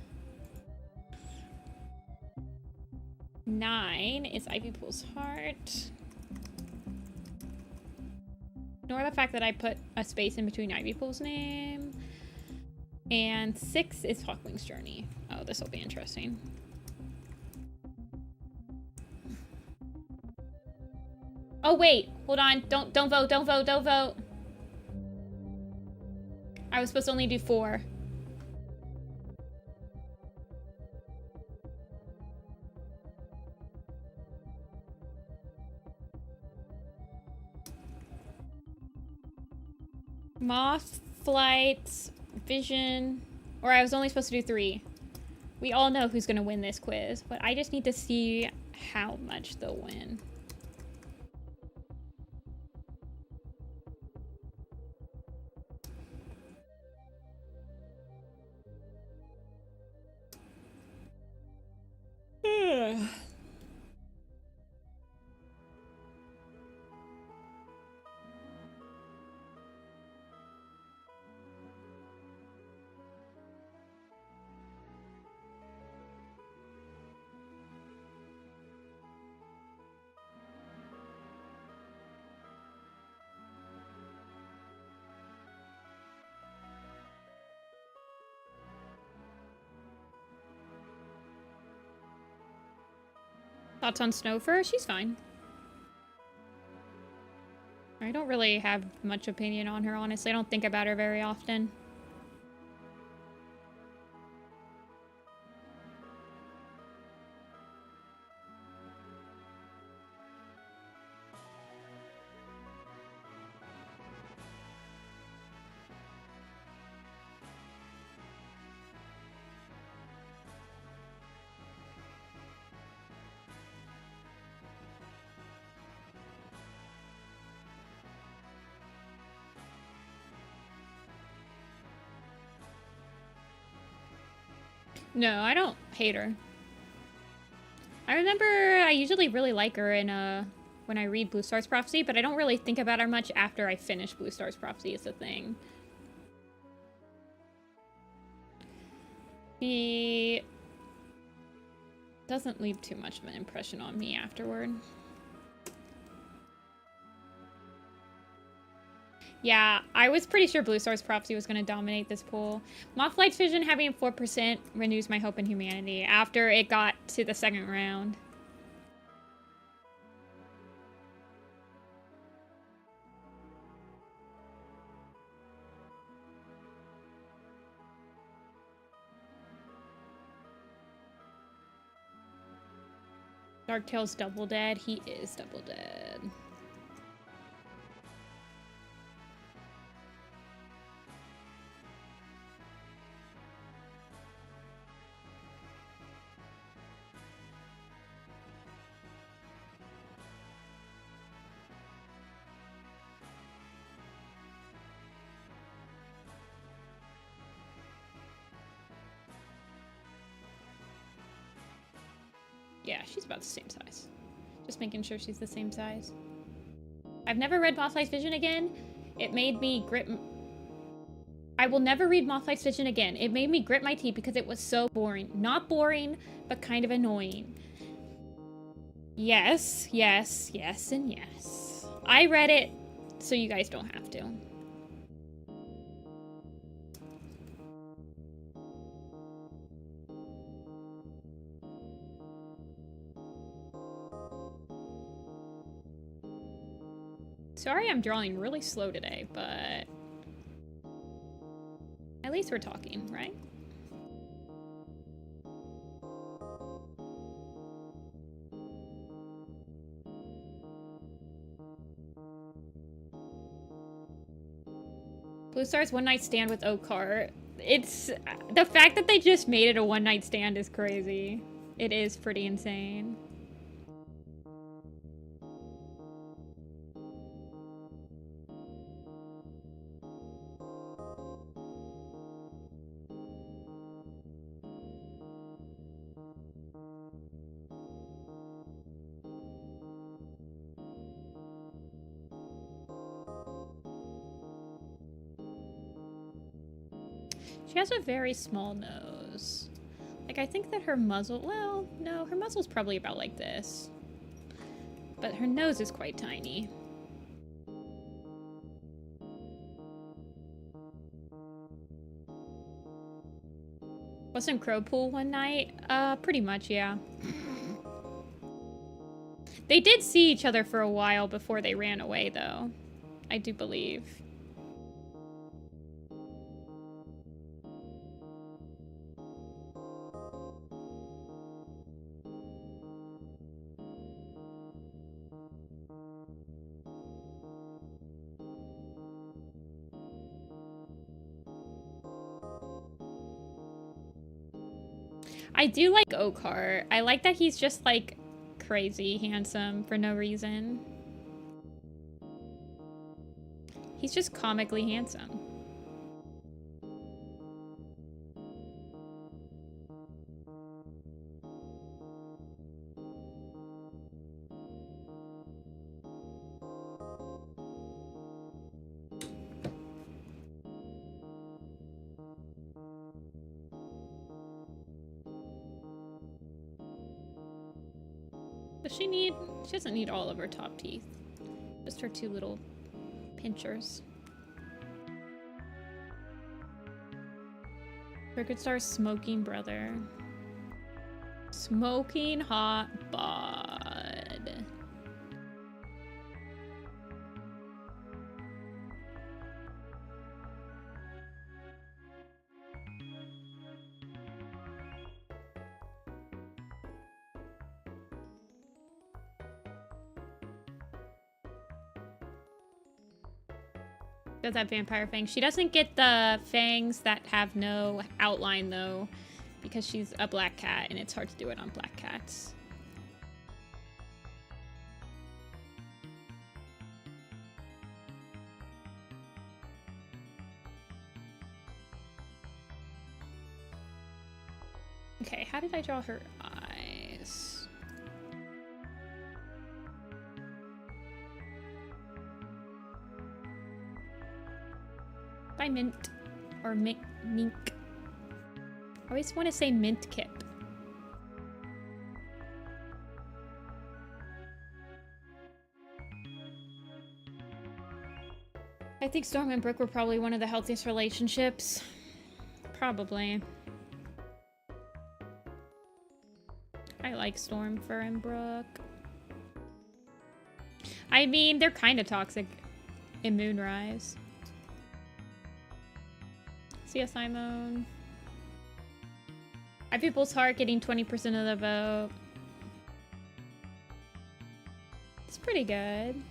9 is Ivy Pulse Heart. Ignore the fact that I put a space in between Ivy Pool's name. And 6 is Hawkwing's Journey. Oh, this will be interesting. Oh wait, hold on. Don't vote, don't vote, don't vote. I was supposed to only do 4. Moth, Flight, Vision, or I was only supposed to do 3. We all know who's gonna win this quiz, but I just need to see how much they'll win. Thoughts on Snowfur? She's fine. I don't really have much opinion on her, honestly. I don't think about her very often. No, I don't hate her. I remember I usually really like her in when I read Blue Star's Prophecy, but I don't really think about her much after I finish Blue Star's Prophecy is the thing. He doesn't leave too much of an impression on me afterward. Yeah, I was pretty sure Blue Star's Prophecy was going to dominate this pool. Mothlight's Vision having 4% renews my hope in humanity after it got to the second round. Darktail's double dead. He is double dead. Yeah, she's about the same size. Just making sure she's the same size. I've never read Mothlight's Vision again. It made me grit... I will never read Mothlight's Vision again. It made me grit my teeth because it was so boring. Not boring, but kind of annoying. Yes, yes, yes, and yes. I read it so you guys don't have to. Sorry I'm drawing really slow today, but at least we're talking, right? Blue Star's one night stand with Okar. It's the fact that they just made it a one night stand is crazy. It is pretty insane. She has a very small nose. Like, I think that her muzzle... Well, no, her muzzle's probably about like this. But her nose is quite tiny. Wasn't Crow Pool one night? Pretty much, yeah. They did see each other for a while before they ran away, though. I do believe. I do like Okar. I like that he's just, like, crazy handsome for no reason. He's just comically handsome. Does she need... She doesn't need all of her top teeth. Just her two little pinchers. Crooked Star's smoking brother. Smoking hot box. Does have vampire fangs. She doesn't get the fangs that have no outline though, because she's a black cat and it's hard to do it on black cats. Okay, how did I draw her eyes? By mint or mink. I always want to say mint kip. I think Storm and Brooke were probably one of the healthiest relationships. Probably. I like Storm and Brooke. I mean, they're kind of toxic in Moonrise. See ya, Simone. I People's Heart getting 20% of the vote. It's pretty good.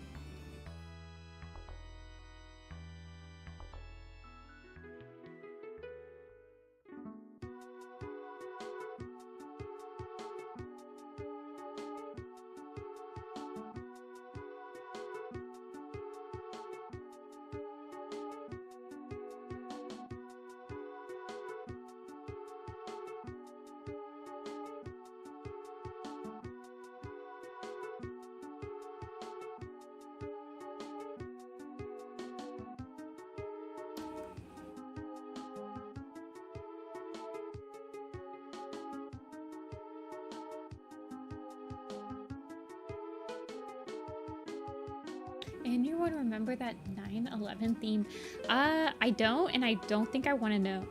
Anyone remember that 9/11 theme? I don't, and I don't think I want to know.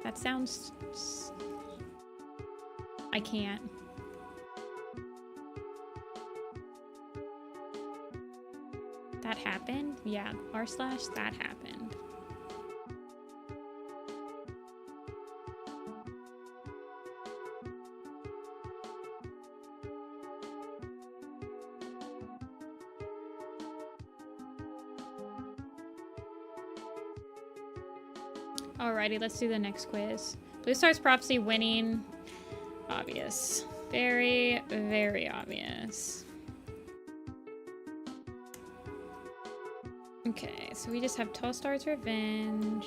That sounds... I can't. That happened? Yeah, r/ that happened. Alrighty, let's do the next quiz. Blue Star's Prophecy winning. Obvious. Very, very obvious. Okay, so we just have Tall Star's Revenge.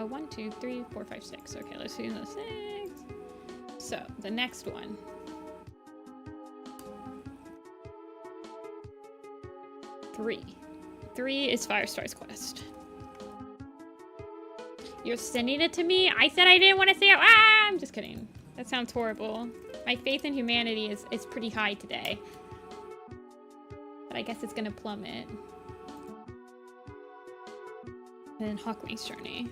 One, two, three, four, five, six. Okay, let's do the 6. So, the next one. Three is Firestar's Quest. You're sending it to me? I said I didn't want to say it. Ah, I'm just kidding. That sounds horrible. My faith in humanity is pretty high today. But I guess it's gonna plummet. And then Hawkwing's Journey.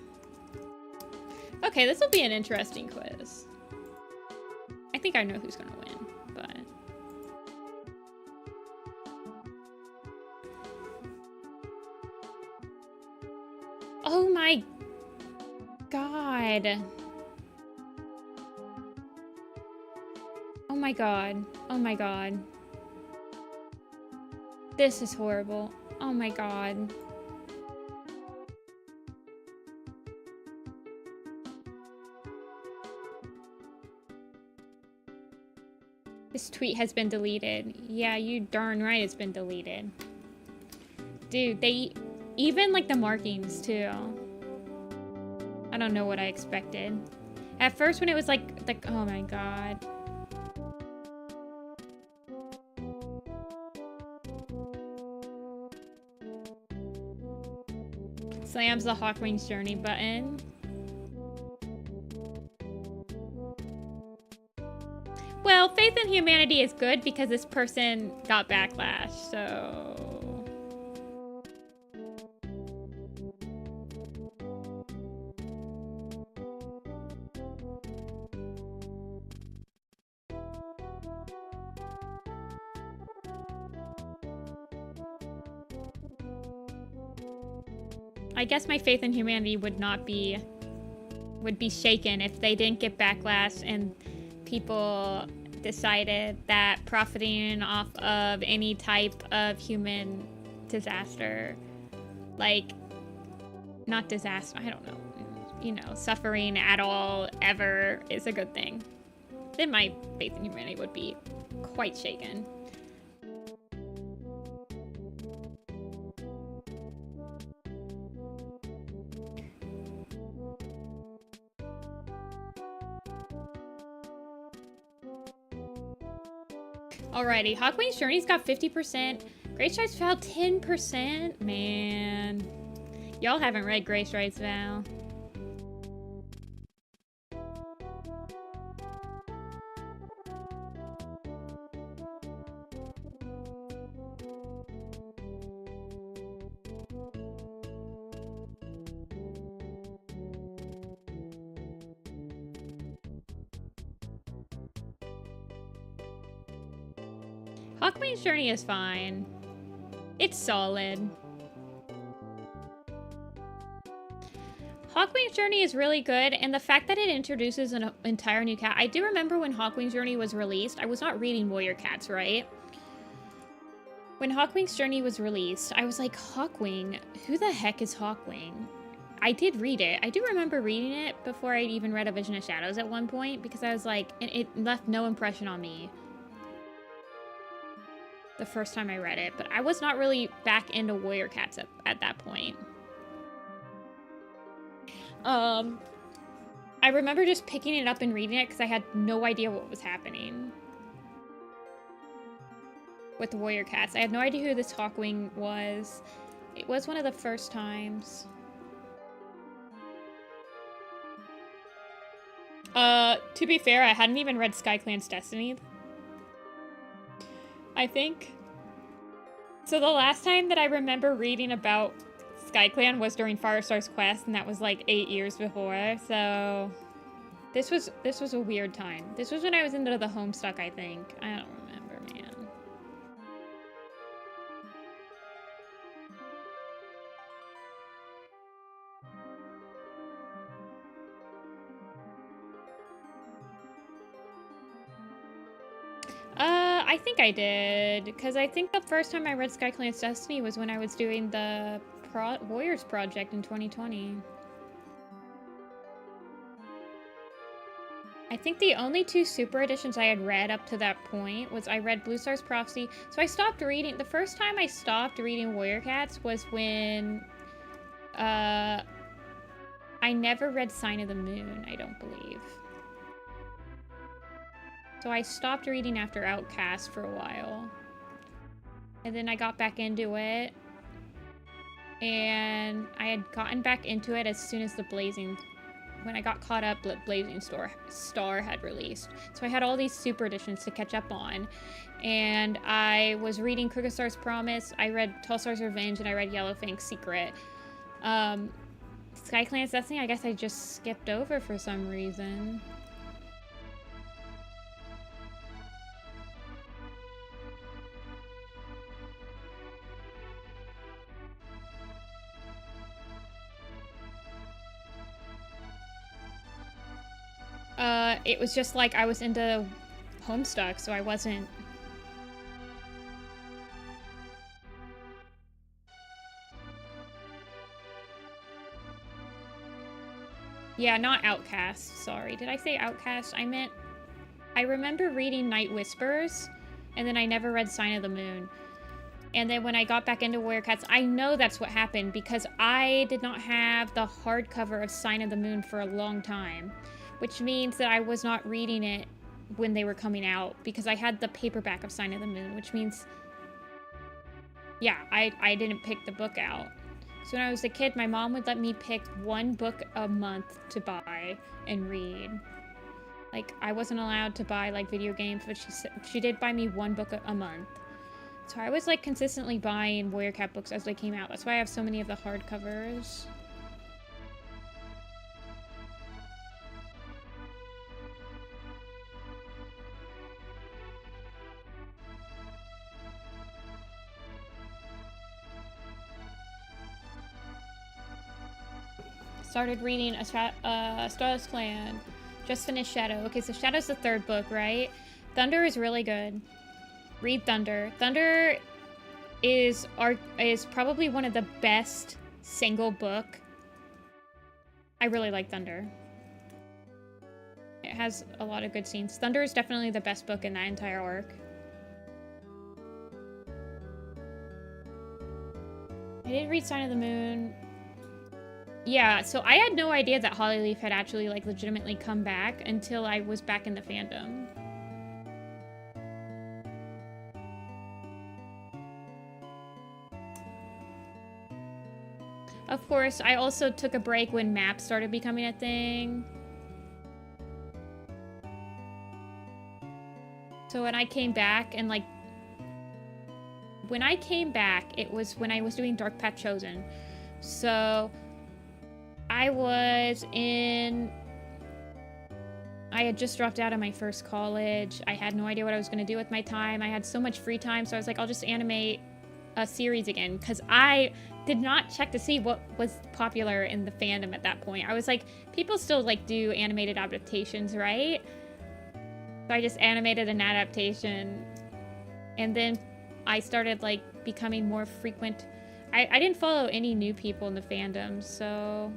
Okay, this will be an interesting quiz. I think I know who's gonna win, but... Oh my god. Oh my god. Oh my god. This is horrible. Oh my god. This tweet has been deleted. Yeah, you darn right it's been deleted. Dude, they... Even, like, the markings, too. I don't know what I expected. At first, when it was, like... Oh, my God. Slams the Hawkwing's Journey button. Well, faith in humanity is good because this person got backlash, so... I guess my faith in humanity would be shaken if they didn't get backlash and people decided that profiting off of any type of human disaster, like, not disaster, I don't know, you know, suffering at all ever is a good thing, then my faith in humanity would be quite shaken. Alrighty, Hawkwing's Journey's got 50%. Gray Stripes Val 10%. Man. Y'all haven't read Gray Stripes Val. Hawkwing's Journey is fine. It's solid. Hawkwing's Journey is really good, and the fact that it introduces an entire new cat. I do remember when Hawkwing's Journey was released, I was not reading Warrior Cats, right? When Hawkwing's Journey was released, I was like, Hawkwing? Who the heck is Hawkwing? I did read it. I do remember reading it before I even read A Vision of Shadows at one point, because I was like, it left no impression on me the first time I read it, but I was not really back into Warrior Cats at that point. I remember just picking it up and reading it because I had no idea what was happening with the Warrior Cats. I had no idea who this Hawkwing was. It was one of the first times. To be fair, I hadn't even read SkyClan's Destiny, I think. So the last time that I remember reading about SkyClan was during Firestar's quest, and that was like 8 years before. So this was a weird time. This was when I was into the Homestuck, I think. I don't remember, man. I think I did, because I think the first time I read SkyClan's Destiny was when I was doing the Warriors project in 2020. I think the only two super editions I had read up to that point was I read Blue Star's Prophecy. So I stopped reading. The first time I stopped reading Warrior Cats was when I never read Sign of the Moon, I don't believe. So I stopped reading after Outcast for a while. And then I got back into it. And I had gotten back into it as soon as when I got caught up, Blazing Star had released. So I had all these super editions to catch up on. And I was reading Crooked Star's Promise, I read Tall Star's Revenge, and I read Yellowfang's Secret. SkyClan's Destiny, I guess I just skipped over for some reason. It was just like I was into Homestuck, so I wasn't... Yeah, not Outcast, sorry. Did I say Outcast? I meant... I remember reading Night Whispers, and then I never read Sign of the Moon. And then when I got back into Warrior Cats, I know that's what happened, because I did not have the hardcover of Sign of the Moon for a long time. Which means that I was not reading it when they were coming out, because I had the paperback of Sign of the Moon, which means, yeah, I didn't pick the book out. So when I was a kid, my mom would let me pick one book a month to buy and read. Like, I wasn't allowed to buy, like, video games, but she did buy me one book a month. So I was, like, consistently buying Warrior Cat books as they came out. That's why I have so many of the hardcovers. started reading Starless Clan. Just finished Shadow. Okay, so Shadow's the 3rd book, right? Thunder is really good. Read Thunder. Thunder is probably one of the best single book. I really like Thunder. It has a lot of good scenes. Thunder is definitely the best book in that entire arc. I didn't read Sign of the Moon. Yeah, so I had no idea that Hollyleaf had actually, like, legitimately come back until I was back in the fandom. Of course, I also took a break when maps started becoming a thing. So when I came back and, like, when I came back, it was when I was doing Dark Path Chosen. So I had just dropped out of my first college. I had no idea what I was going to do with my time. I had so much free time, so I was like, I'll just animate a series again, because I did not check to see what was popular in the fandom at that point. I was like, people still, like, do animated adaptations, right? So I just animated an adaptation, and then I started, like, becoming more frequent. I didn't follow any new people in the fandom, so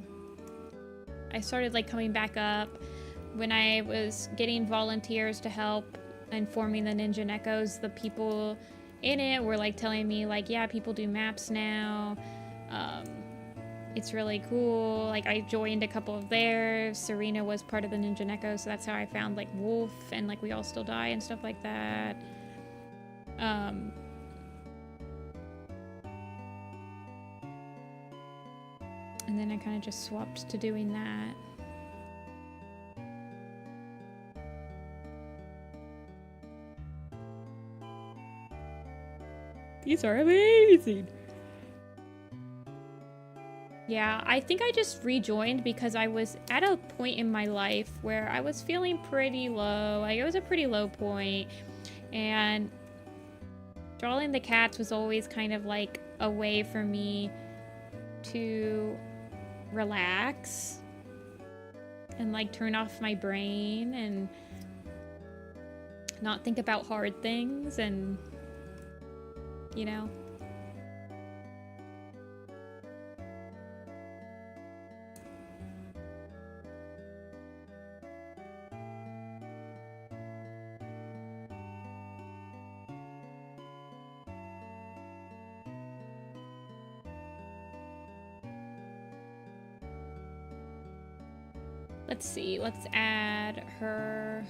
I started, like, coming back up. When I was getting volunteers to help and forming the Ninja Neckos, the people in it were, like, telling me, like, yeah, people do maps now. It's really cool. Like, I joined a couple of theirs. Serena was part of the Ninja Neckos, so that's how I found, like, Wolf and, like, We All Still Die and stuff like that. And then I kind of just swapped to doing that. These are amazing. Yeah, I think I just rejoined because I was at a point in my life where I was feeling pretty low. Like, it was a pretty low point, and drawing the cats was always kind of like a way for me to relax and, like, turn off my brain and not think about hard things, and, you know. Let's see, let's add her.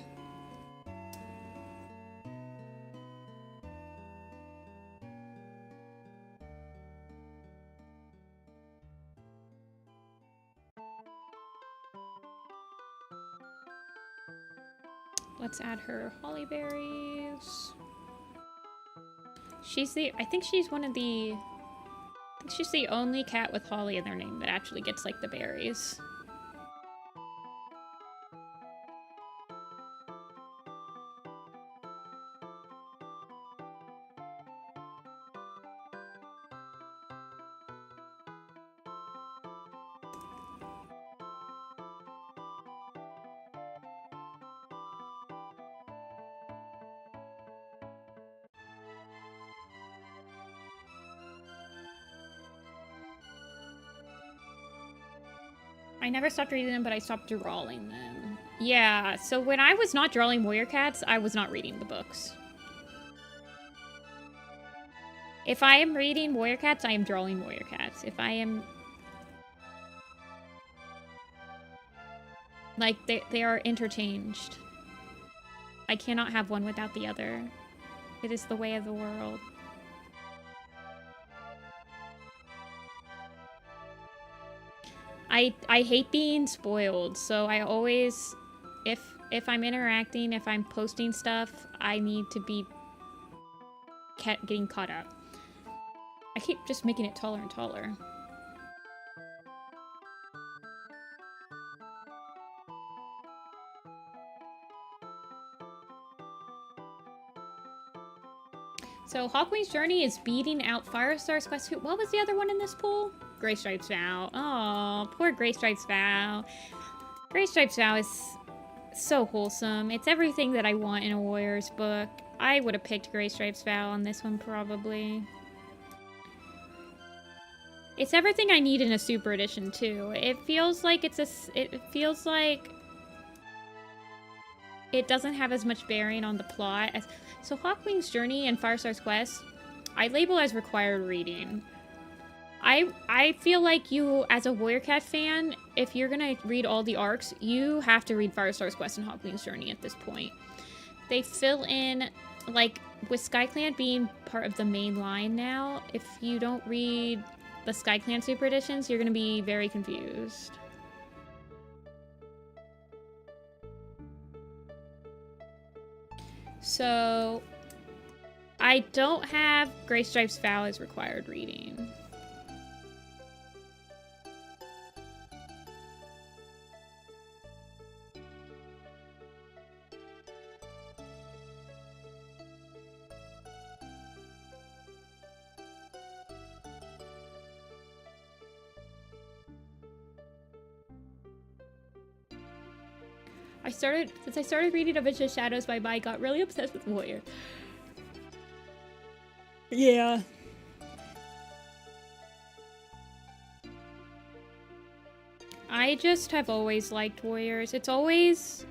Let's add her Hollyberries. I think she's the only cat with Holly in their name that actually gets, like, the berries. I never stopped reading them, but I stopped drawing them. Yeah, so when I was not drawing Warrior Cats, I was not reading the books. If I am reading Warrior Cats, I am drawing Warrior Cats. If I am... Like, they are interchanged. I cannot have one without the other. It is the way of the world. I hate being spoiled, so I always, if I'm interacting, if I'm posting stuff, I need to be getting caught up. I keep just making it taller and taller. So Hawkwing's Journey is beating out Firestar's Quest. What was the other one in this pool? Gray Stripes Vow. Oh, poor Gray Stripes Vow. Gray Stripes Vow is so wholesome. It's everything that I want in a Warriors book. I would have picked Gray Stripes Vow on this one, probably. It's everything I need in a Super Edition, too. It feels like it feels like it doesn't have as much bearing on the plot as... So Hawkwing's Journey and Firestar's Quest, I label as required reading. I feel like you, as a Warrior Cat fan, if you're gonna read all the arcs, you have to read Firestar's Quest and Hawkwing's Journey at this point. They fill in, like, with SkyClan being part of the main line now, if you don't read the SkyClan Super Editions, you're gonna be very confused. So, I don't have Gray Stripes Vow as required reading. Since I started reading Avenged Shadows, my mind got really obsessed with Warrior. Yeah. I just have always liked Warriors. It's always...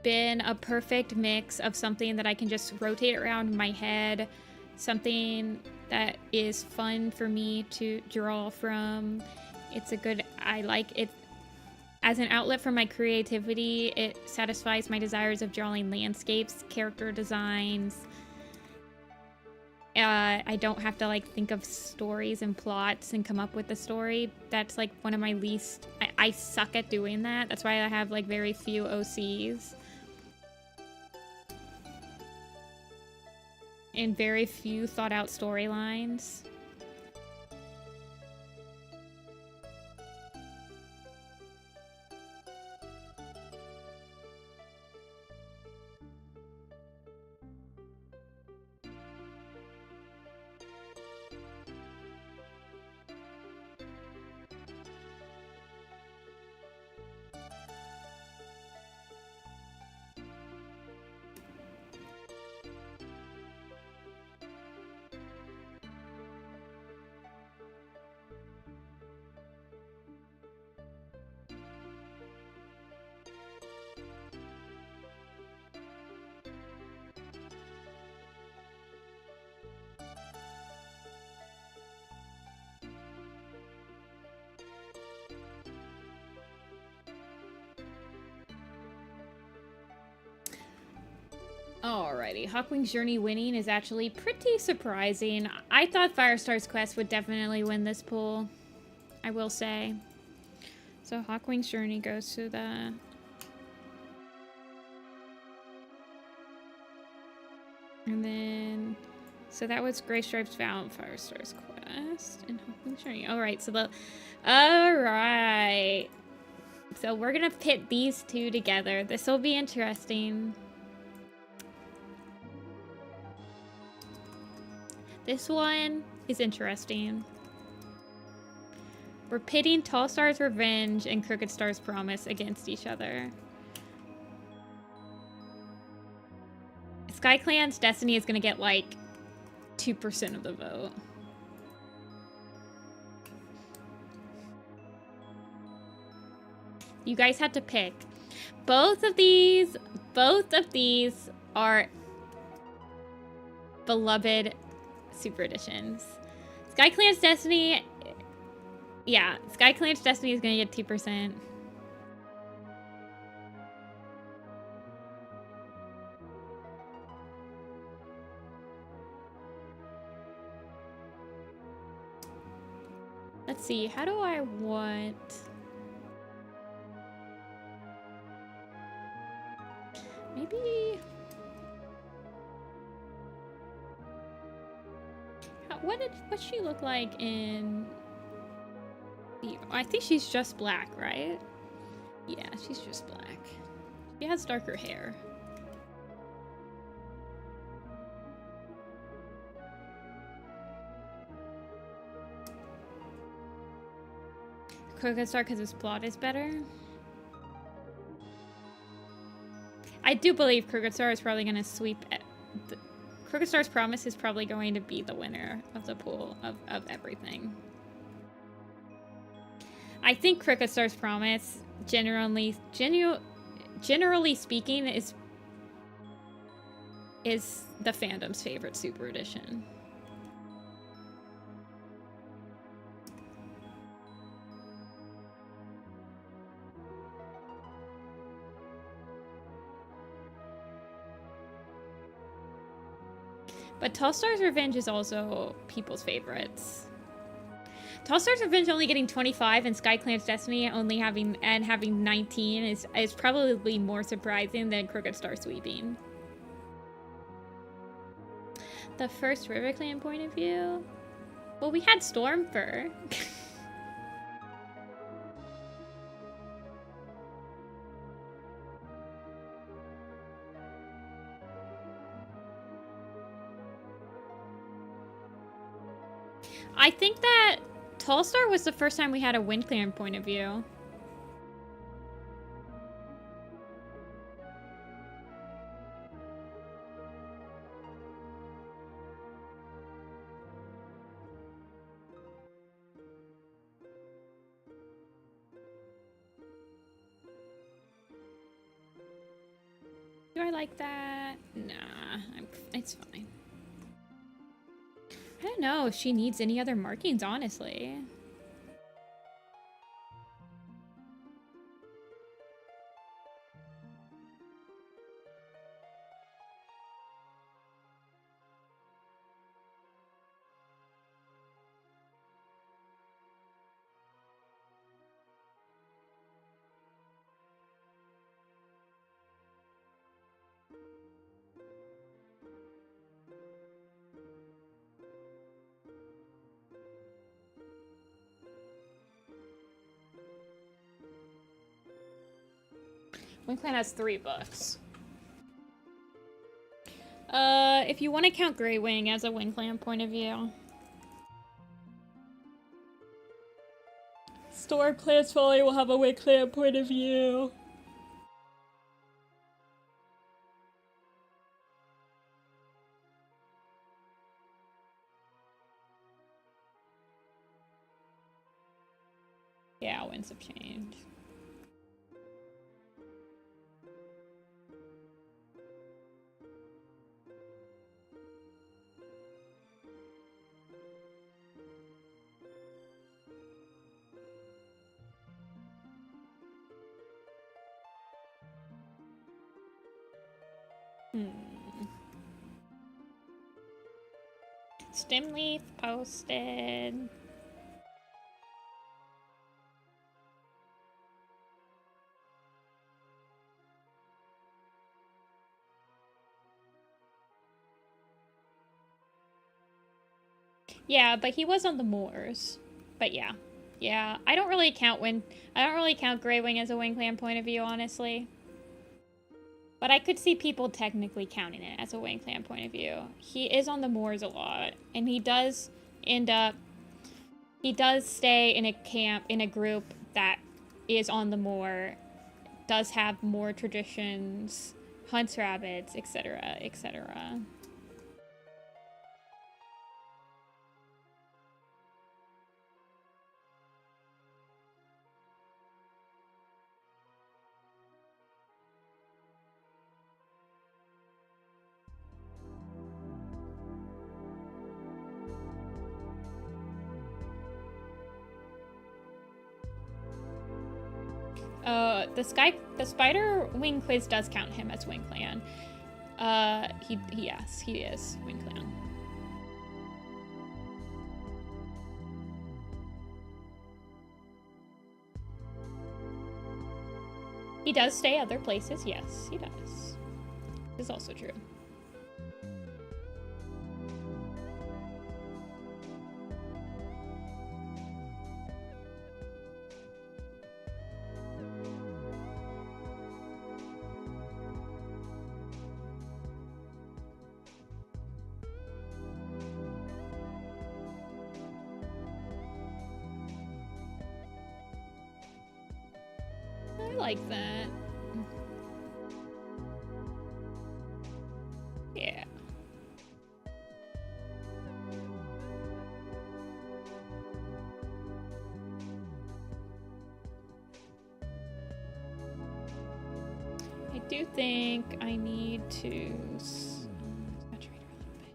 been a perfect mix of something that I can just rotate around my head, something that is fun for me to draw from. It's a good... I like it as an outlet for my creativity. It satisfies my desires of drawing landscapes, character designs. I don't have to, like, think of stories and plots and come up with the story. That's, like, one of my least... I suck at doing that. That's why I have, like, very few OCs. And very few thought-out storylines. Alrighty, Hawkwing's Journey winning is actually pretty surprising. I thought Firestar's Quest would definitely win this pool, I will say. So Hawkwing's Journey goes to the... And then... So that was Gray Stripes Vow and Firestar's Quest and Hawkwing's Journey. Alright, so the... Alright. So we're gonna pit these two together. This will be interesting. This one is interesting. We're pitting Tall Star's Revenge and Crooked Star's Promise against each other. SkyClan's Destiny is gonna get like 2% of the vote. You guys had to pick. Both of these are beloved Super Editions. SkyClan's Destiny... Yeah, SkyClan's Destiny is gonna get 2%. Let's see, how do I want... Maybe... What's she look like in... I think she's just black, right? Yeah, she's just black. She has darker hair. Crooked Star because his plot is better. I do believe Crooked Star is probably going to sweep. Crooked Star's Promise is probably going to be the winner of the pool of everything. I think Crooked Star's Promise, generally speaking, is the fandom's favorite Super Edition. But Tall Star's Revenge is also people's favorites. Tall Star's Revenge only getting 25 and SkyClan's Destiny only having 19 is probably more surprising than Crooked Star sweeping. The first River Clan point of view? Well, we had Stormfur. I think that Tall Star was the first time we had a Wind Clan point of view. Do I like that? Nah, it's fine. I don't know if she needs any other markings, honestly. Wind Clan has 3 books. If you want to count Grey Wing as a Wind Clan point of view. Storm Clan's Folly will have a Wind Clan point of view. Yeah, winds have changed. Stem leaf posted. Yeah, but he was on the moors. But yeah. Yeah, I don't really count Grey Wing as a Wind Clan point of view, honestly. But I could see people technically counting it as a Wind Clan point of view. He is on the moors a lot, and he does stay in a camp, in a group that is on the moor, does have more traditions, hunts rabbits, etc., etc. The Spider Wing quiz does count him as Wind Clan. Yes, he is Wind Clan. He does stay other places, yes, he does. This is also true. I like that. Yeah. I do think I need to saturate her a little bit.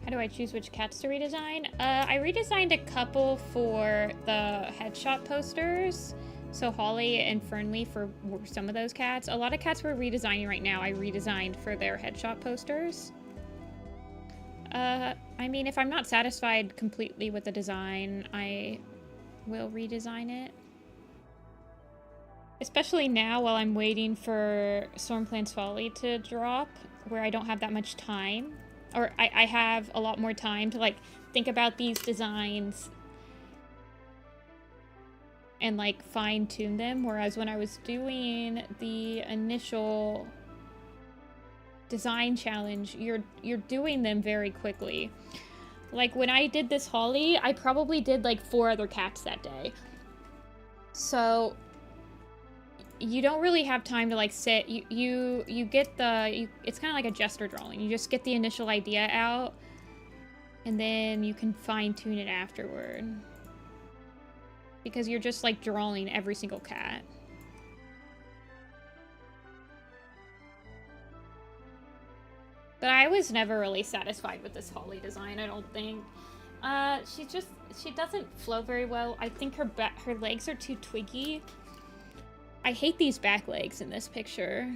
How do I choose which cats to redesign? I redesigned a couple for the headshot posters. So Holly and Fernley for some of those cats. A lot of cats we're redesigning right now, I redesigned for their headshot posters. I mean, if I'm not satisfied completely with the design, I will redesign it. Especially now while I'm waiting for Stormplant's Folly to drop, where I don't have that much time. Or I have a lot more time to, like, think about these designs and, like, fine-tune them. Whereas when I was doing the initial design challenge, you're doing them very quickly. Like, when I did this Holly, I probably did, like, 4 other cats that day. So you don't really have time to, like, sit. You get the... it's kind of like a gesture drawing. You just get the initial idea out, and then you can fine-tune it afterward. Because you're just, like, drawing every single cat. But I was never really satisfied with this Holly design, I don't think. She doesn't flow very well. I think her legs are too twiggy. I hate these back legs in this picture.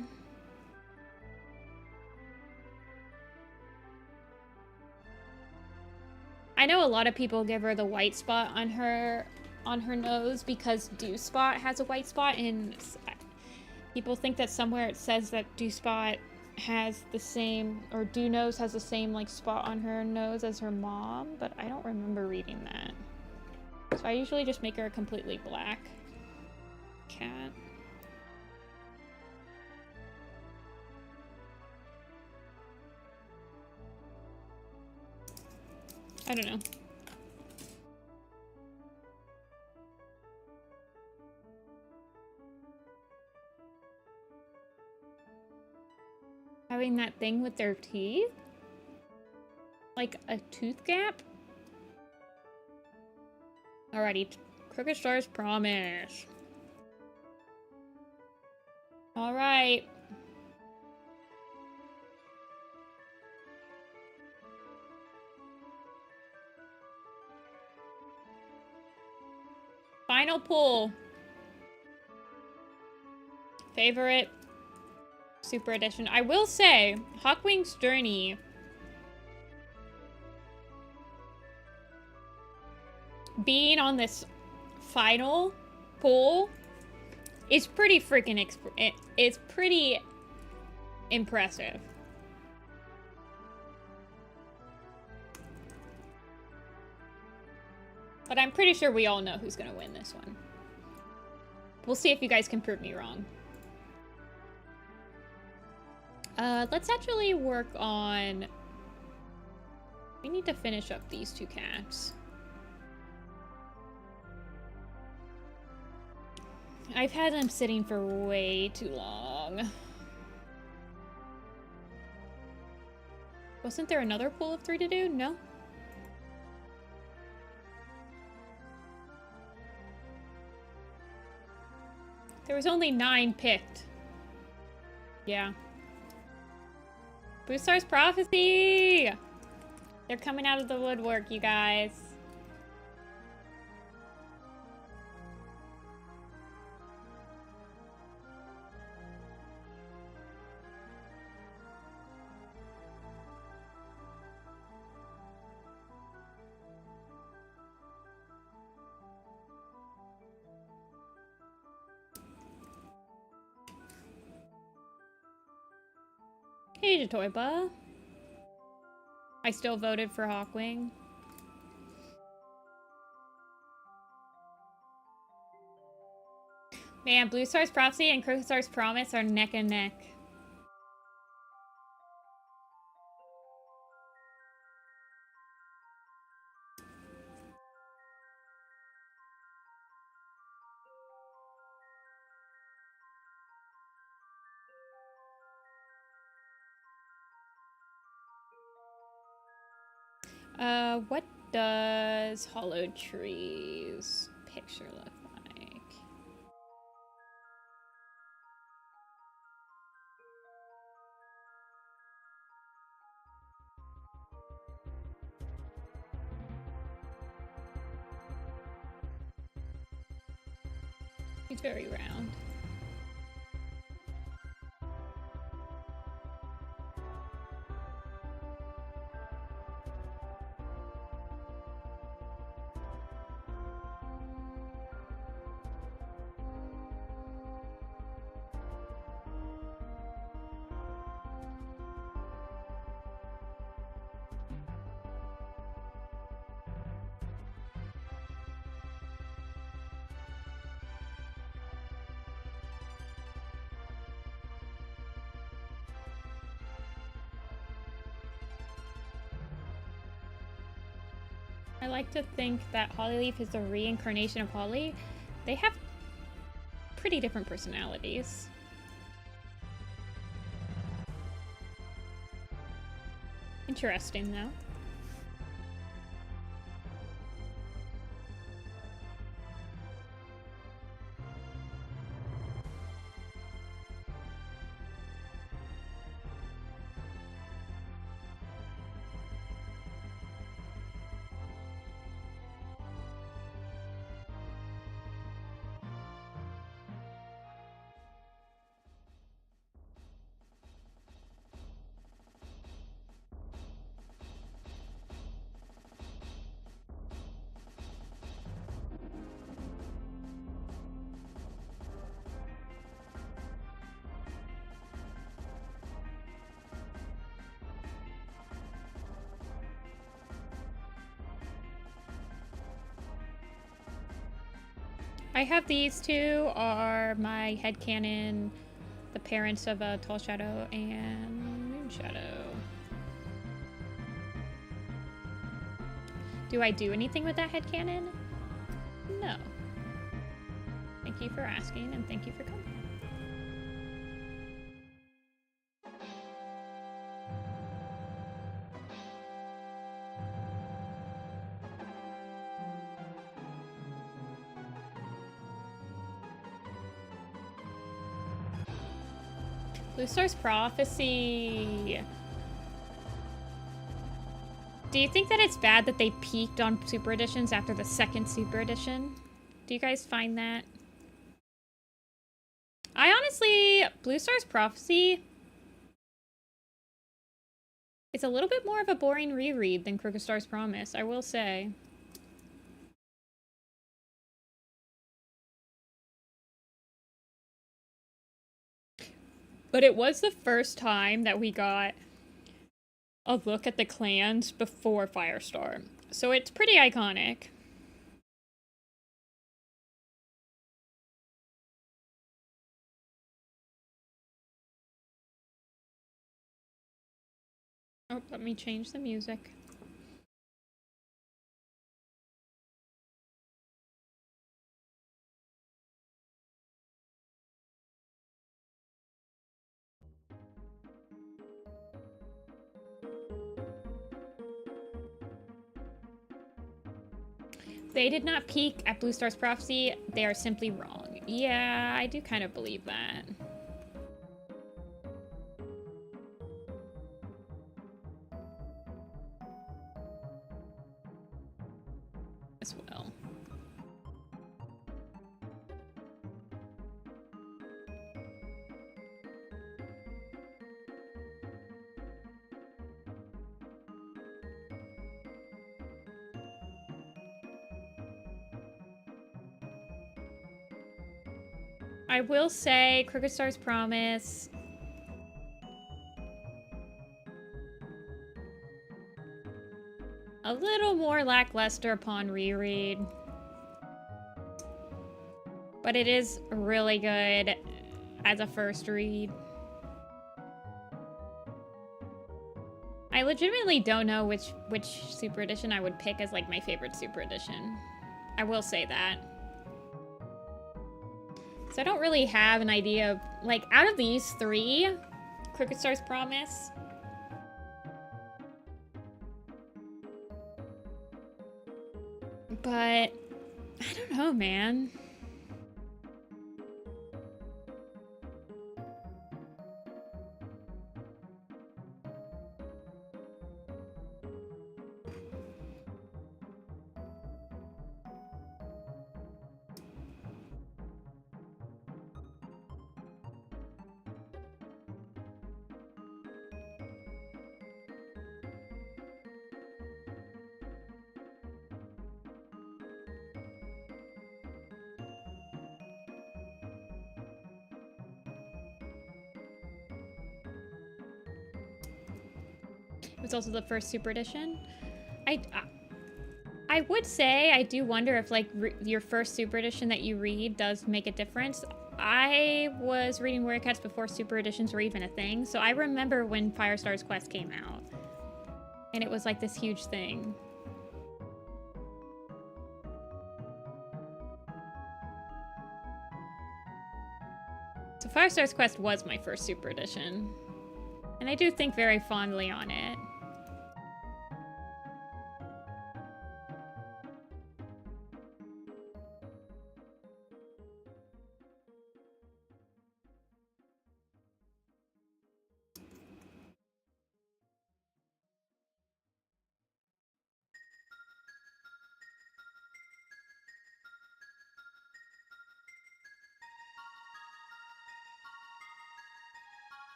I know a lot of people give her the white spot on her nose because Dew Spot has a white spot, and people think that somewhere it says that Dew Spot has the same, or Dew Nose has the same, like, spot on her nose as her mom, but I don't remember reading that. So I usually just make her a completely black cat. I don't know. Having that thing with their teeth? Like a tooth gap? Alrighty. Crooked Stars promise. Alright. Final pull. Favorite Super Edition. I will say, Hawkwing's Journey being on this final pull is pretty freaking it's pretty impressive. But I'm pretty sure we all know who's gonna win this one. We'll see if you guys can prove me wrong. Let's actually work on... we need to finish up these 2 cats. I've had them sitting for way too long. Wasn't there another pool of 3 to do? No? There was only 9 picked. Yeah. Boostar's Prophecy! They're coming out of the woodwork, you guys. Hey, Jatoiba. I still voted for Hawkwing. Man, Blue Star's Prophecy and Crooked Star's Promise are neck and neck. What does Hollow Tree's picture look like? He's very round. I like to think that Hollyleaf is a reincarnation of Holly. They have pretty different personalities. Interesting, though. I have these two are my headcanon, the parents of Tall Shadow and Moon Shadow. Do I do anything with that headcanon? No. Thank you for asking and thank you for coming. Blue Star's Prophecy. Do you think that it's bad that they peaked on Super Editions after the second Super Edition? Do you guys find that? I honestly, Blue Star's Prophecy, it's a little bit more of a boring reread than Crooked Star's Promise, I will say. But it was the first time that we got a look at the clans before Firestar. So it's pretty iconic. Oh, let me change the music. They did not peak at Blue Star's Prophecy. They are simply wrong. Yeah, I do kind of believe that. As well. I will say Crooked Star's Promise a little more lackluster upon reread. But it is really good as a first read. I legitimately don't know which Super Edition I would pick as like my favorite Super Edition. I will say that. So I don't really have an idea of, like, out of these three, Crooked Star's Promise. But I don't know, man. It was also the first Super Edition. I would say I do wonder if like your first Super Edition that you read does make a difference. I was reading Warrior Cats before Super Editions were even a thing, so I remember when Firestar's Quest came out. And it was like this huge thing. So Firestar's Quest was my first Super Edition. And I do think very fondly on it.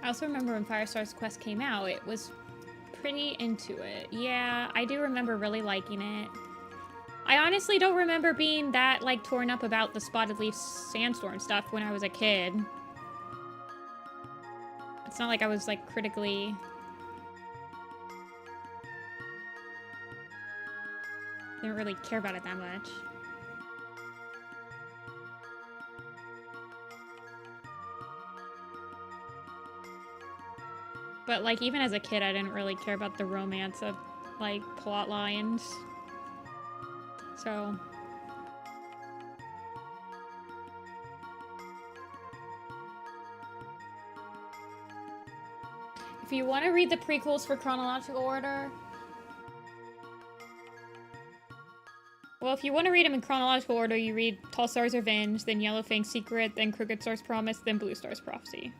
I also remember when Firestar's Quest came out, it was pretty into it. Yeah, I do remember really liking it. I honestly don't remember being that, like, torn up about the Spotted Leaf Sandstorm stuff when I was a kid. It's not like I was, like, critically... didn't really care about it that much. But, like, even as a kid, I didn't really care about the romance of, like, plot lines. So... if you want to read the prequels for chronological order... well, if you want to read them in chronological order, you read Tall Star's Revenge, then Yellow Fang's Secret, then Crooked Star's Promise, then Blue Star's Prophecy.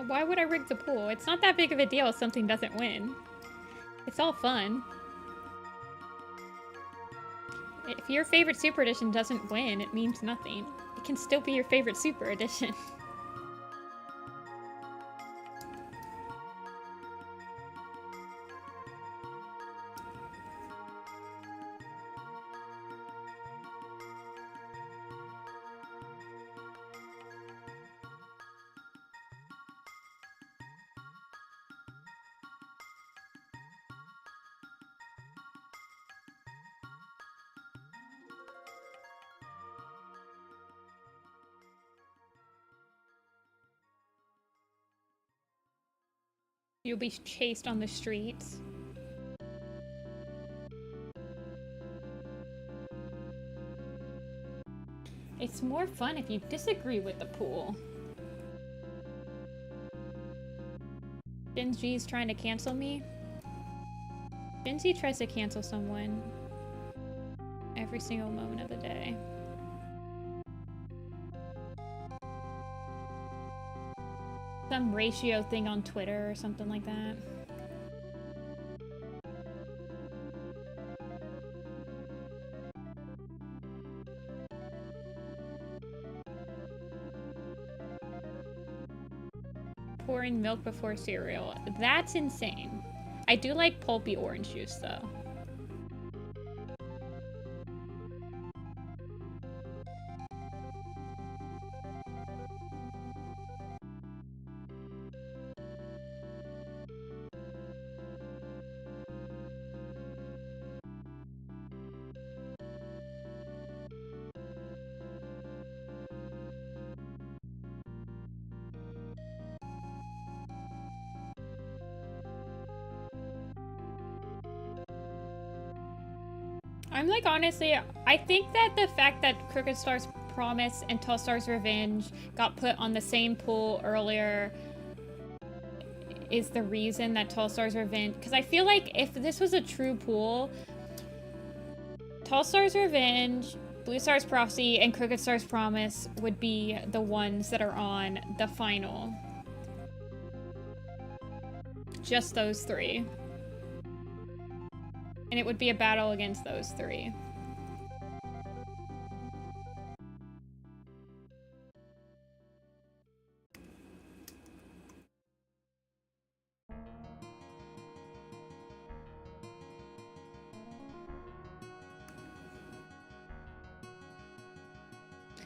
Why would I rig the pool? It's not that big of a deal if something doesn't win. It's all fun. If your favorite Super Edition doesn't win, it means nothing. It can still be your favorite Super Edition. You'll be chased on the streets. It's more fun if you disagree with the pool. Benji's trying to cancel me. Benji tries to cancel someone every single moment of the day. Some ratio thing on Twitter or something like that. Pouring milk before cereal. That's insane. I do like pulpy orange juice though. I'm like, honestly, I think that the fact that Crooked Star's Promise and Tall Star's Revenge got put on the same pool earlier is the reason that Tall Star's Revenge... Because I feel like if this was a true pool, Tall Star's Revenge, Blue Star's Prophecy, and Crooked Star's Promise would be the ones that are on the final. Just those three. And it would be a battle against those three.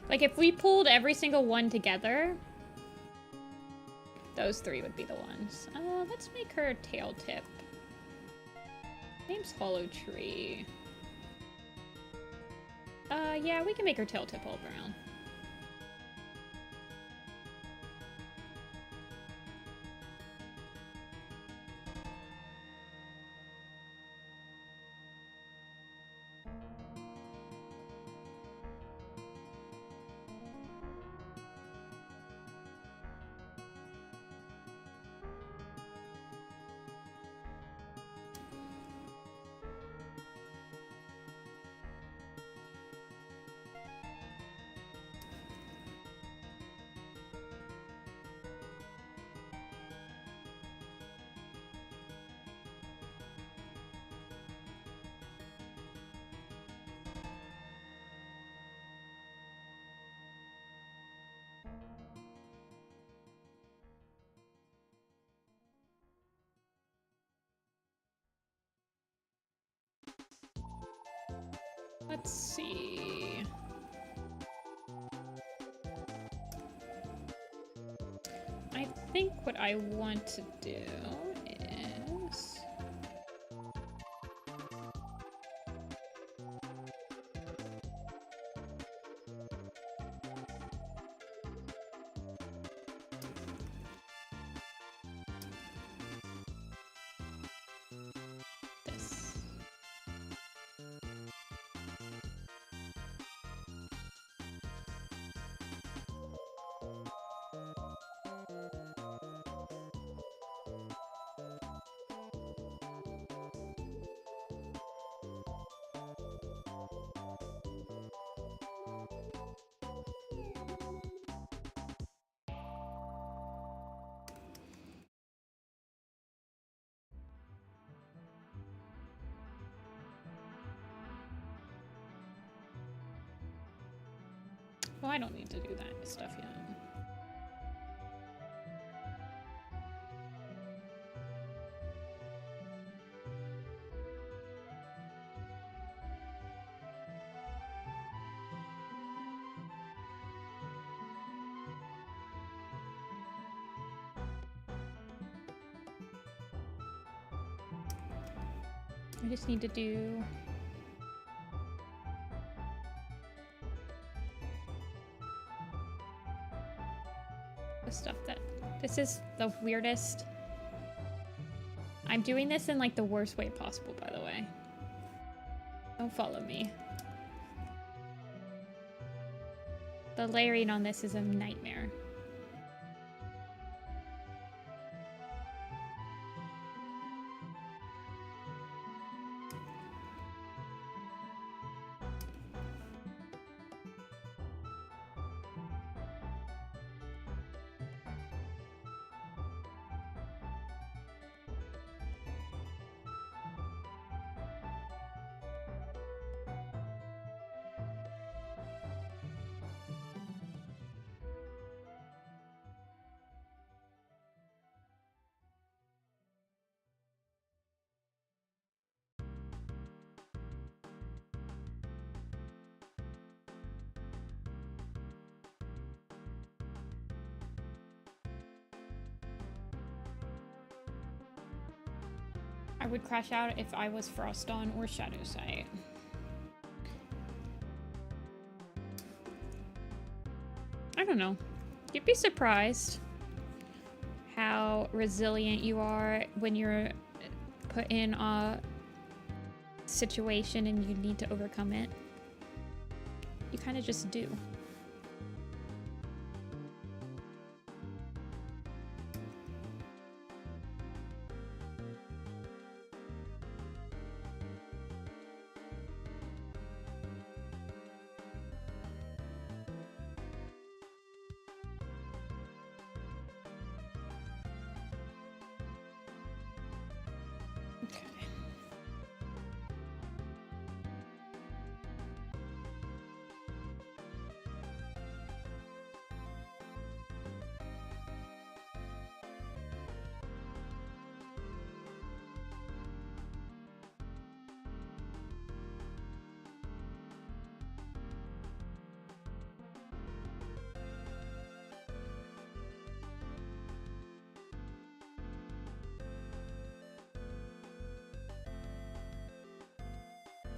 Like, if we pulled every single one together, those three would be the ones. Let's make her tail tip. Name's Hollow Tree. Yeah, we can make her tail tip all brown. Let's see. I think what I want to do is... this. Oh, I don't need to do that stuff yet. I just need to do... the stuff that... This is the weirdest... I'm doing this in like the worst way possible, by the way. Don't follow me. The layering on this is a nightmare. I would crash out if I was Frost On or Shadow Sight. I don't know. You'd be surprised how resilient you are when you're put in a situation and you need to overcome it. You kind of just do.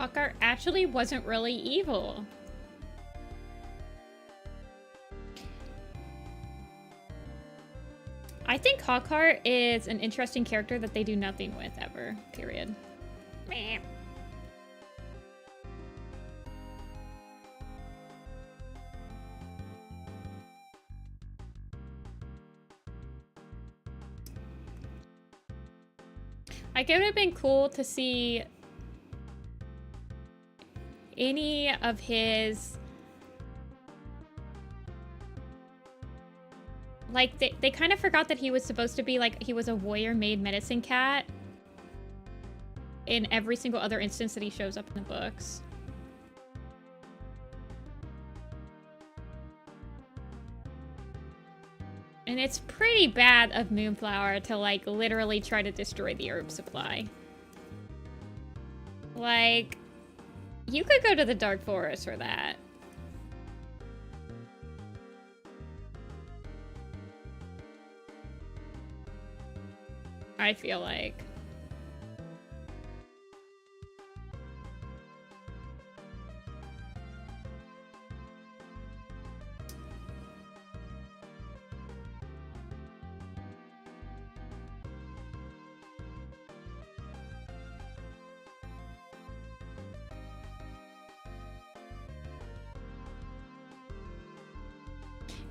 Hawkheart actually wasn't really evil. I think Hawkheart is an interesting character that they do nothing with ever, period. Meh. Like, it would have been cool to see any of his, like, they kind of forgot that he was supposed to be, like, he was a warrior-made medicine cat in every single other instance that he shows up in the books. And it's pretty bad of Moonflower to, like, literally try to destroy the herb supply. Like, you could go to the Dark Forest for that. I feel like.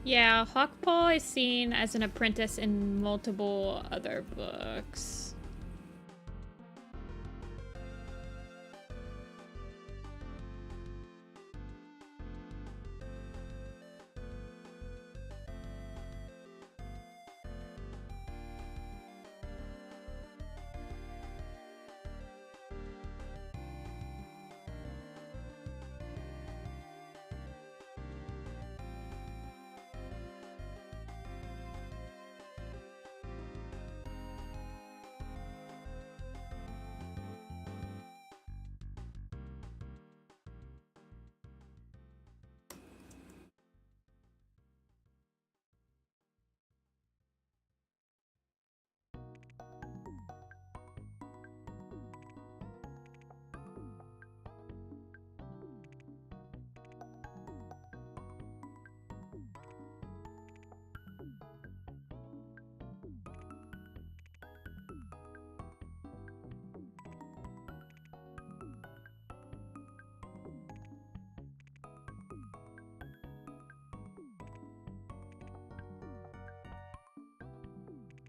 Yeah, Hawkpaw is seen as an apprentice in multiple other books.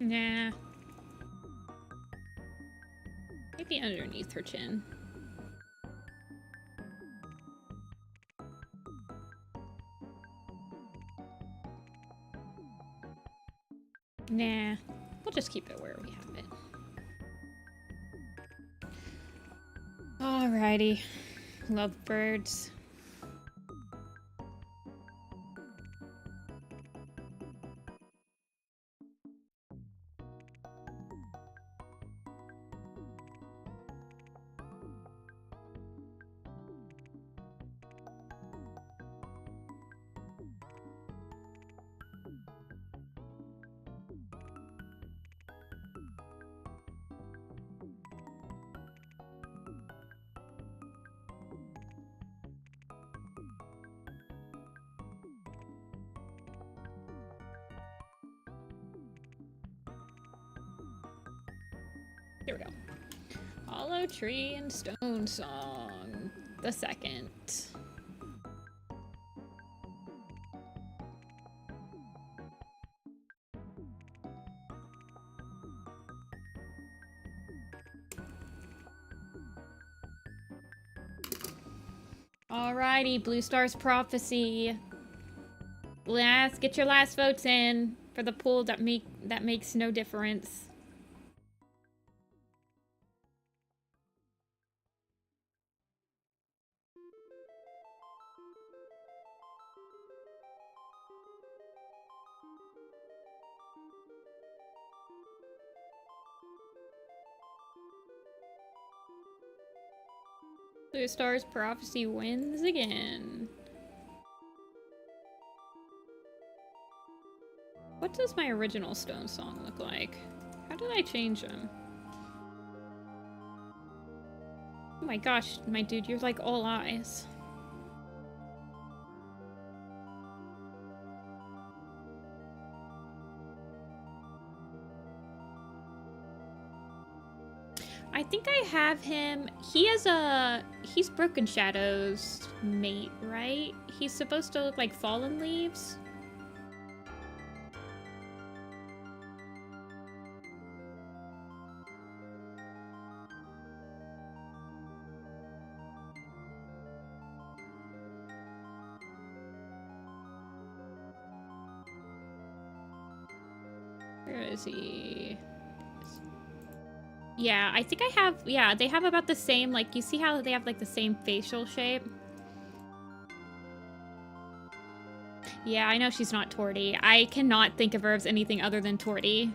Nah. Maybe underneath her chin. Nah. We'll just keep it where we have it. Alrighty. Lovebirds. Here we go. Hollow Tree and Stone Song. The second. Alrighty, Blue Star's Prophecy. Get your last votes in for the pool that makes no difference. Blue Star's Prophecy wins again. What does my original Stone Song look like? How did I change them? Oh my gosh, my dude, you're like all eyes. I think I have him. He's Broken Shadow's mate, right? He's supposed to look like Fallen Leaves. Where is he? Yeah, I think I have, yeah, they have about the same, like, you see how they have, like, the same facial shape? Yeah, I know she's not Torty. I cannot think of her as anything other than Torty.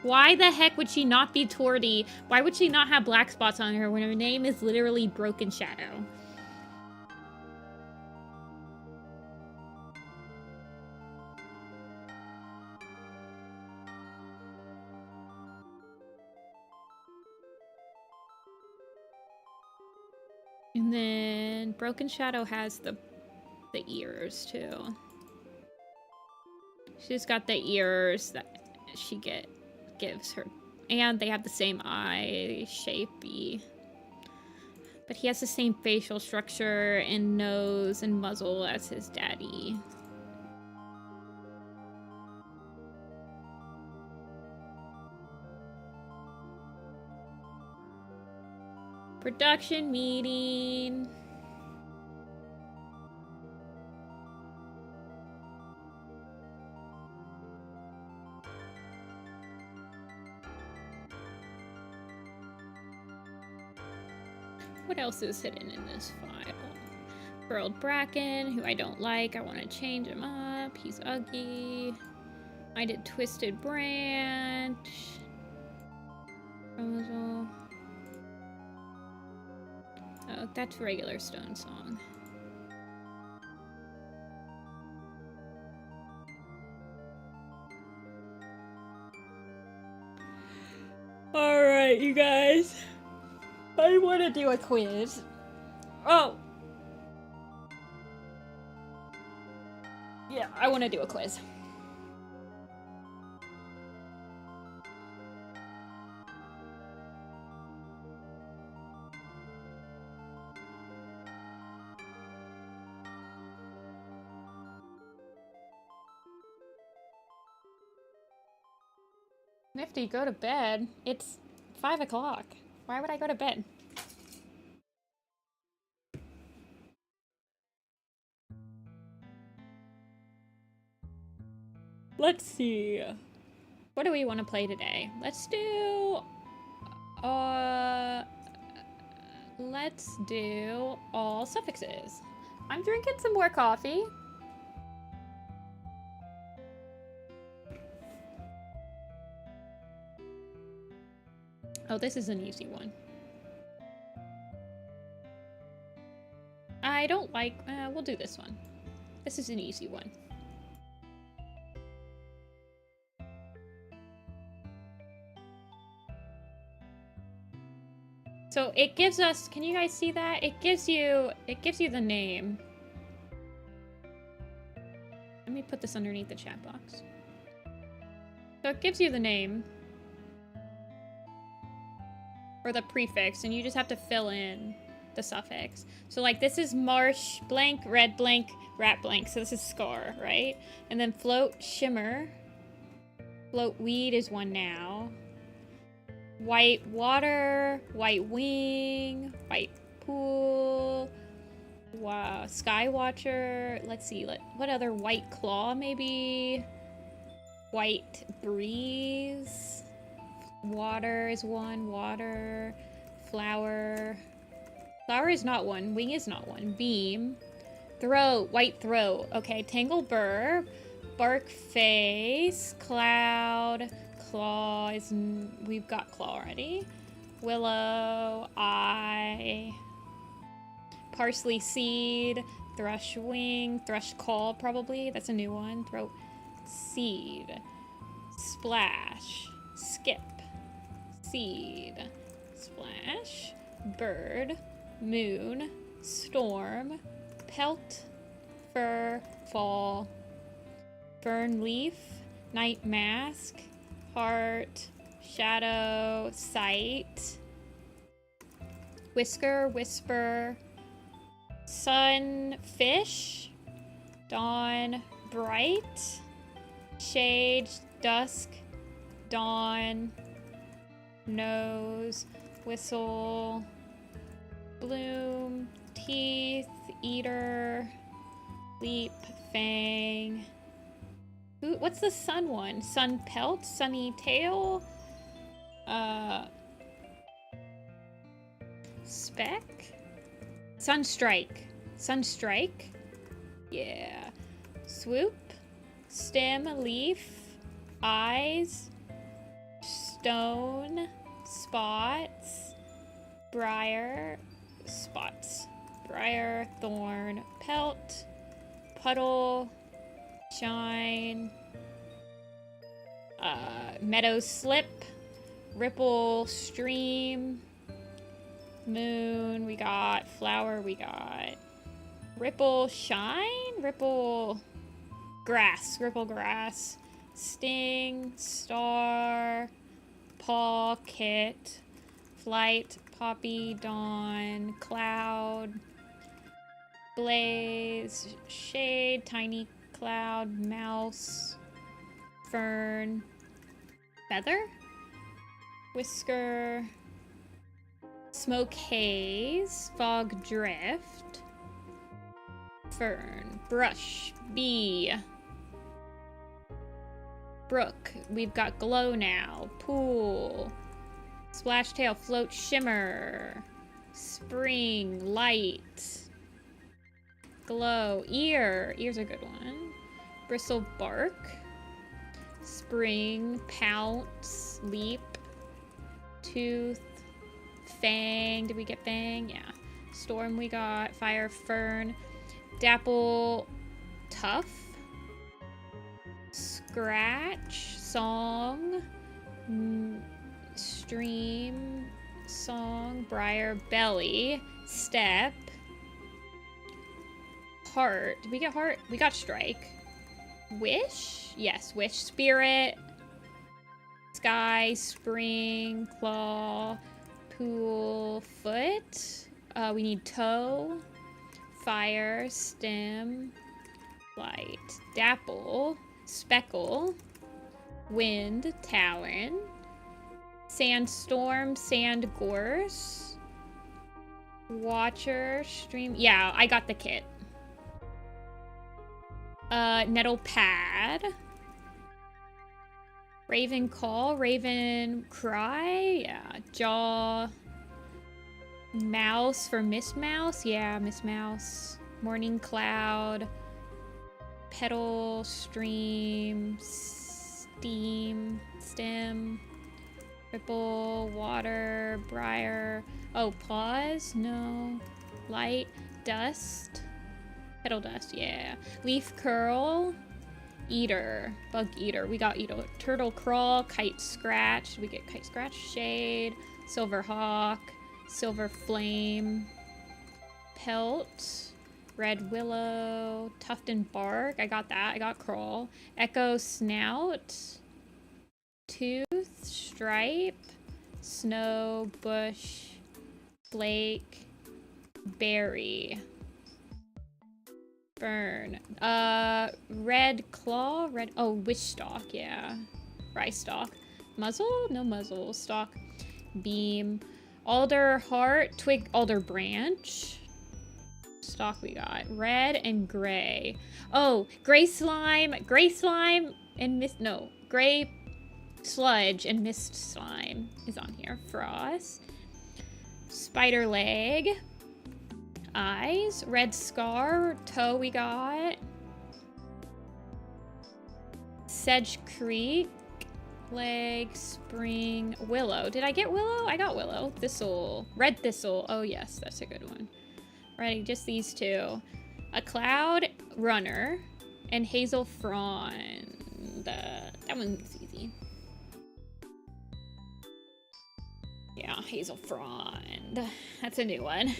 Why the heck would she not be Torty? Why would she not have black spots on her when her name is literally Broken Shadow? And then Broken Shadow has the ears too. She's got the ears that she gives her, and they have the same eye shapey. But he has the same facial structure and nose and muzzle as his daddy. Production meeting. What else is hidden in this file? Burled Bracken, who I don't like. I want to change him up. He's ugly. I did Twisted Branch. Proposal. Oh, that's regular Stone Song. Alright, you guys. I want to do a quiz. Oh! Yeah, I want to do a quiz. Nifty, go to bed. It's 5 o'clock. Why would I go to bed? Let's see. What do we want to play today? Let's do all suffixes. I'm drinking some more coffee. Oh, this is an easy one. I don't like, we'll do this one. This is an easy one. So it gives us, can you guys see that? It gives you the name. Let me put this underneath the chat box. So it gives you the name. or the prefix, and you just have to fill in the suffix. So like this is marsh blank, red blank, rat blank. So this is scar, right? And then float shimmer. Float weed is one now. White water, white wing, white pool. Wow, sky watcher. Let's see, what other white claw maybe? White breeze. Water is one, water. Flower. Flower is not one, wing is not one. Beam. Throat, white throat. Okay, tangle burr. Bark face. Cloud. Claw is, we've got claw already. Willow. Eye. Parsley seed. Thrush wing. Thrush call probably. That's a new one. Throat. Seed. Splash. Skip. Seed. Splash. Bird. Moon. Storm. Pelt. Fur. Fall. Fern leaf. Night mask. Heart. Shadow. Sight. Whisker. Whisper. Sun. Fish. Dawn. Bright. Shade. Dusk. Dawn. Nose. Whistle. Bloom. Teeth. Eater. Leap. Fang. Ooh, what's the sun one? Sun pelt? Sunny tail? Speck? Sunstrike. Sunstrike? Yeah. Swoop. Stem. Leaf. Eyes. Stone. Spots. Briar. Spots. Briar. Thorn. Pelt. Puddle. Shine. Meadow slip. Ripple. Stream. Moon. We got flower. We got ripple. Shine. Ripple. Grass. Ripple grass. Sting. Star. Paw. Kit. Flight. Poppy. Dawn. Cloud. Blaze. Shade. Tiny cloud. Mouse. Fern. Feather. Whisker. Smoke haze. Fog drift. Fern. Brush. Bee. Brook. We've got glow now. Pool. Splash tail. Float shimmer. Spring. Light. Glow. Ear. Ear's a good one. Bristle bark. Spring. Pounce. Leap. Tooth. Fang. Did we get fang? Yeah. Storm we got. Fire. Fern. Dapple. Tough. Scratch. Song. Stream. Song. Briar. Belly. Step. Heart. Did we get heart? We got strike. Wish? Yes, wish. Spirit. Sky. Spring. Claw. Pool. Foot. We need toe. Fire. Stem. Light. Dapple. Speckle. Wind. Talon. Sandstorm. Sand gorse. Watcher. Stream. Yeah, I got the kit. Nettle pad. Raven call. Raven cry. Yeah. Jaw. Mouse for Miss Mouse. Yeah, Miss Mouse. Morning cloud. Petal. Stream. Steam. Stem. Ripple. Water. Briar. Oh, pause. No. Light. Dust. Petal dust, yeah. Leaf curl. Eater. Bug eater. We got eater. Turtle crawl. Kite scratch. We get kite scratch. Shade. Silver hawk. Silver flame. Pelt. Red willow. Tuft and bark. I got that. I got crawl. Echo snout. Tooth. Stripe. Snow, bush, Blake, berry, burn. Red claw, oh, wish stalk, yeah. Rice stalk. Muzzle? No muzzle. Stalk. Beam. Alder heart, twig, alder branch. Stalk we got. Red and gray. Oh, gray slime and mist, no. Gray sludge and mist slime is on here. Frost. Spider leg. Eyes. Red scar. Toe we got. Sedge Creek. Leg. Spring. Willow. Did I get willow? I got willow. Thistle. Red thistle. Oh yes, that's a good one. Right, just these two. A cloud runner and hazel frond. That one's easy. Yeah, hazel frond. That's a new one.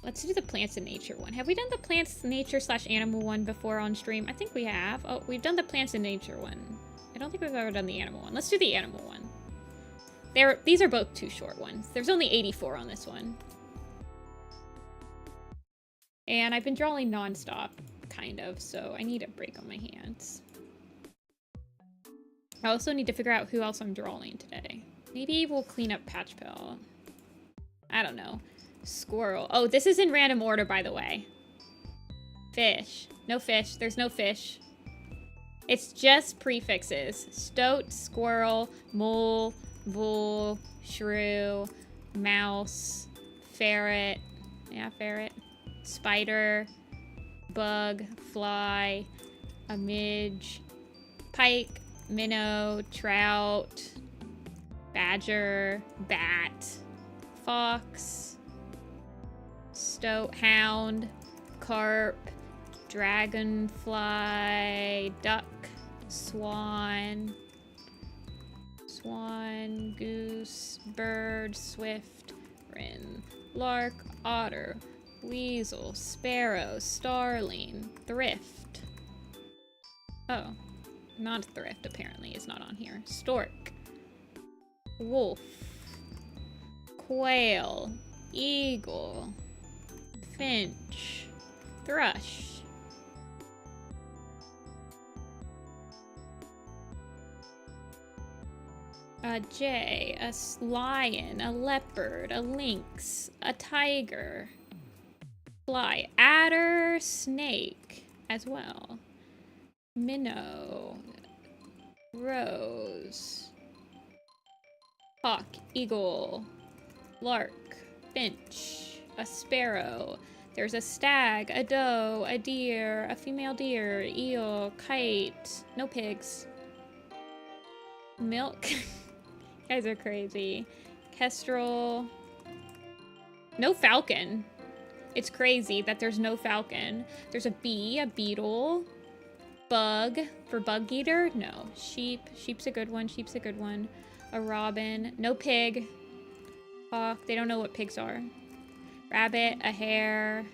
Let's do the plants and nature one. Have we done the plants, nature / animal one before on stream? I think we have. Oh, we've done the plants and nature one. I don't think we've ever done the animal one. Let's do the animal one. These are both too short ones. There's only 84 on this one. And I've been drawing nonstop, kind of, so I need a break on my hands. I also need to figure out who else I'm drawing today. Maybe we'll clean up Patch Pill. I don't know. Squirrel. Oh, this is in random order, by the way. Fish. No fish. There's no fish. It's just prefixes. Stoat, squirrel, mole, bull, shrew, mouse, ferret. Yeah, ferret. Spider, bug, fly, a midge, pike, minnow, trout, badger, bat, fox, stoat, hound, carp, dragonfly, duck, swan, goose, bird, swift, wren, lark, otter, weasel, sparrow, starling, thrift. Oh, not thrift apparently is not on here. Stork, wolf, quail, eagle, finch, thrush. A jay, a lion, a leopard, a lynx, a tiger, fly, adder, snake as well, minnow, rose, hawk, eagle, lark, finch, a sparrow. There's a stag, a doe, a deer, a female deer, eel, kite, no pigs, milk. You guys are crazy. Kestrel. No falcon. It's crazy that there's no falcon. There's a bee, a beetle. Bug. For bug eater? No. Sheep. Sheep's a good one. Sheep's a good one. A robin. No pig. Hawk. They don't know what pigs are. Rabbit. A hare.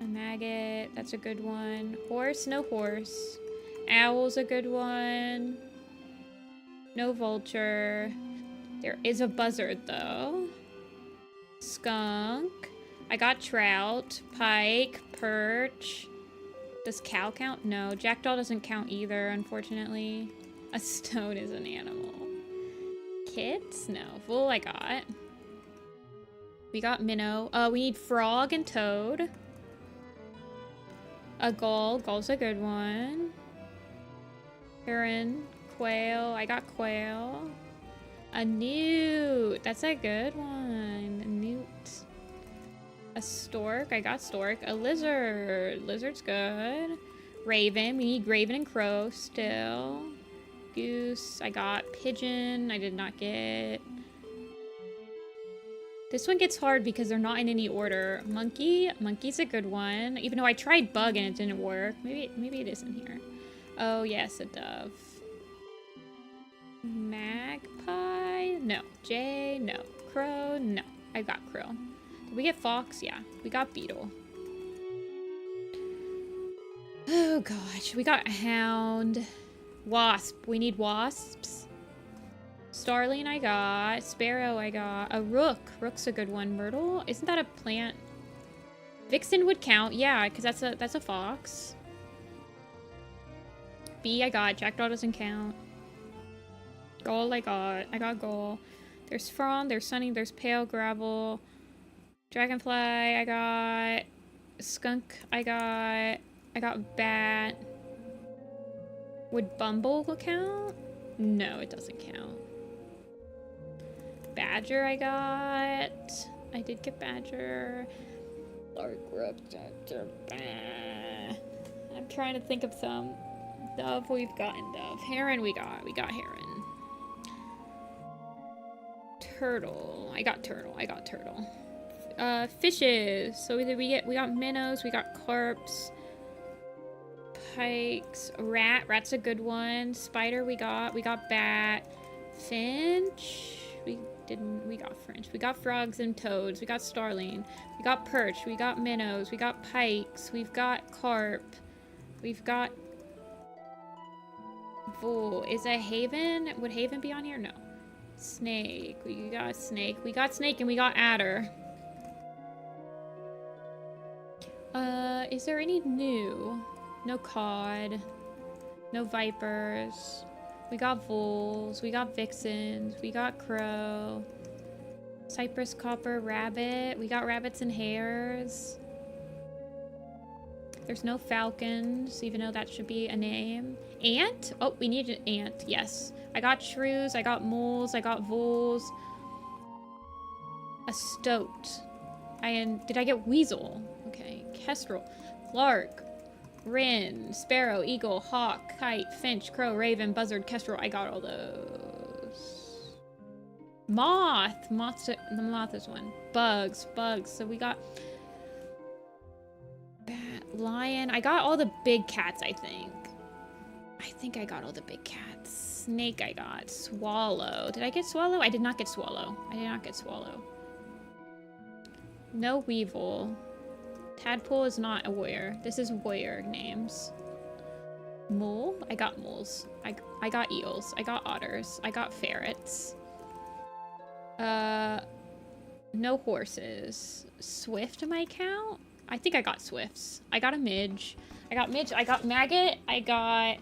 A maggot. That's a good one. Horse. No horse. Owl's a good one. No vulture. There is a buzzard, though. Skunk. I got trout. Pike. Perch. Does cow count? No. Jackdaw doesn't count either, unfortunately. A stone is an animal. Kits? No. Bull I got. We got minnow. We need frog and toad. A gull. Gull's a good one. Heron. Quail. I got quail. A newt. That's a good one. A newt. A stork. I got stork. A lizard. Lizard's good. Raven. We need raven and crow still. Goose. I got pigeon. I did not get. This one gets hard because they're not in any order. Monkey. Monkey's a good one. Even though I tried bug and it didn't work. Maybe it is in here. Oh yes, a dove. Magpie? No. Jay? No. Crow? No. I got crow. Did we get fox? Yeah. We got beetle. Oh gosh. We got hound. Wasp. We need wasps. Starling I got. Sparrow I got. A rook. Rook's a good one. Myrtle? Isn't that a plant? Vixen would count. Yeah, because that's a fox. Bee I got. Jackdaw doesn't count. Gull I got. I got gull. There's frond. There's sunny. There's pale gravel. Dragonfly I got. Skunk I got bat. Would Bumble count? No, it doesn't count. Badger I got. I did get badger. Lark, rook, I'm trying to think of some. Dove, we've gotten dove. Heron we got heron. Turtle. I got turtle. Fishes. So we got minnows, we got carps, pikes, rat's a good one. Spider we got bat, finch. We got finch. We got frogs and toads. We got starling. We got perch. We got minnows. We got pikes. We've got carp. We've got vole. Is a haven? Would haven be on here? No. Snake. We got snake. We got snake and we got adder. Is there any new? No cod. No vipers. We got voles. We got vixens. We got crow. Cypress, copper, rabbit. We got rabbits and hares. There's no falcons, even though that should be a name. Ant? Oh, we need an ant. Yes. I got shrews. I got moles. I got voles. A stoat. Did I get weasel? Okay. Kestrel. Clark. Wren. Sparrow. Eagle. Hawk. Kite. Finch. Crow. Raven. Buzzard. Kestrel. I got all those. Moth. The moth is one. Bugs. So we got... bat. Lion. I got all the big cats, I think. I got all the big cats. Snake I got. Swallow. Did I get swallow? I did not get swallow. No weevil. Tadpole is not a warrior. This is warrior names. Mole? I got moles. I got eels. I got otters. I got ferrets. No horses. Swift might count? I think I got swifts. I got a midge. I got maggot. I got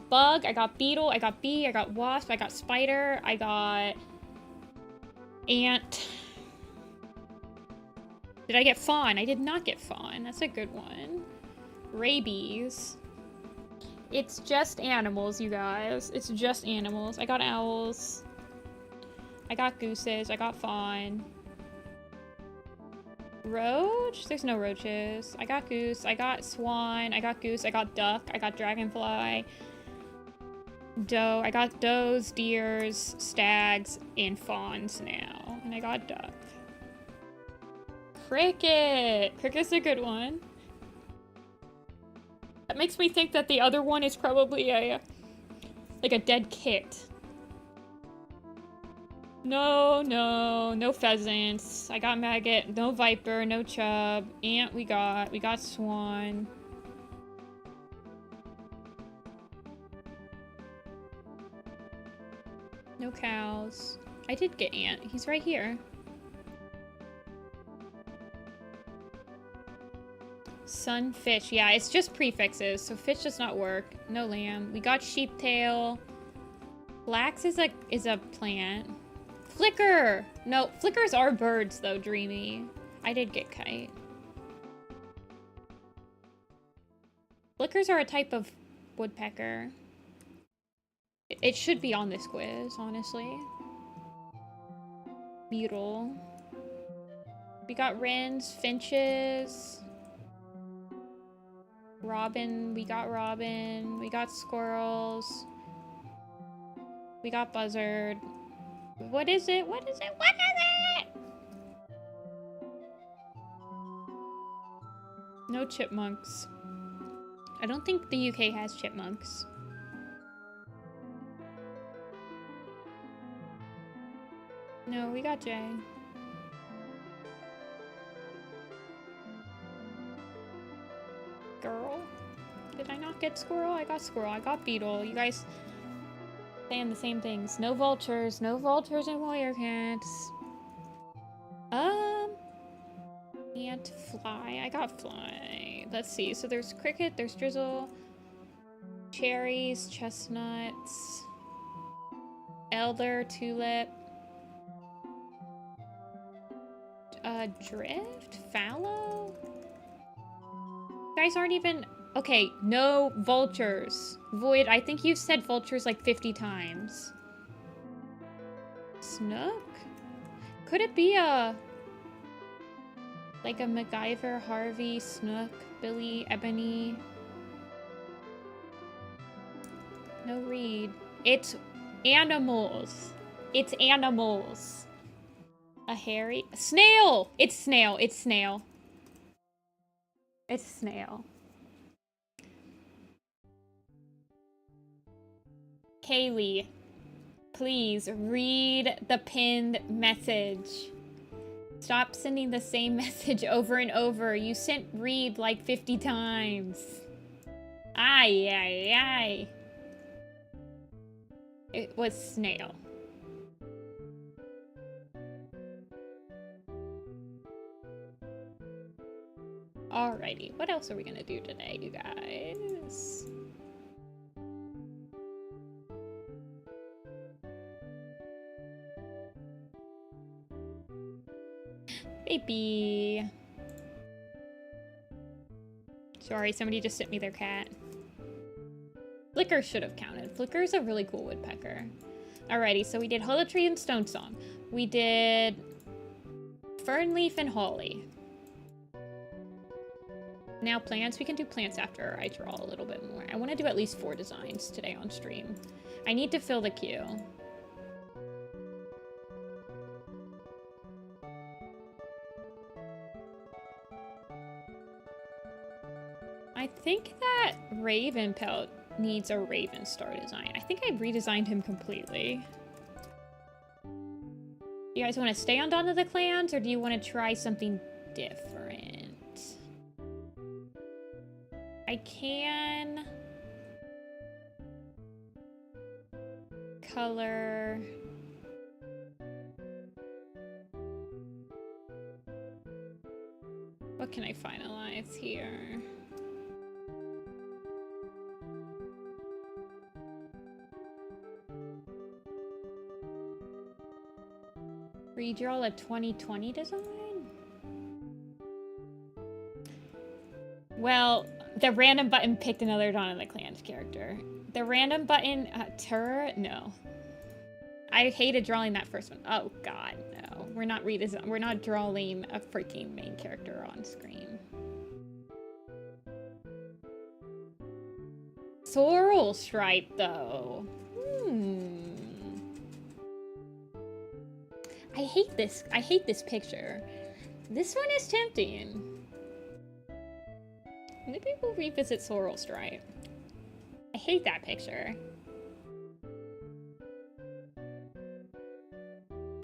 bug. I got beetle. I got bee. I got wasp. I got spider. I got ant. Did I get fawn? I did not get fawn. That's a good one. Rabies. It's just animals, you guys. It's just animals. I got owls. I got gooses. I got fawn. Roach? There's no roaches. I got goose. I got swan. I got goose. I got duck. I got dragonfly. Doe. I got does, deers, stags, and fawns now. And I got duck. Cricket! Cricket's a good one. That makes me think that the other one is probably like a dead kit. No pheasants. I got maggot, no viper, no chub. Ant we got swan. No cows. I did get ant. He's right here. Sunfish. Yeah, it's just prefixes, so fish does not work. No lamb. We got sheeptail. Flax is a plant. Flicker! No, flickers are birds though, Dreamy. I did get kite. Flickers are a type of woodpecker. It should be on this quiz, honestly. Beetle. We got wrens, finches. Robin, we got squirrels. We got buzzard. What is it? No chipmunks. I don't think the UK has chipmunks. No, we got Jay. Girl? Did I not get squirrel? I got squirrel. I got beetle. You guys saying the same things. No vultures. No vultures and warrior cats. Can't fly. I got fly. Let's see. So there's cricket. There's drizzle. Cherries. Chestnuts. Elder. Tulip. Drift? Fallow? You guys aren't even... Okay, no vultures. Void, I think you've said vultures like 50 times. Snook? Could it be a... like a MacGyver, Harvey, Snook, Billy, Ebony? No read. It's animals. It's animals. A hairy... Snail! It's snail. It's snail. It's snail. Kaylee, please read the pinned message. Stop sending the same message over and over. You sent read like 50 times. Ay, ay, ay. It was snail. Alrighty, what else are we gonna do today, you guys? Baby. Sorry, somebody just sent me their cat. Flicker should have counted. Flicker is a really cool woodpecker. Alrighty, so we did Hollow Tree and Stone Song. We did Fern Leaf and Holly. Now plants. We can do plants after I draw a little bit more. I want to do at least 4 designs today on stream. I need to fill the queue. I think that Raven Pelt needs a Raven Star design. I think I redesigned him completely. You guys want to stay on Dawn of the Clans, or do you want to try something different? I can color what can I finalize here? Redraw a 2020 design? Well, the random button picked another Dawn of the Clans character. The random button, no. I hated drawing that first one. Oh god, no. We're not drawing a freaking main character on screen. Sorrel Stripe, though. I hate this picture. This one is tempting. Maybe we'll revisit Sorrel Stripe. I hate that picture.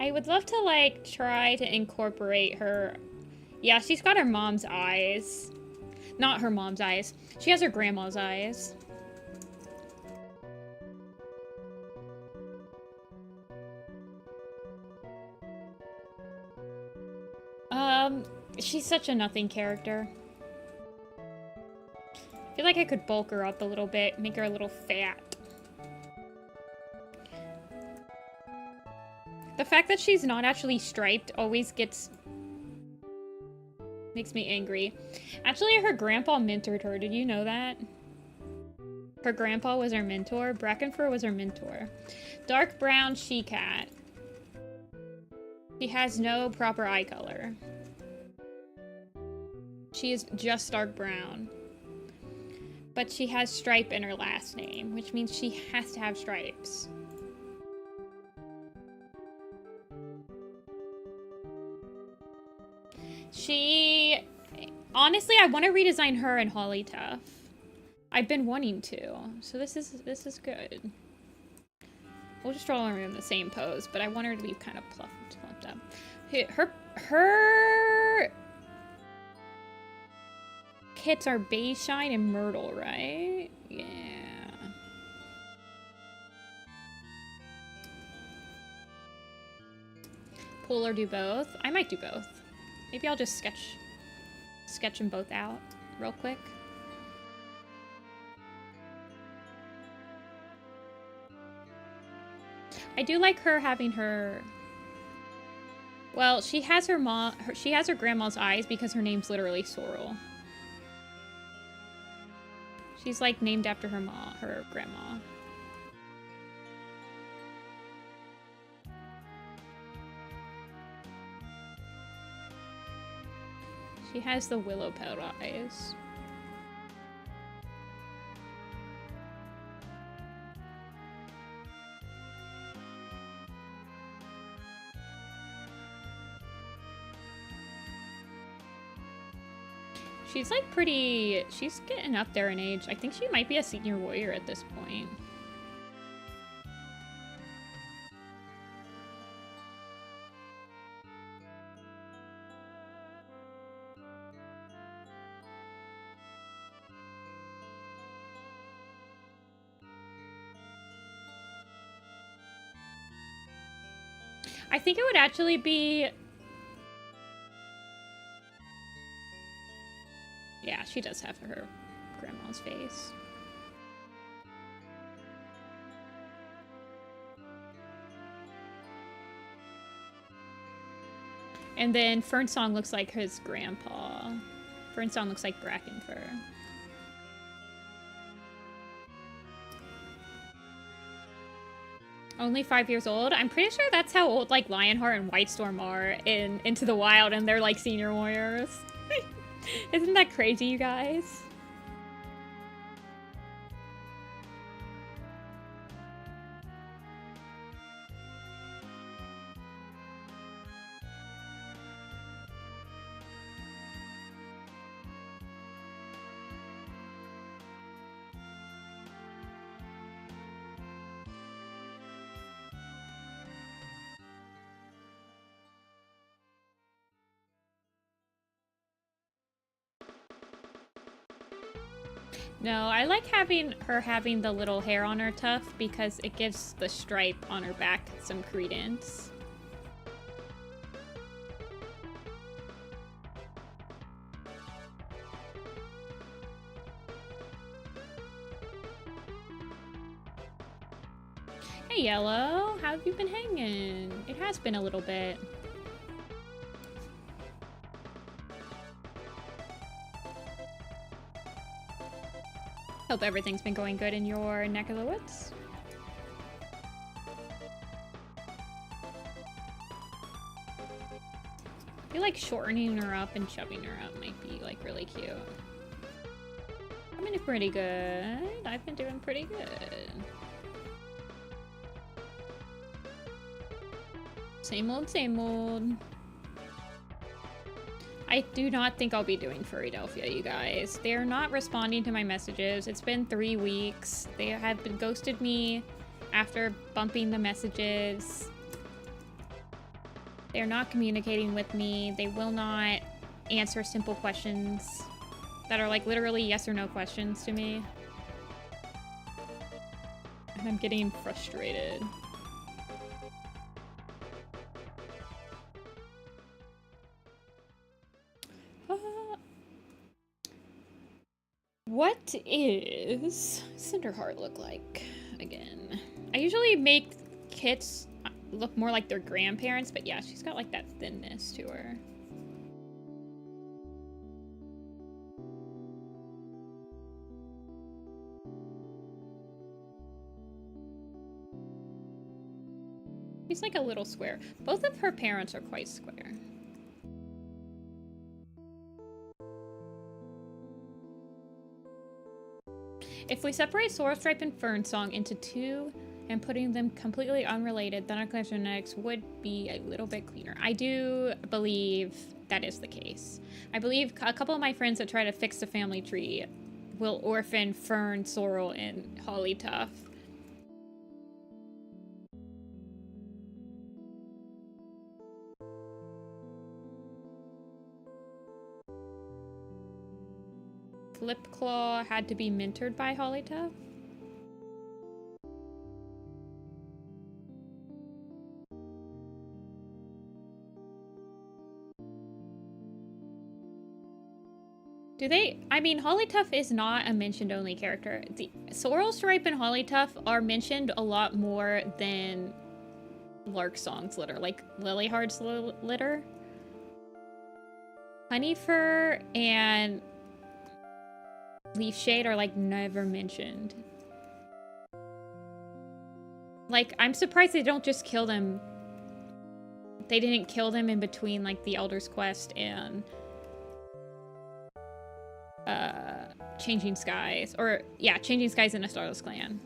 I would love to, like, try to incorporate her... Yeah, she's got her mom's eyes. Not her mom's eyes. She has her grandma's eyes. She's such a nothing character. I feel like I could bulk her up a little bit, make her a little fat. The fact that she's not actually striped always makes me angry. Actually, her grandpa mentored her. Did you know that? Her grandpa was her mentor. Brackenfur was her mentor. Dark brown she-cat. She has no proper eye color. She is just dark brown. But she has stripe in her last name, which means she has to have stripes. Honestly, I want to redesign her and Holly Tuff. I've been wanting to, so this is good. We'll just draw her in the same pose, but I want her to be kind of plumped up. Her kits are Bayshine and Myrtle, right? Yeah. Pull or do both? I might do both. Maybe I'll just sketch them both out real quick. I do like her having her... Well, she has her grandma's eyes because her name's literally Sorrel. She's like named after her grandma. She has the willow pout eyes. She's like she's getting up there in age. I think she might be a senior warrior at this point. I think it would actually be... Yeah, she does have her grandma's face. And then Fernsong looks like his grandpa. Fernsong looks like Brackenfur. Only 5 years old? I'm pretty sure that's how old like Lionheart and Whitestorm are in Into the Wild, and they're like senior warriors. Isn't that crazy, you guys? No, I like having the little hair on her tuft because it gives the stripe on her back some credence. Hey, Yellow, how have you been hanging? It has been a little bit. Hope everything's been going good in your neck of the woods. I feel like shortening her up and shoving her up might be like really cute. I'm doing pretty good. I've been doing pretty good. Same old, same old. I do not think I'll be doing Furrydelphia, you guys. They're not responding to my messages. It's been 3 weeks. They have been ghosted me after bumping the messages. They're not communicating with me. They will not answer simple questions that are like literally yes or no questions to me. And I'm getting frustrated. What is Cinderheart look like again? I usually make kits look more like their grandparents, but yeah, she's got like that thinness to her. She's like a little square. Both of her parents are quite square. If we separate Swordstripe and Fernsong into two and putting them completely unrelated, then our collection genetics would be a little bit cleaner. I do believe that is the case. I believe a couple of my friends that try to fix the family tree will orphan Fern, Sorrel, and Hollytuff. Flipclaw had to be mentored by Hollytuff? Do they? I mean, Hollytuff is not a mentioned-only character. The Sorrel Stripe and Hollytuff are mentioned a lot more than Larksong's litter, like Lilyheart's litter. Honeyfur and Leafshade are like never mentioned. Like, I'm surprised they don't just kill them. They didn't kill them in between like the Elder's Quest and Changing Skies. Or, yeah, Changing Skies and A Starless Clan.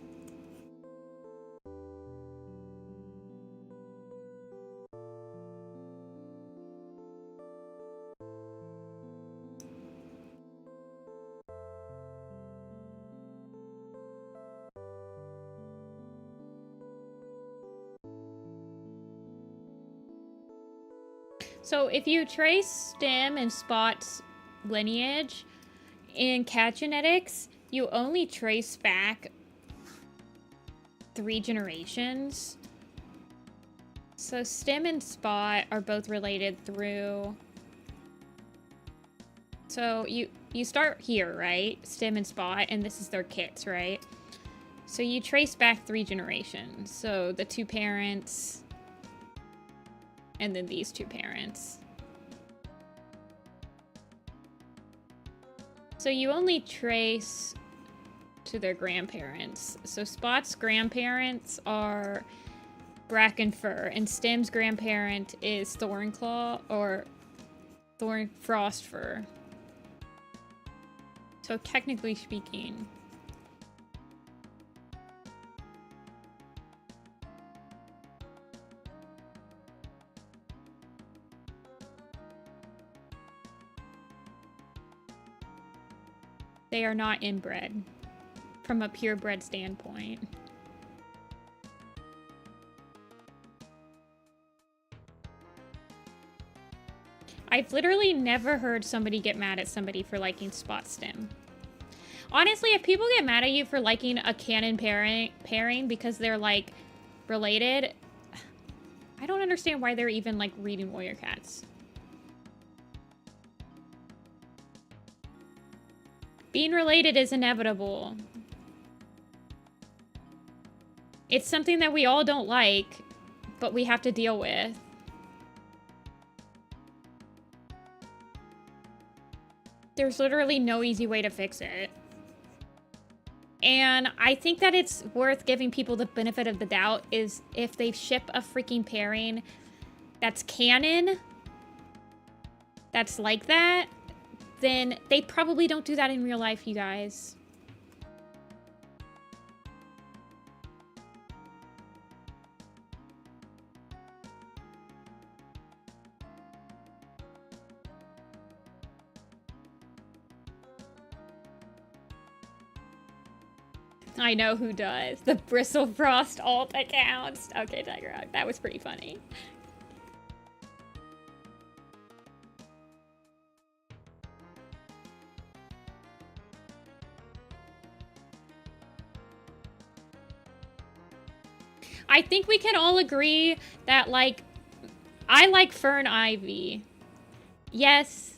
So if you trace Stem and Spot's lineage in cat genetics, you only trace back 3 generations. So Stem and Spot are both related through... So you start here, right? Stem and Spot, and this is their kits, right? So you trace back 3 generations. So the 2 parents... and then these 2 parents. So you only trace to their grandparents. So Spot's grandparents are Brackenfur, and Stem's grandparent is Thornclaw or Frostfur. So technically speaking, they are not inbred from a purebred standpoint. I've literally never heard somebody get mad at somebody for liking Spot Stem. Honestly, if people get mad at you for liking a canon pairing because they're like related, I don't understand why they're even like reading Warrior Cats. Being related is inevitable. It's something that we all don't like, but we have to deal with. There's literally no easy way to fix it. And I think that it's worth giving people the benefit of the doubt is if they ship a freaking pairing that's canon, that's like that, then they probably don't do that in real life, you guys. I know who does. The Bristlefrost alt accounts. Okay, Tiger Hawk, that was pretty funny. I think we can all agree that, like, I like Fern Ivy. Yes,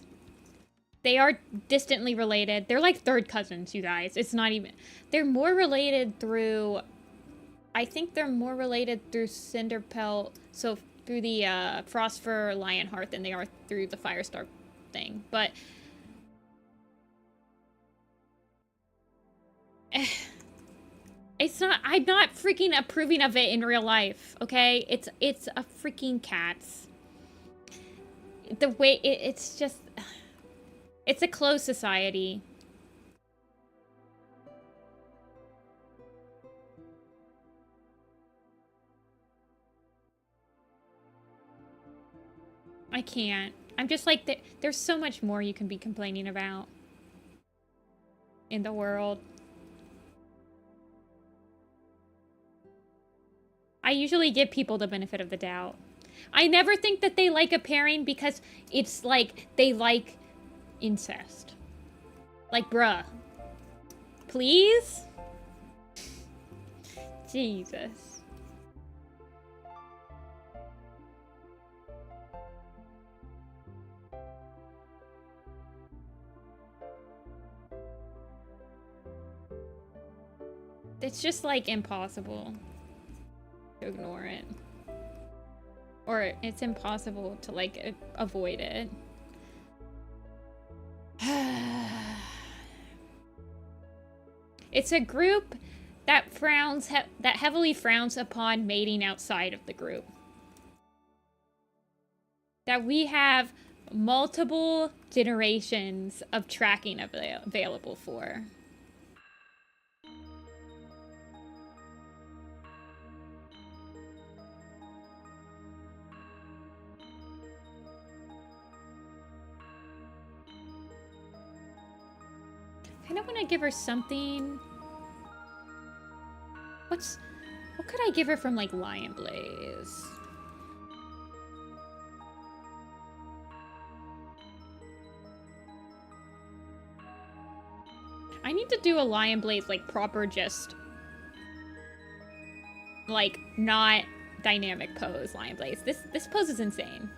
they are distantly related. They're like third cousins, you guys. It's not even... They're more related through... I think they're more related through Cinderpelt, so through the Frostfur Lionheart than they are through the Firestar thing. But... It's not... I'm not freaking approving of it in real life, okay? It's a freaking cats. The way... It's just... It's a closed society. I can't. I'm just like... There's so much more you can be complaining about in the world. I usually give people the benefit of the doubt. I never think that they like a pairing because it's like they like incest. Like, bruh. Please? Jesus. It's just, like, impossible to ignore it. Or it's impossible to, like, avoid it. It's a group that that heavily frowns upon mating outside of the group. That we have multiple generations of tracking available for. I kind of want to give her something. What could I give her from, like, Lion Blaze? I need to do a Lion Blaze, like, proper just, like, not dynamic pose Lion Blaze. This pose is insane.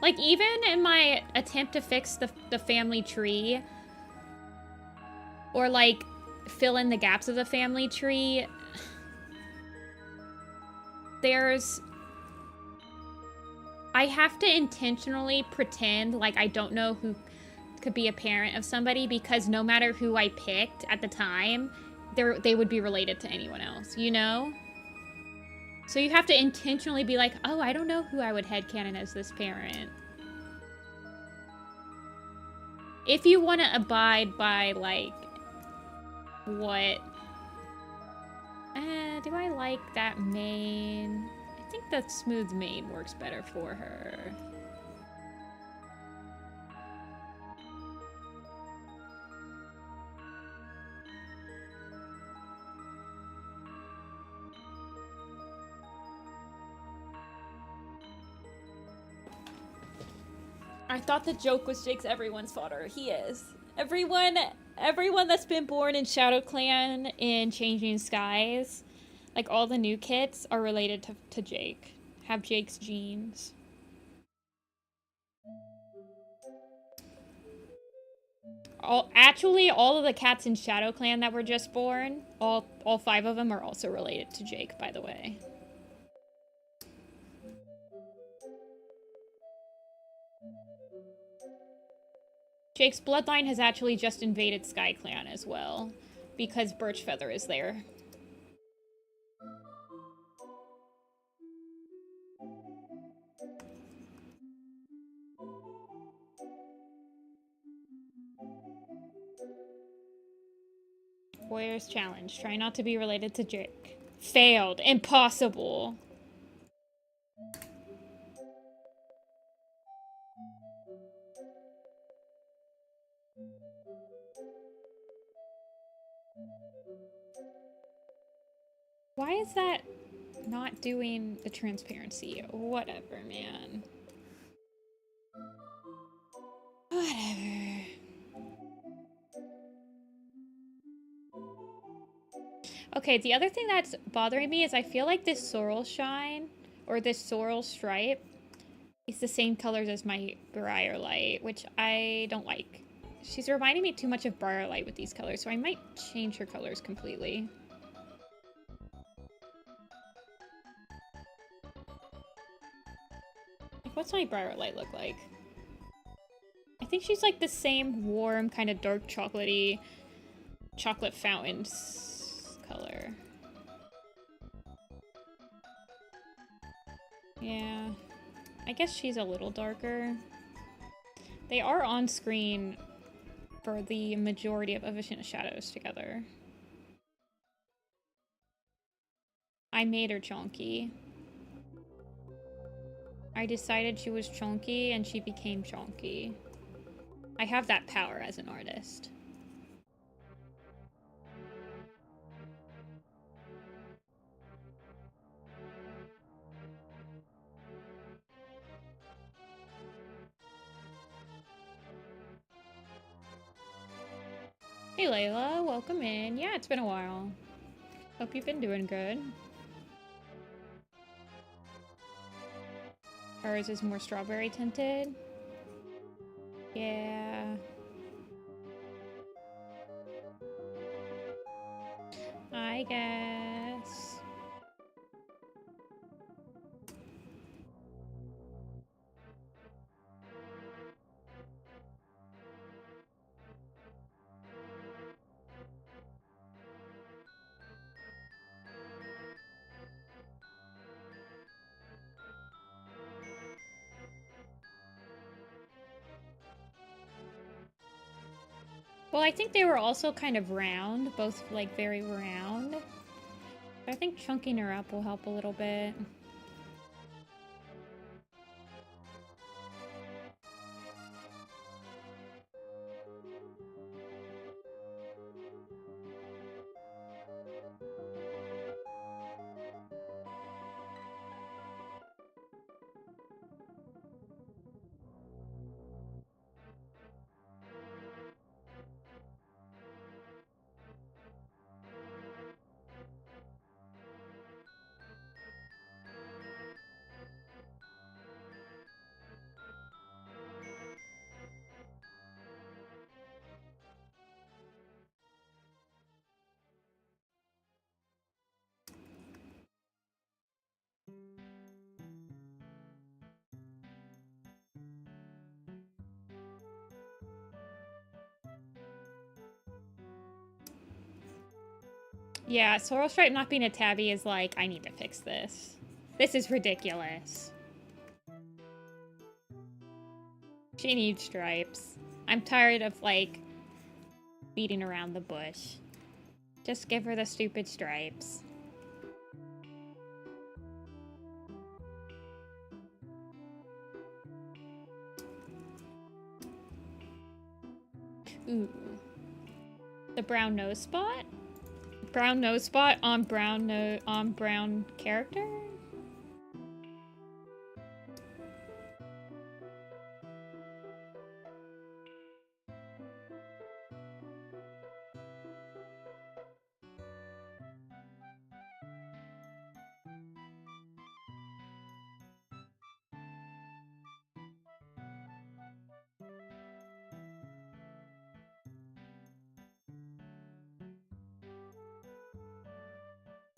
Like, even in my attempt to fix the family tree, or, like, fill in the gaps of the family tree, I have to intentionally pretend like I don't know who could be a parent of somebody, because no matter who I picked at the time, they would be related to anyone else, you know? So you have to intentionally be like, oh, I don't know who I would headcanon as this parent. If you want to abide by, like, what... do I like that mane? I think the smooth mane works better for her. I thought the joke was Jake's everyone's fodder. He is. Everyone that's been born in Shadow Clan in Changing Skies, like all the new kits, are related to Jake. Have Jake's genes. Actually, all of the cats in Shadow Clan that were just born, all 5 of them are also related to Jake, by the way. Jake's bloodline has actually just invaded Sky Clan as well, because Birchfeather is there. Warrior's challenge. Try not to be related to Jake. Failed. Impossible. Why is that not doing the transparency? Whatever, man. Whatever. Okay, the other thing that's bothering me is I feel like this sorrel shine, or this sorrel stripe, is the same colors as my Briarlight, which I don't like. She's reminding me too much of Briarlight with these colors, so I might change her colors completely. What's my Briarlight look like? I think she's like the same warm, kind of dark chocolatey, chocolate fountain color. Yeah. I guess she's a little darker. They are on screen for the majority of Vision of Shadows together. I made her chonky. I decided she was chonky and she became chonky. I have that power as an artist. Hey Layla, welcome in. Yeah, it's been a while. Hope you've been doing good. Ours is more strawberry tinted. Yeah. I guess. Well, I think they were also kind of round, both like very round. I think chunking her up will help a little bit. Yeah, Sorrel Stripe not being a tabby is like, I need to fix this. This is ridiculous. She needs stripes. I'm tired of, like, beating around the bush. Just give her the stupid stripes. Ooh. The brown nose spot? Brown nose spot on brown character?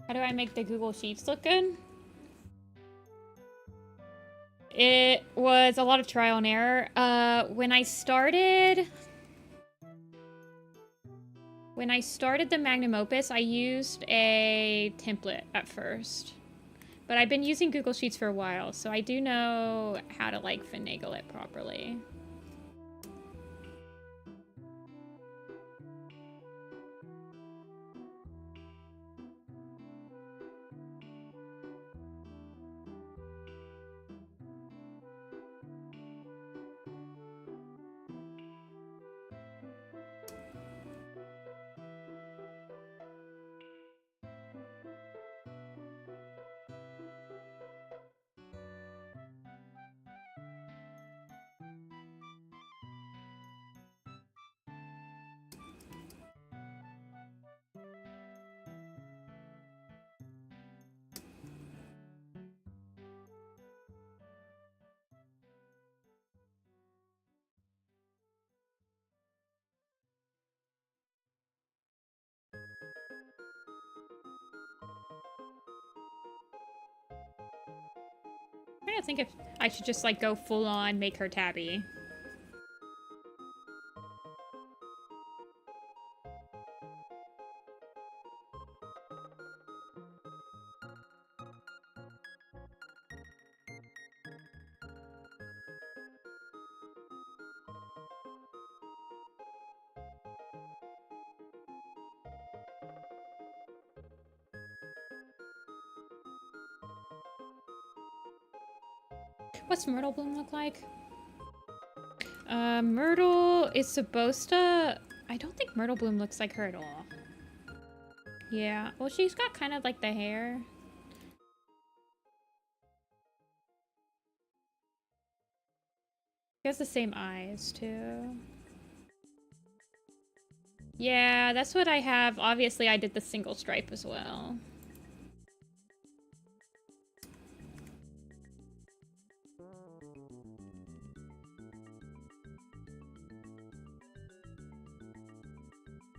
How do I make the Google Sheets look good? It was a lot of trial and error. When I started the Magnum Opus, I used a template at first. But I've been using Google Sheets for a while, so I do know how to, like, finagle it properly. I think if I should just, like, go full on make her tabby. What's Myrtle Bloom look like? Myrtle is supposed to... I don't think Myrtle Bloom looks like her at all. Yeah, well, she's got kind of like the hair. She has the same eyes, too. Yeah, that's what I have. Obviously, I did the single stripe as well.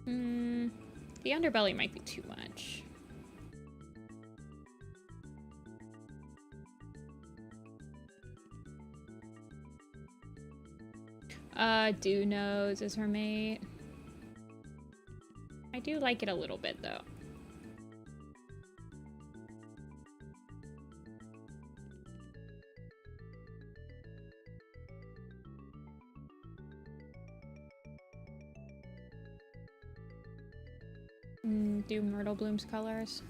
The underbelly might be too much. Do Nose is her mate. I do like it a little bit, though. Do Myrtle Bloom's colors.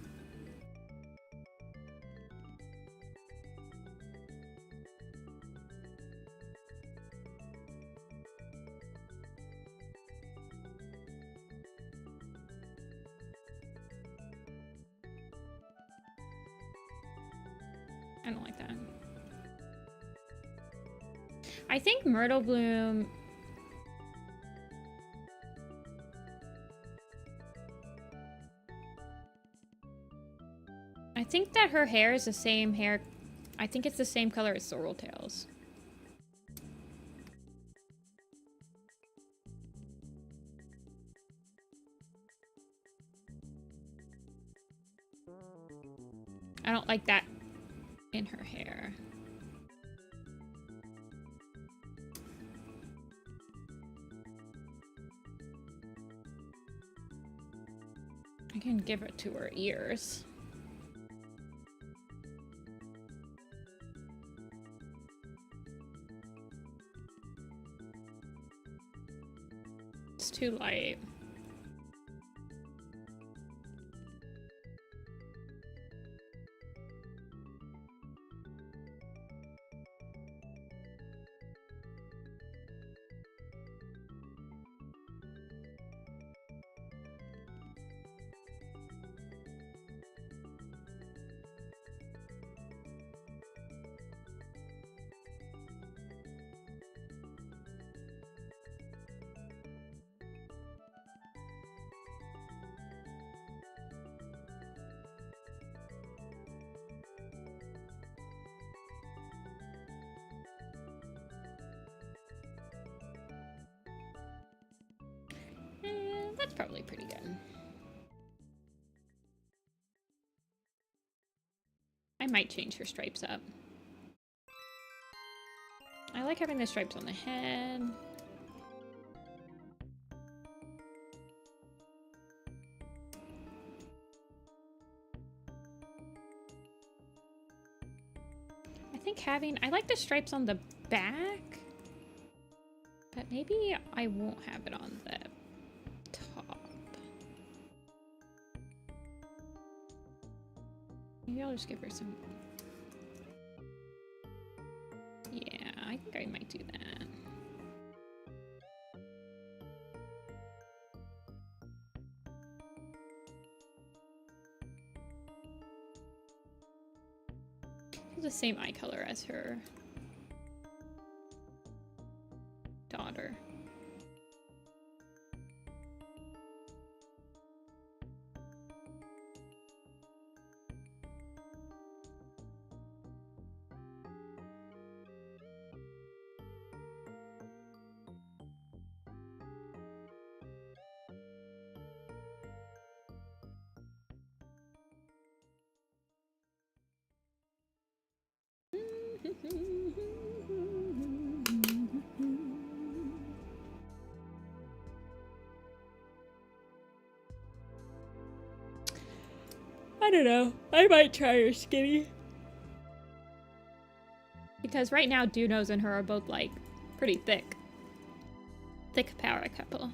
I don't like that. I think Myrtle Bloom... I think that her hair is the same hair. I think it's the same color as Sorrel Tails. I don't like that in her hair. I can give it to her ears. It's too light. That's probably pretty good. I might change her stripes up. I like having the stripes on the head. I like the stripes on the back, but maybe I won't have it on the top. Maybe I'll just give her some. Yeah, I think I might do that. The same eye color as her daughter. I don't know. I might try her skinny. Because right now, Dunos and her are both, like, pretty thick. Thick power couple.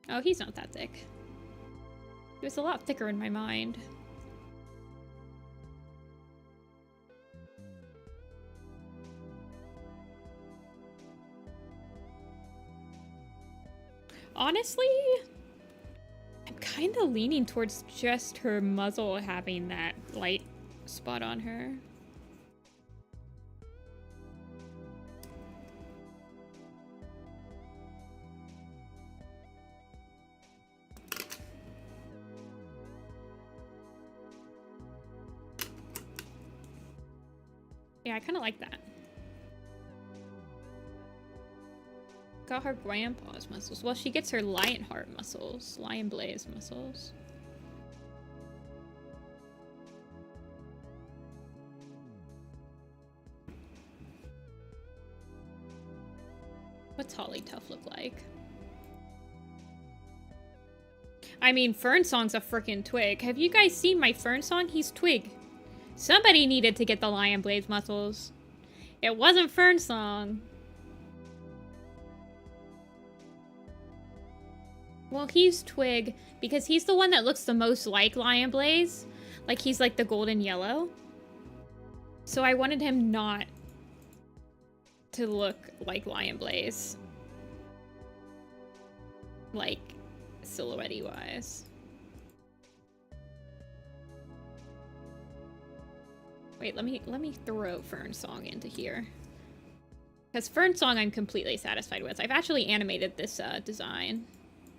Oh, he's not that thick. He was a lot thicker in my mind. Honestly, I'm kind of leaning towards just her muzzle having that light spot on her. Yeah, I kind of like that. Got her grandpa's muscles. Well, she gets her Lionheart muscles. Lion Blaze muscles. What's Holly Tough look like? I mean, Fern Song's a freaking twig. Have you guys seen my Fern Song? He's twig. Somebody needed to get the Lion Blaze muscles. It wasn't Fern Song. Well, he's twig because he's the one that looks the most like Lion Blaze. Like, he's like the golden yellow. So I wanted him not to look like Lion Blaze. Like, silhouette wise. Wait, let me throw Fern Song into here. Because Fern Song I'm completely satisfied with. I've actually animated this design.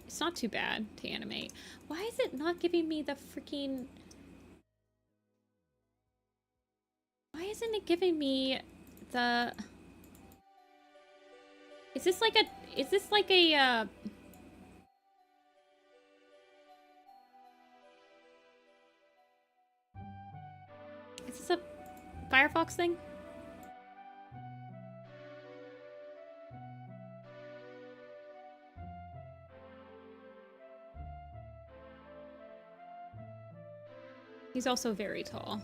It's not too bad to animate. Why is it not giving me the freaking... Why isn't it giving me the... Is this like a... Is this like a... Is this a Firefox thing? He's also very tall.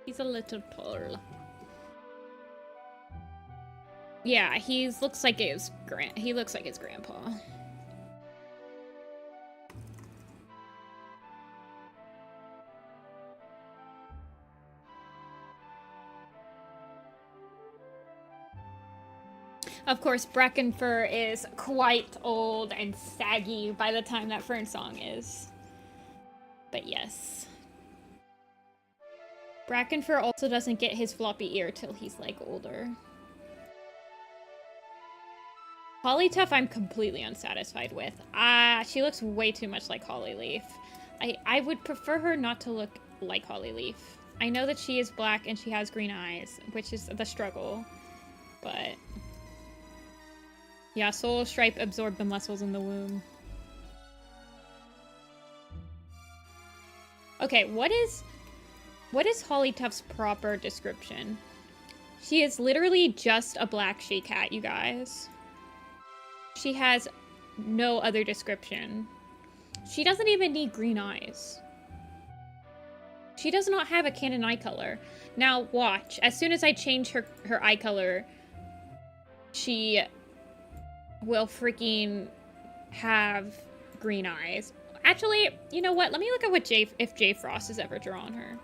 He's a little tall. Yeah, he looks like his grandpa. Of course, Bracken Fur is quite old and saggy by the time that Fern Song is. But yes. Bracken Fur also doesn't get his floppy ear till he's, like, older. Holly Tough I'm completely unsatisfied with. She looks way too much like Holly Leaf. I would prefer her not to look like Holly Leaf. I know that she is black and she has green eyes, which is the struggle. But... yeah, Soul Stripe absorbed the muscles in the womb. Okay, what is Holly Tough's proper description? She is literally just a black she-cat, you guys. She has no other description. She doesn't even need green eyes. She does not have a canon eye color. Now, watch. As soon as I change her eye color, she will freaking have green eyes. Actually, you know what? Let me look at what if J Frost has ever drawn her.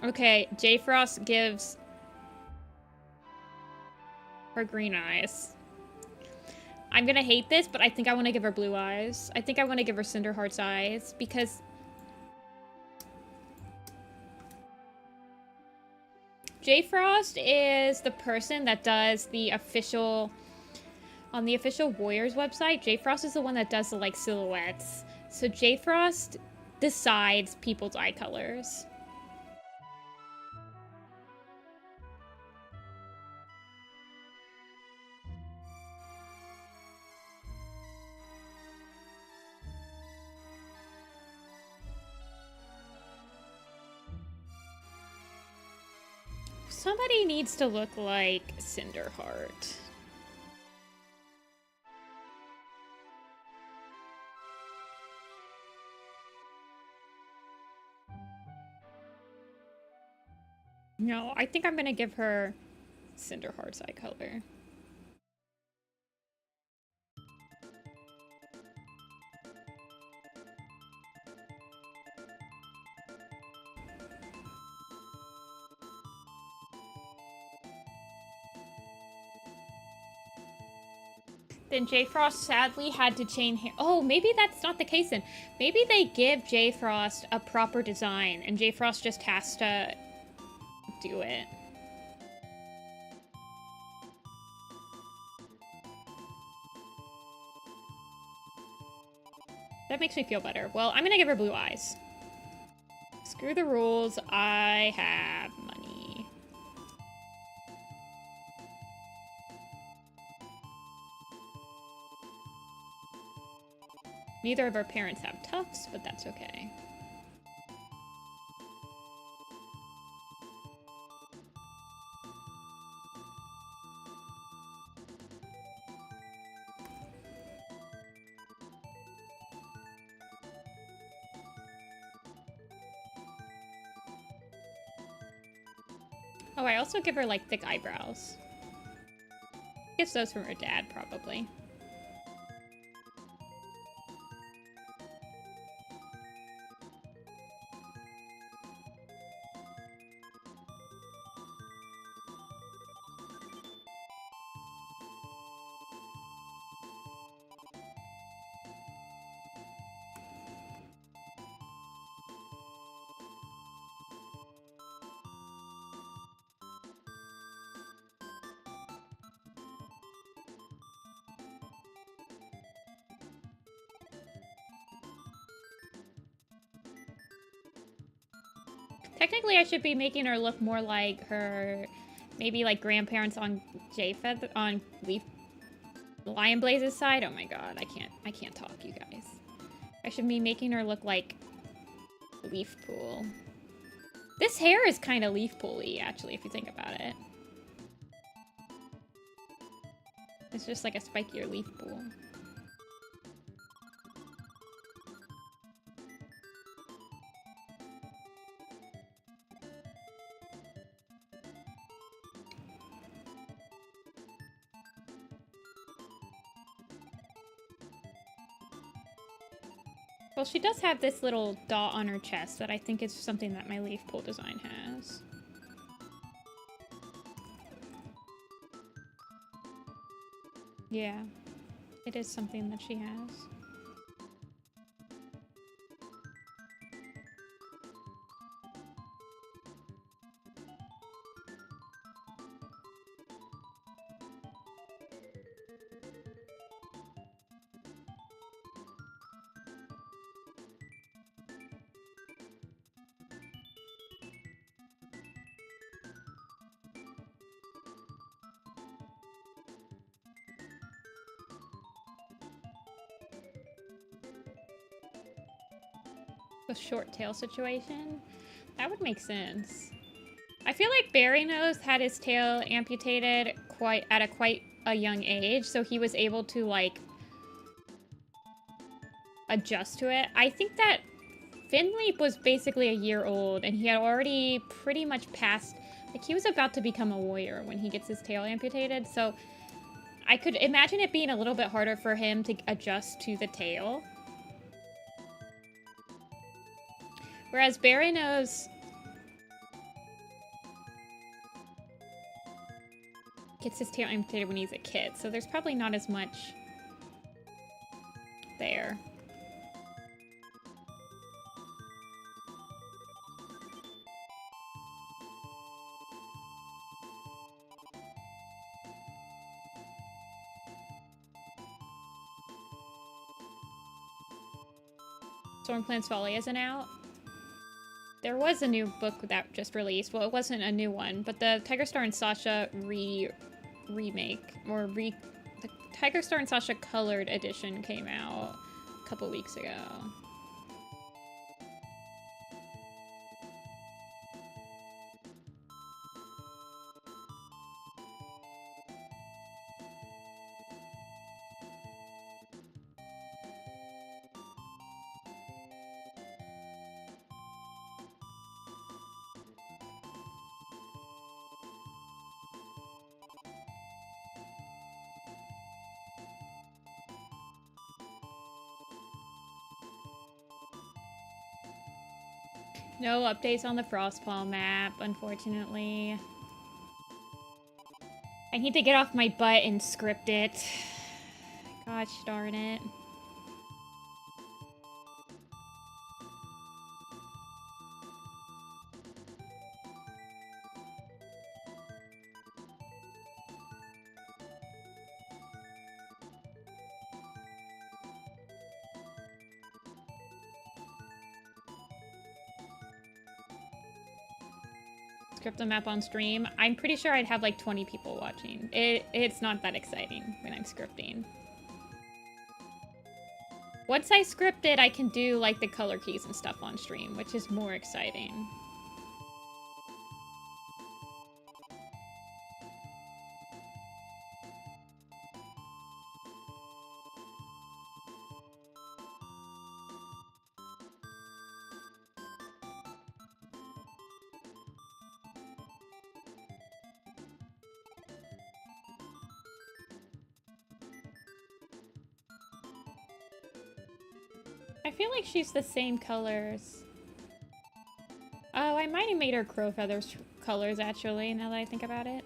Okay, J Frost gives her green eyes. I'm gonna hate this, but I think I want to give her blue eyes. I think I want to give her Cinderheart's eyes because J Frost is the person that does the official on the official Warriors website. J Frost is the one that does the like silhouettes. So J Frost decides people's eye colors. Somebody needs to look like Cinderheart. No, I think I'm gonna give her Cinderheart's eye color. Then J Frost sadly had to chain hair. Oh, maybe that's not the case then. Maybe they give J Frost a proper design and J Frost just has to do it. That makes me feel better. Well, I'm gonna give her blue eyes. Screw the rules. I have money. Neither of our parents have tufts, but that's okay. Oh, I also give her, like, thick eyebrows. Gets those from her dad, probably. Technically, I should be making her look more like her, maybe like grandparents on on Lion Blaze's side. Oh my god, I can't talk, you guys. I should be making her look like Leaf Pool. This hair is kind of Leaf Pool-y, actually, if you think about it. It's just like a spikier Leaf Pool. Well, she does have this little dot on her chest that I think is something that my leaf pool design has. Yeah, it is something that she has. A short tail situation? That would make sense. I feel like Barry Nose had his tail amputated at quite a young age, so he was able to, like, adjust to it. I think that Finleap was basically a year old, and he had already pretty much passed, like, he was about to become a warrior when he gets his tail amputated, so I could imagine it being a little bit harder for him to adjust to the tail. Whereas Barry Nose gets his tail amputated when he's a kid, so there's probably not as much there. Stormplants Folly isn't out. There was a new book that just released. Well, it wasn't a new one, but the Tiger Star and Sasha remake, or the Tiger Star and Sasha colored edition came out a couple weeks ago. No updates on the Frostfall map, unfortunately. I need to get off my butt and script it. Gosh darn it. script the map on stream, I'm pretty sure I'd have like 20 people watching. It's not that exciting when I'm scripting. Once I script it, I can do like the color keys and stuff on stream, which is more exciting. I feel like she's the same colors. Oh, I might have made her crow feathers colors, actually, now that I think about it.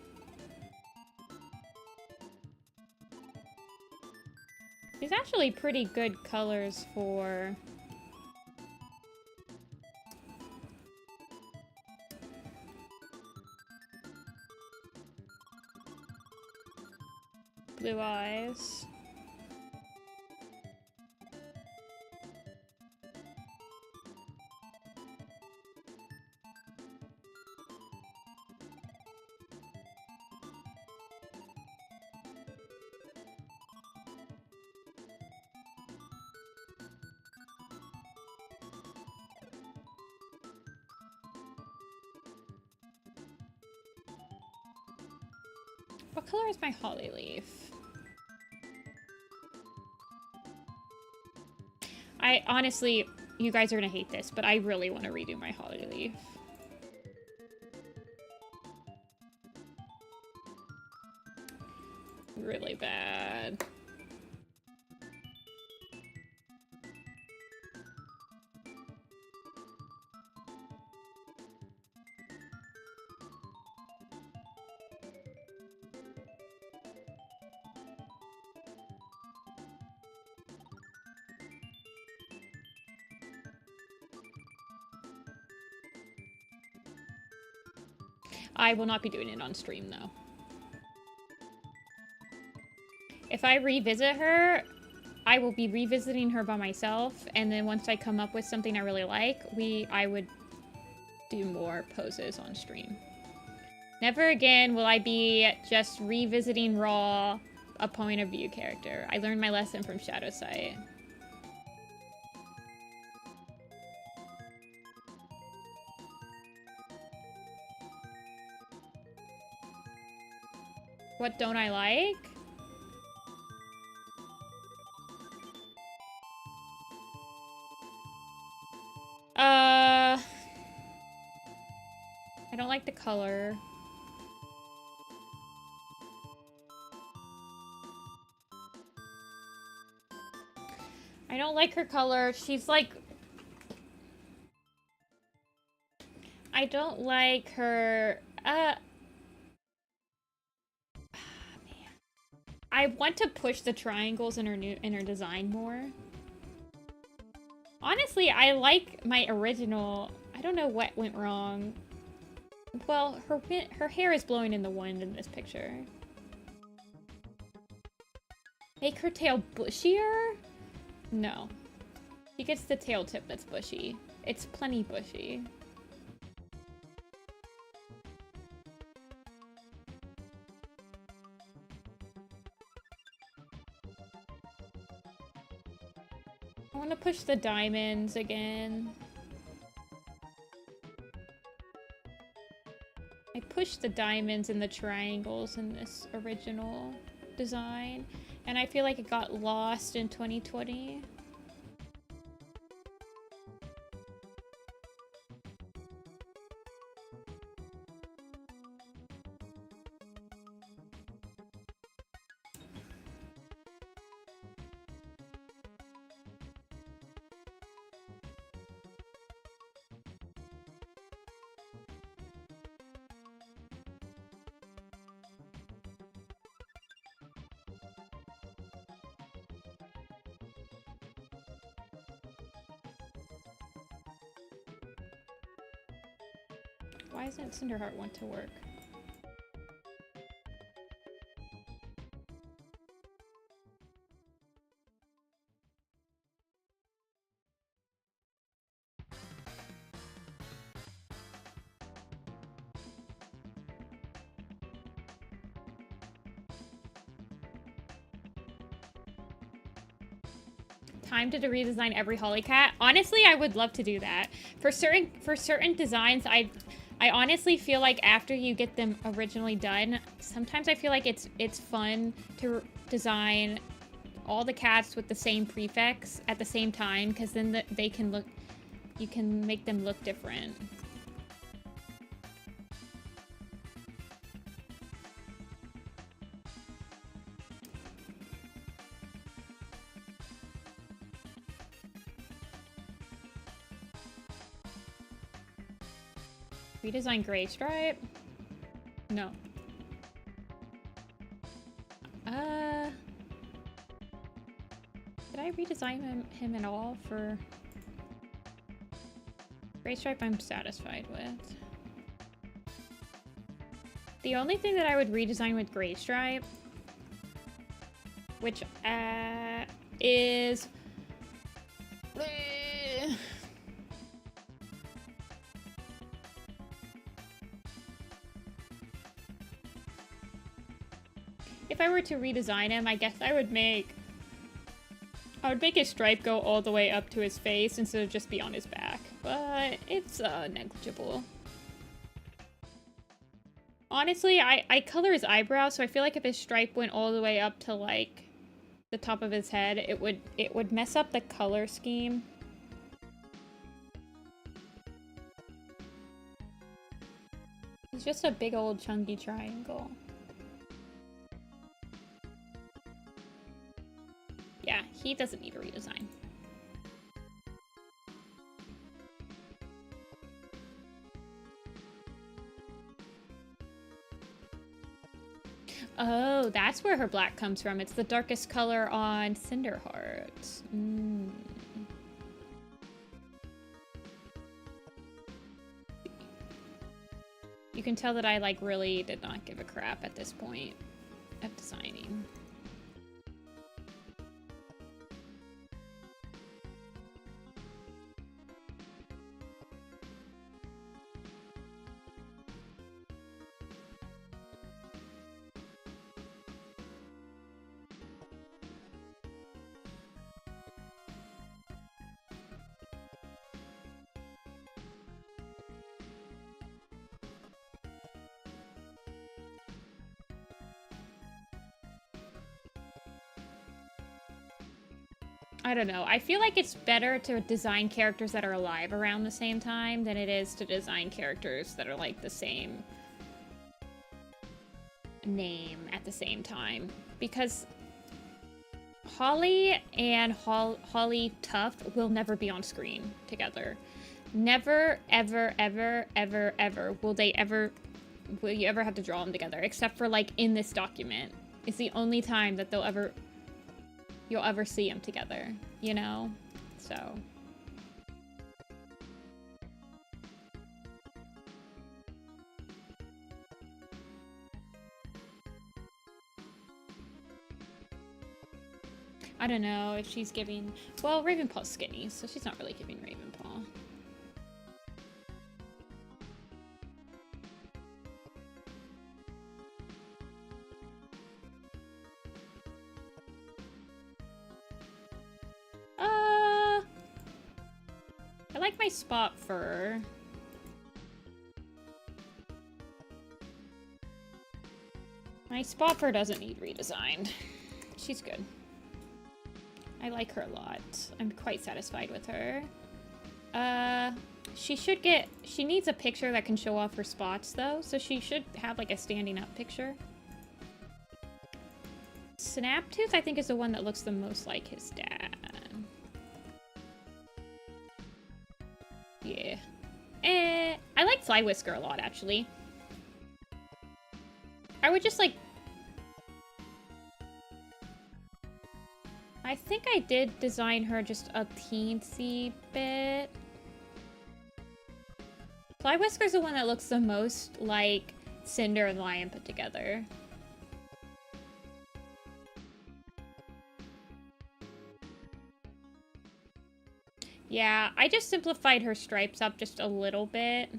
These actually pretty good colors for... blue eyes. What color is my holly leaf? I honestly, you guys are gonna hate this, but I really want to redo my holly leaf. Really bad. I will not be doing it on stream, though. If I revisit her, I will be revisiting her by myself, and then once I come up with something I really like, I would do more poses on stream. Never again will I be just revisiting Raw, a point of view character. I learned my lesson from Shadow Sight. What don't I like? I don't like the color. I don't like her color. She's like... I don't like her... man. I want to push the triangles in her design more. Honestly, I like my original... I don't know what went wrong. Well, her hair is blowing in the wind in this picture. Make her tail bushier? No. She gets the tail tip that's bushy. It's plenty bushy. I want to push the diamonds again. I pushed the diamonds and the triangles in this original design, and I feel like it got lost in 2020. Why doesn't Cinderheart want to work? time to redesign every Holly cat. Honestly, I would love to do that. For certain designs, I honestly feel like after you get them originally done, sometimes I feel like it's fun to design all the cats with the same prefix at the same time, because then they can look, you can make them look different. Redesign Gray Stripe? No. Did I redesign him at all for Gray Stripe? I'm satisfied with. The only thing that I would redesign with Gray Stripe, which is if I were to redesign him, I guess I would make his stripe go all the way up to his face instead of just be on his back. But it's negligible. Honestly, I color his eyebrows, so I feel like if his stripe went all the way up to like the top of his head, it would mess up the color scheme. He's just a big old chunky triangle. Yeah, he doesn't need a redesign. Oh, that's where her black comes from. It's the darkest color on Cinderheart. Mm. You can tell that I like really did not give a crap at this point of designing. I don't know. I feel like it's better to design characters that are alive around the same time than it is to design characters that are like the same name at the same time. Because Holly and Holly Tuft will never be on screen together. Never, ever, ever, ever, ever will you ever have to draw them together, except for like in this document. It's the only time that you'll ever see them together, you know? So. I don't know if she's giving... Well, Ravenpaw's skinny, so she's not really giving Ravenpaw. I like my spot fur. My spot fur doesn't need redesigned. She's good. I like her a lot. I'm quite satisfied with her. She needs a picture that can show off her spots though, so she should have like a standing up picture. Snaptooth, I think, is the one that looks the most like his dad. Yeah. I like Fly Whisker a lot, actually. I would just, like... I think I did design her just a teensy bit. Fly Whisker's the one that looks the most like Cinder and Lion put together. Yeah, I just simplified her stripes up just a little bit.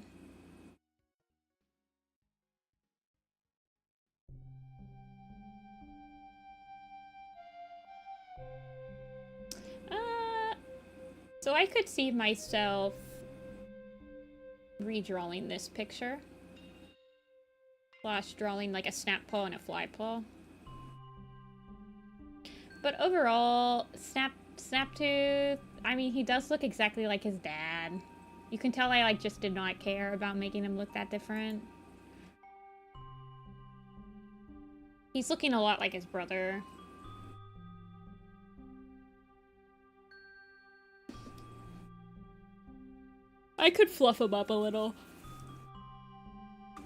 I could see myself redrawing this picture. Slash drawing like a snap paw and a fly paw. But overall, Snaptooth, I mean, he does look exactly like his dad. You can tell I like just did not care about making him look that different. He's looking a lot like his brother. I could fluff him up a little.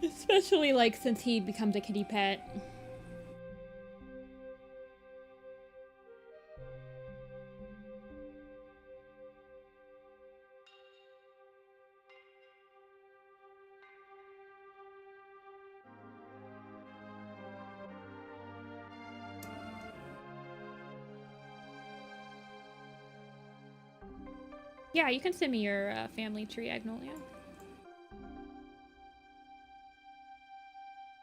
Especially, like, since he becomes a kitty pet. Yeah, you can send me your family tree, Agnolia.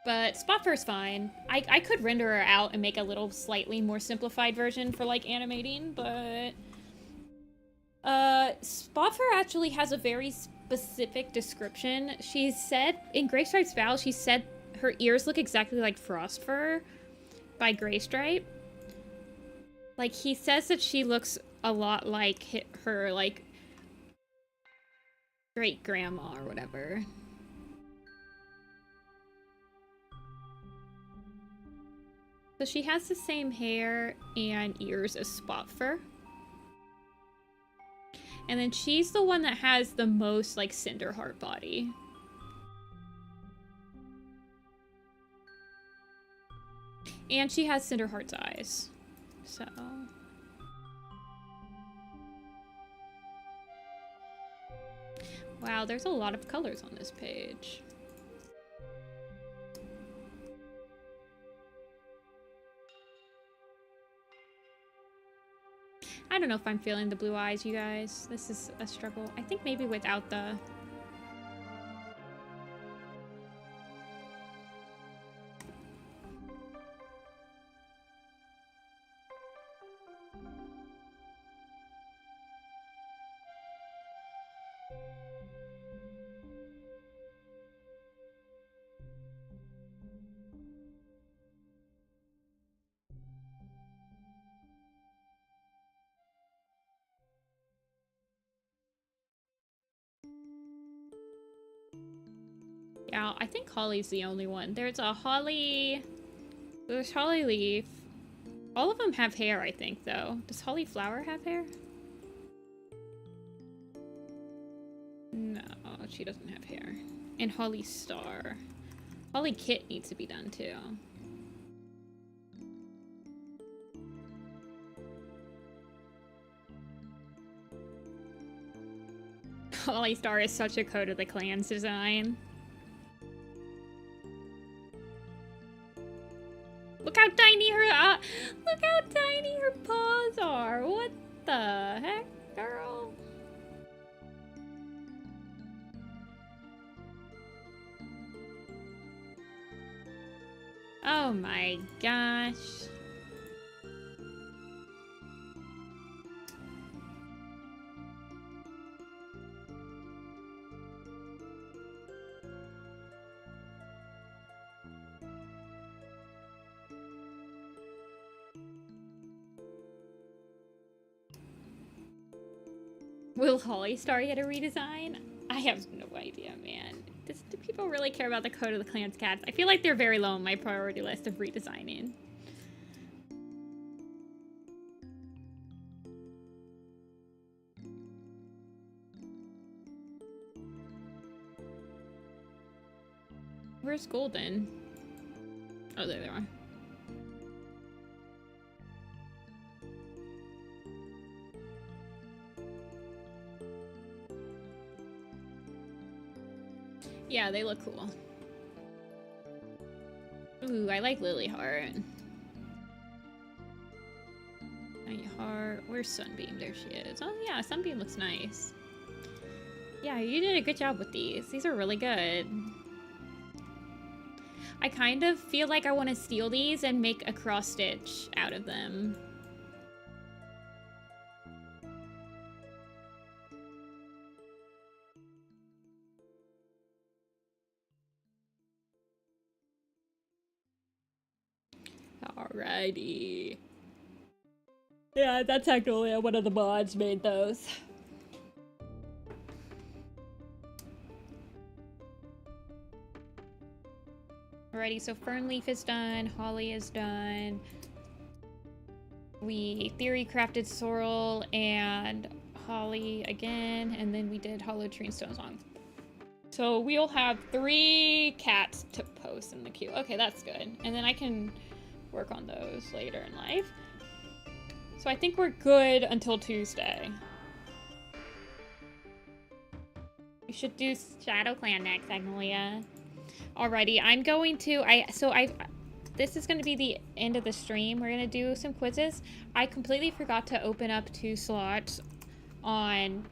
But Spotfur's fine. I could render her out and make a little slightly more simplified version for, like, animating, but... Spotfur actually has a very specific description. She said, in Graystripe's Vow, she said her ears look exactly like Frostfur by Graystripe. Like, he says that she looks a lot like her, like, great-grandma or whatever. So she has the same hair and ears as Spotfur. And then she's the one that has the most, like, Cinderheart body. And she has Cinderheart's eyes. So... Wow, there's a lot of colors on this page. I don't know if I'm feeling the blue eyes, you guys. This is a struggle. I think maybe without the... Yeah, I think Holly's the only one. There's a Holly... There's Holly Leaf. All of them have hair, I think, though. Does Holly Flower have hair? No, she doesn't have hair. And Holly Star. Holly Kit needs to be done, too. Holly Star is such a Code of the Clans design. Look how tiny her look how tiny her paws are. What the heck, girl? Oh my gosh. Will Holly Star get a redesign? I have no idea, man. Do people really care about the Code of the Clans cats? I feel like they're very low on my priority list of redesigning. Where's Golden? Oh, there they are. Yeah, they look cool. Ooh, I like Lilyheart. Nightheart. Where's Sunbeam? There she is. Oh yeah, Sunbeam looks nice. Yeah, you did a good job with these. These are really good. I kind of feel like I want to steal these and make a cross stitch out of them. Alrighty. Yeah, that's actually one of the mods made those. Alrighty, so Fernleaf is done, Holly is done. We theory crafted Sorrel and Holly again, and then we did Hollow Tree and Stone Song. So we'll have 3 cats to post in the queue. Okay, that's good. And then I can work on those later in life. So I think we're good until Tuesday. We should do Shadow Clan next, Magnolia. Alrighty, I'm going to, this is going to be the end of the stream. We're going to do some quizzes. I completely forgot to open up 2 slots on,